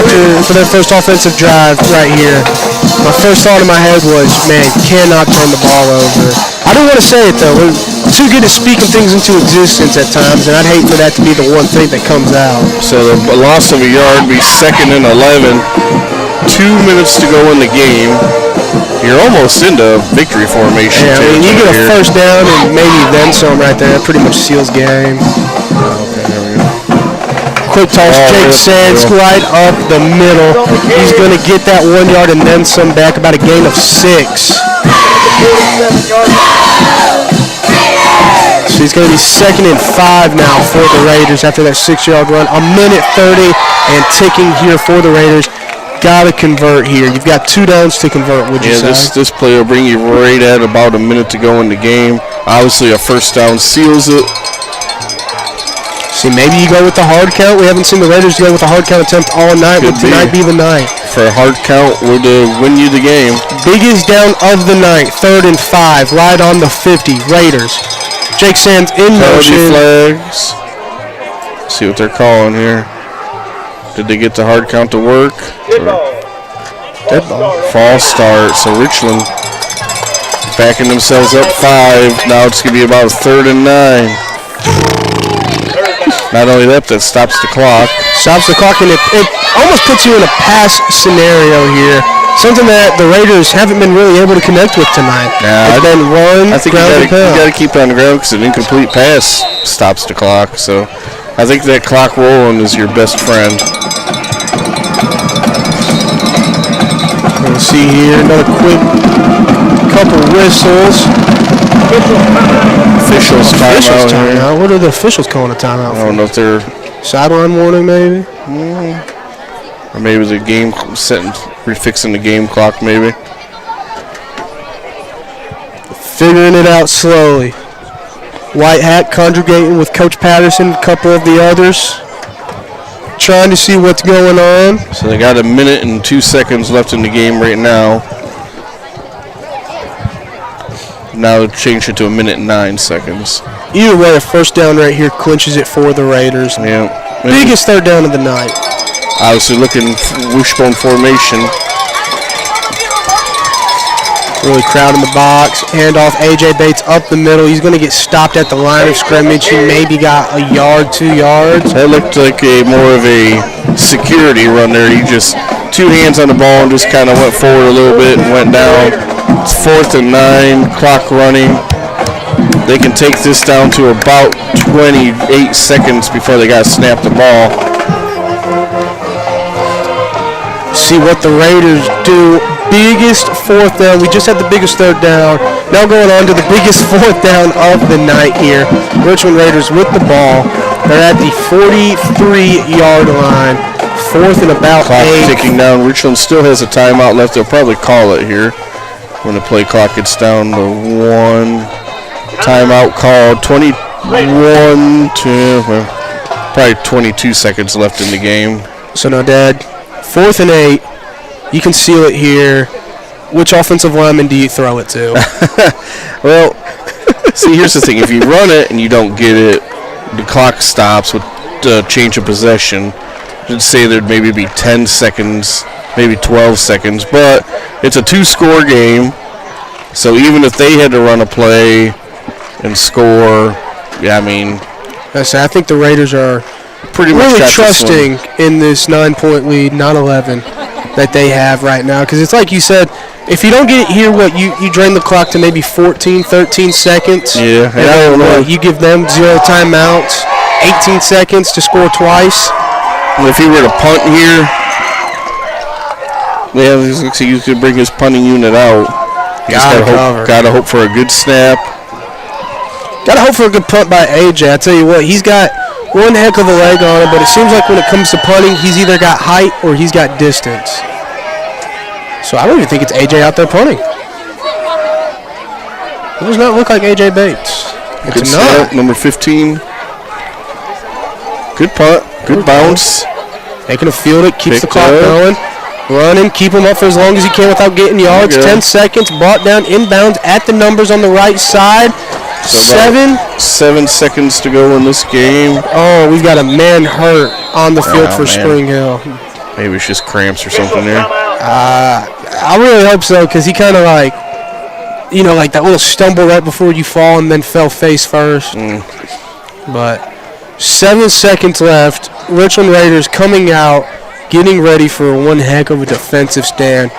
for their first offensive drive right here, my first thought in my head was, man, cannot turn the ball over. I don't want to say it, though. We're too good at speaking things into existence at times, and I'd hate for that to be the one thing that comes out. So the loss of a yard be 2nd and 11. 2 minutes to go in the game. You're almost into victory formation. Yeah, I mean, you get a first down and maybe then some right there. That pretty much seals game. Okay, there we go. Quick toss, Jake Sands right up the middle. He's going to get that 1 yard and then some back, about a gain of 6. So he's going to be 2nd and 5 now for the Raiders after that 6-yard run. 1:30 and ticking here for the Raiders. Got to convert here. You've got 2 downs to convert, would you say? Yeah, this play will bring you right at about a minute to go in the game. Obviously, a first down seals it. See, maybe you go with the hard count. We haven't seen the Raiders go with a hard count attempt all night. Would tonight be the night? For a hard count would win you the game. Biggest down of the night, 3rd and 5, right on the 50. Raiders. Jake Sands in motion. Flags. See what they're calling here. Did they get the hard count to work? Dead ball. False start. So Richland backing themselves up 5. Now it's going to be about 3rd and 9. Not only that stops the clock. Stops the clock, and it almost puts you in a pass scenario here. Something that the Raiders haven't been really able to connect with tonight. Nah, it's been run, I think you got to keep it on the ground because an incomplete pass stops the clock. So I think that clock rolling is your best friend. We'll see here another quick couple whistles. Officials timeout. What are the officials calling a timeout for? I don't know if they're sideline warning, maybe. Or maybe the game refixing the game clock, maybe. Figuring it out slowly. White hat congregating with Coach Patterson, a couple of the others, trying to see what's going on. So they got 1 minute and 2 seconds left in the game right now. Now they've changed it to 1 minute and 9 seconds. Either way, a first down right here clinches it for the Raiders. Yeah. Biggest third down of the night. Obviously looking wishbone formation. Really crowding the box. Handoff, A.J. Bates up the middle. He's going to get stopped at the line of scrimmage. He maybe got a yard, 2 yards. That looked like more of a security run there. He just two hands on the ball and just kind of went forward a little bit and went down. It's 4th and 9, clock running. They can take this down to about 28 seconds before they got to snap the ball. See what the Raiders do. Biggest 4th down. We just had the biggest 3rd down. Now going on to the biggest 4th down of the night here. Richland Raiders with the ball. They're at the 43-yard line. 4th and about 8. Clock ticking down. Richland still has a timeout left. They'll probably call it here when the play clock gets down to 1. Timeout called. 21 to probably 22 seconds left in the game. So now, Dad, 4th and 8. You can seal it here. Which offensive lineman do you throw it to? Well, see, here's the thing. If you run it and you don't get it, the clock stops with change of possession. I'd say there'd maybe be 10 seconds, maybe 12 seconds. But it's a 2-score game. So even if they had to run a play and score, yeah, I mean, I think the Raiders are pretty much really trusting in this 9-point lead, not 11, that they have right now. Because it's like you said, if you don't get it here, you drain the clock to maybe 14, 13 seconds. Yeah, and I don't know. You give them 0 timeouts, 18 seconds to score twice. Well, if he were to punt here, yeah, you could bring his punting unit out. Gotta hope for a good snap. Gotta hope for a good punt by AJ. I tell you what, he's got one heck of a leg on him, but it seems like when it comes to punting, he's either got height or he's got distance. So I don't even think it's AJ out there punting. It does not look like AJ Bates. It's not. Number 15. Good punt. Good bounce. Taking a field it, keeps the clock going. Running, keep him up for as long as he can without getting yards. 10 seconds, brought down inbounds at the numbers on the right side. So 7 seconds to go in this game. Oh, we've got a man hurt on the field for Spring Hill. Maybe it's just cramps or something there. I really hope so, because he kind of like that little stumble right before you fall and then fell face first. But 7 seconds left. Richland Raiders coming out, getting ready for one heck of a defensive stand.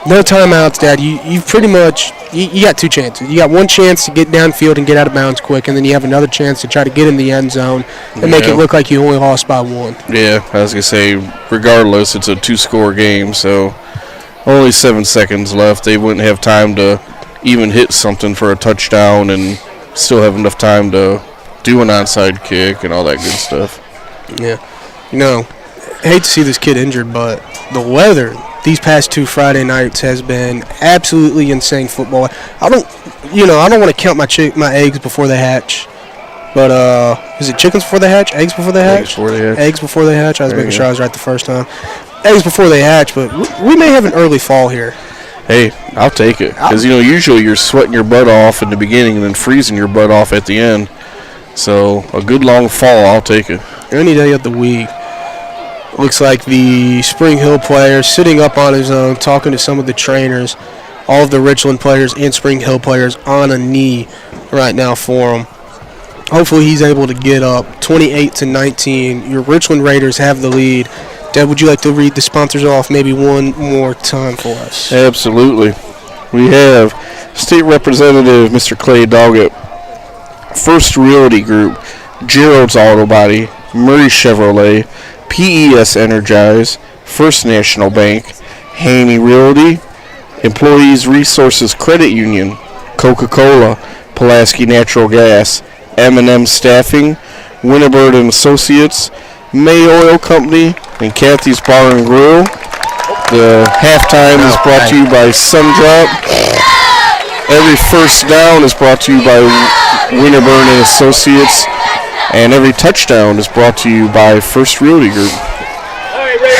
No timeouts, Dad. You've pretty much you got 2 chances. You got one chance to get downfield and get out of bounds quick, and then you have another chance to try to get in the end zone and make it look like you only lost by 1. Yeah, I was gonna say, regardless, it's a 2-score game, so only 7 seconds left. They wouldn't have time to even hit something for a touchdown, and still have enough time to do an onside kick and all that good stuff. Yeah, I hate to see this kid injured, but the weather these past 2 Friday nights has been absolutely insane football. I don't want to count my eggs before they hatch. But is it chickens before they hatch? Eggs before they hatch? Eggs before they hatch. I was making sure I was right the first time. Eggs before they hatch, but we may have an early fall here. Hey, I'll take it. Because, usually you're sweating your butt off in the beginning and then freezing your butt off at the end. So a good long fall, I'll take it. Any day of the week. Looks like the Spring Hill player sitting up on his own, talking to some of the trainers. All of the Richland players and Spring Hill players on a knee right now for him. Hopefully he's able to get up. 28-19. Your Richland Raiders have the lead. Deb, would you like to read the sponsors off maybe one more time for us? Absolutely. We have State Representative Mr. Clay Doggett, First Realty Group, Gerald's Auto Body, Murray Chevrolet, PES Energize, First National Bank, Haney Realty, Employees Resources Credit Union, Coca-Cola, Pulaski Natural Gas, M&M Staffing, Winterbird and Associates, May Oil Company, and Kathy's Bar and Grill. The halftime is brought to you by Sundrop. Every first down is brought to you by Winterbird and Associates. And every touchdown is brought to you by First Realty Group.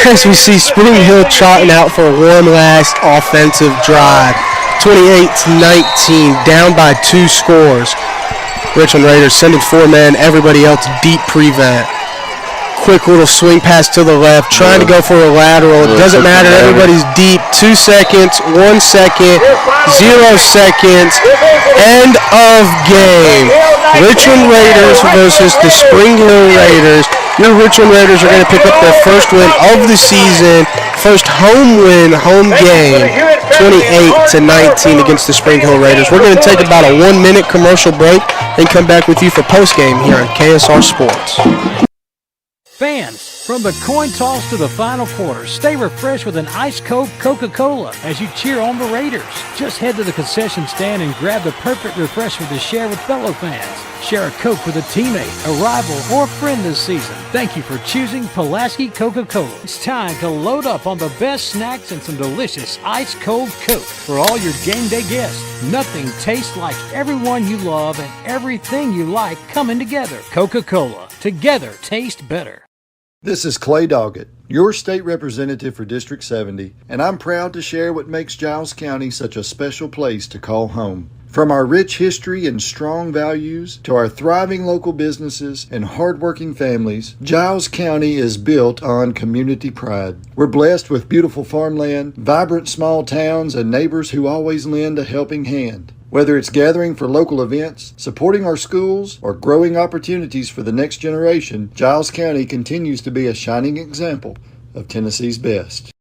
As we see Spring Hill trotting out for one last offensive drive. 28-19, down by 2 scores. Richland Raiders sending 4 men, everybody else deep prevent. Quick little swing pass to the left, trying to go for a lateral. It doesn't matter, everybody's deep. 2 seconds, 1 second, 0 seconds. End of game. Richland Raiders versus the Spring Hill Raiders. Your Richland Raiders are going to pick up their first win of the season, first home game, 28-19 against the Spring Hill Raiders. We're going to take about a 1-minute commercial break and come back with you for postgame here on KSR Sports. Fans, from the coin toss to the final quarter, stay refreshed with an ice-cold Coca-Cola as you cheer on the Raiders. Just head to the concession stand and grab the perfect refreshment to share with fellow fans. Share a Coke with a teammate, a rival, or a friend this season. Thank you for choosing Pulaski Coca-Cola. It's time to load up on the best snacks and some delicious ice-cold Coke for all your game day guests. Nothing tastes like everyone you love and everything you like coming together. Coca-Cola. Together, taste better. This is Clay Doggett, your state representative for District 70, and I'm proud to share what makes Giles County such a special place to call home. From our rich history and strong values to our thriving local businesses and hardworking families, Giles County is built on community pride. We're blessed with beautiful farmland, vibrant small towns, and neighbors who always lend a helping hand. Whether it's gathering for local events, supporting our schools, or growing opportunities for the next generation, Giles County continues to be a shining example of Tennessee's best.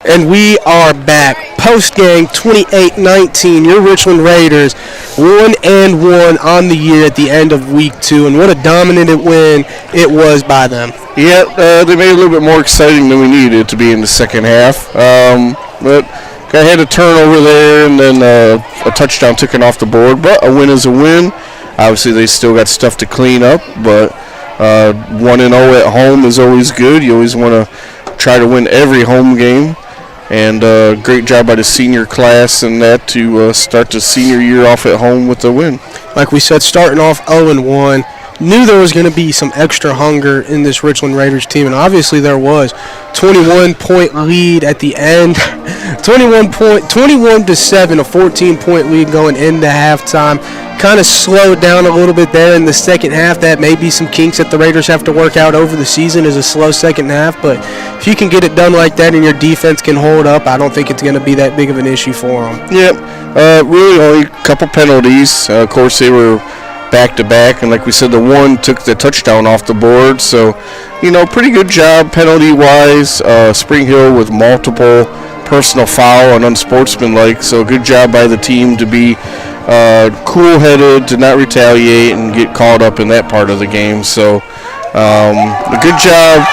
And we are back. Post-game 28-19. Your Richland Raiders 1-1 on the year at the end of week 2. And what a dominant win it was by them. Yeah, they made it a little bit more exciting than we needed it to be in the second half. But I had a turnover there and then a touchdown taken off the board. But a win is a win. Obviously, they still got stuff to clean up. But 1-0 at home is always good. You always want to try to win every home game. And great job by the senior class and that to start the senior year off at home with a win. Like we said, starting off 0-1. Knew there was going to be some extra hunger in this Richland Raiders team, and obviously there was. 21-point lead at the end. 21-7, a 14-point lead going into halftime. Kind of slowed down a little bit there in the second half. That may be some kinks that the Raiders have to work out over the season as a slow second half, but if you can get it done like that and your defense can hold up, I don't think it's going to be that big of an issue for them. Yep, really only a couple penalties. Of course, they were back-to-back, and like we said, the one took the touchdown off the board, so, pretty good job penalty-wise. Spring Hill with multiple personal foul and unsportsmanlike, so good job by the team to be cool-headed, to not retaliate and get caught up in that part of the game, so a good job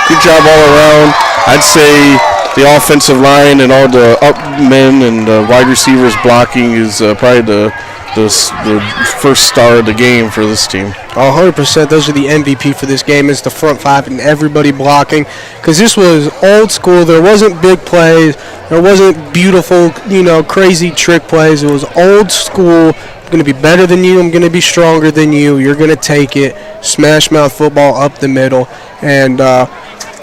all around. I'd say the offensive line and all the up men and wide receivers blocking is probably the first star of the game for this team. 100%. Those are the MVP for this game, is the front five and everybody blocking, because this was old school. There wasn't big plays. There wasn't beautiful, crazy trick plays. It was old school. I'm going to be better than you. I'm going to be stronger than you. You're going to take it. Smash mouth football up the middle. And,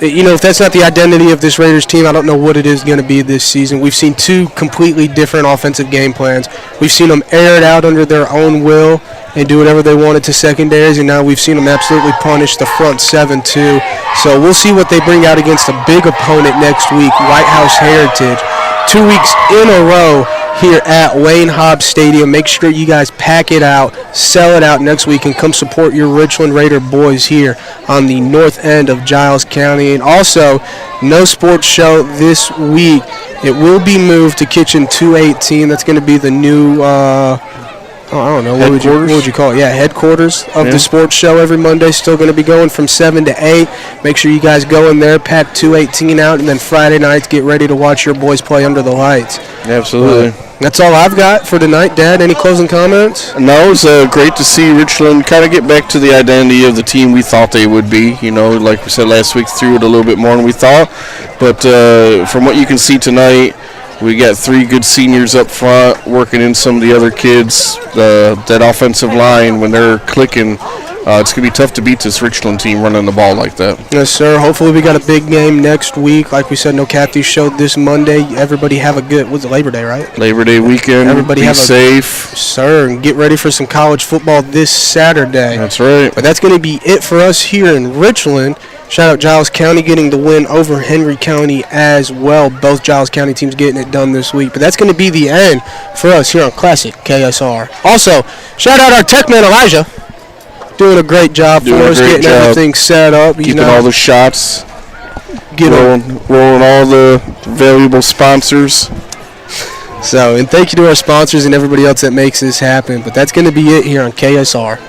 if that's not the identity of this Raiders team, I don't know what it is going to be this season. We've seen two completely different offensive game plans. We've seen them air it out under their own will and do whatever they wanted to secondaries, and now we've seen them absolutely punish the front seven too. So we'll see what they bring out against a big opponent next week, White House Heritage. 2 weeks in a row here at Wayne Hobbs Stadium. Make sure you guys pack it out, sell it out next week, and come support your Richland Raider boys here on the north end of Giles County. And also, no sports show this week. It will be moved to Kitchen 218. That's going to be the new, I don't know, what would you call it? Yeah, headquarters of the sports show every Monday. Still going to be going from 7 to 8. Make sure you guys go in there, pack 218 out, and then Friday nights get ready to watch your boys play under the lights. Absolutely. That's all I've got for tonight. Dad, any closing comments? No, it's great to see Richland kind of get back to the identity of the team we thought they would be. Like we said last week, threw it a little bit more than we thought. But from what you can see tonight, we got 3 good seniors up front working in some of the other kids. That offensive line, when they're clicking, it's going to be tough to beat this Richland team running the ball like that. Yes, sir. Hopefully we got a big game next week. Like we said, no Cathy show this Monday. Everybody have a good, what's it, Labor Day, right? Labor Day weekend. Everybody be safe. Sir, and get ready for some college football this Saturday. That's right. But that's going to be it for us here in Richland. Shout out Giles County getting the win over Henry County as well. Both Giles County teams getting it done this week. But that's going to be the end for us here on Classic KSR. Also, shout out our tech man, Elijah. doing a great job for us, getting everything set up. Keeping all the shots, rolling all the valuable sponsors. So, and thank you to our sponsors and everybody else that makes this happen. But that's going to be it here on KSR.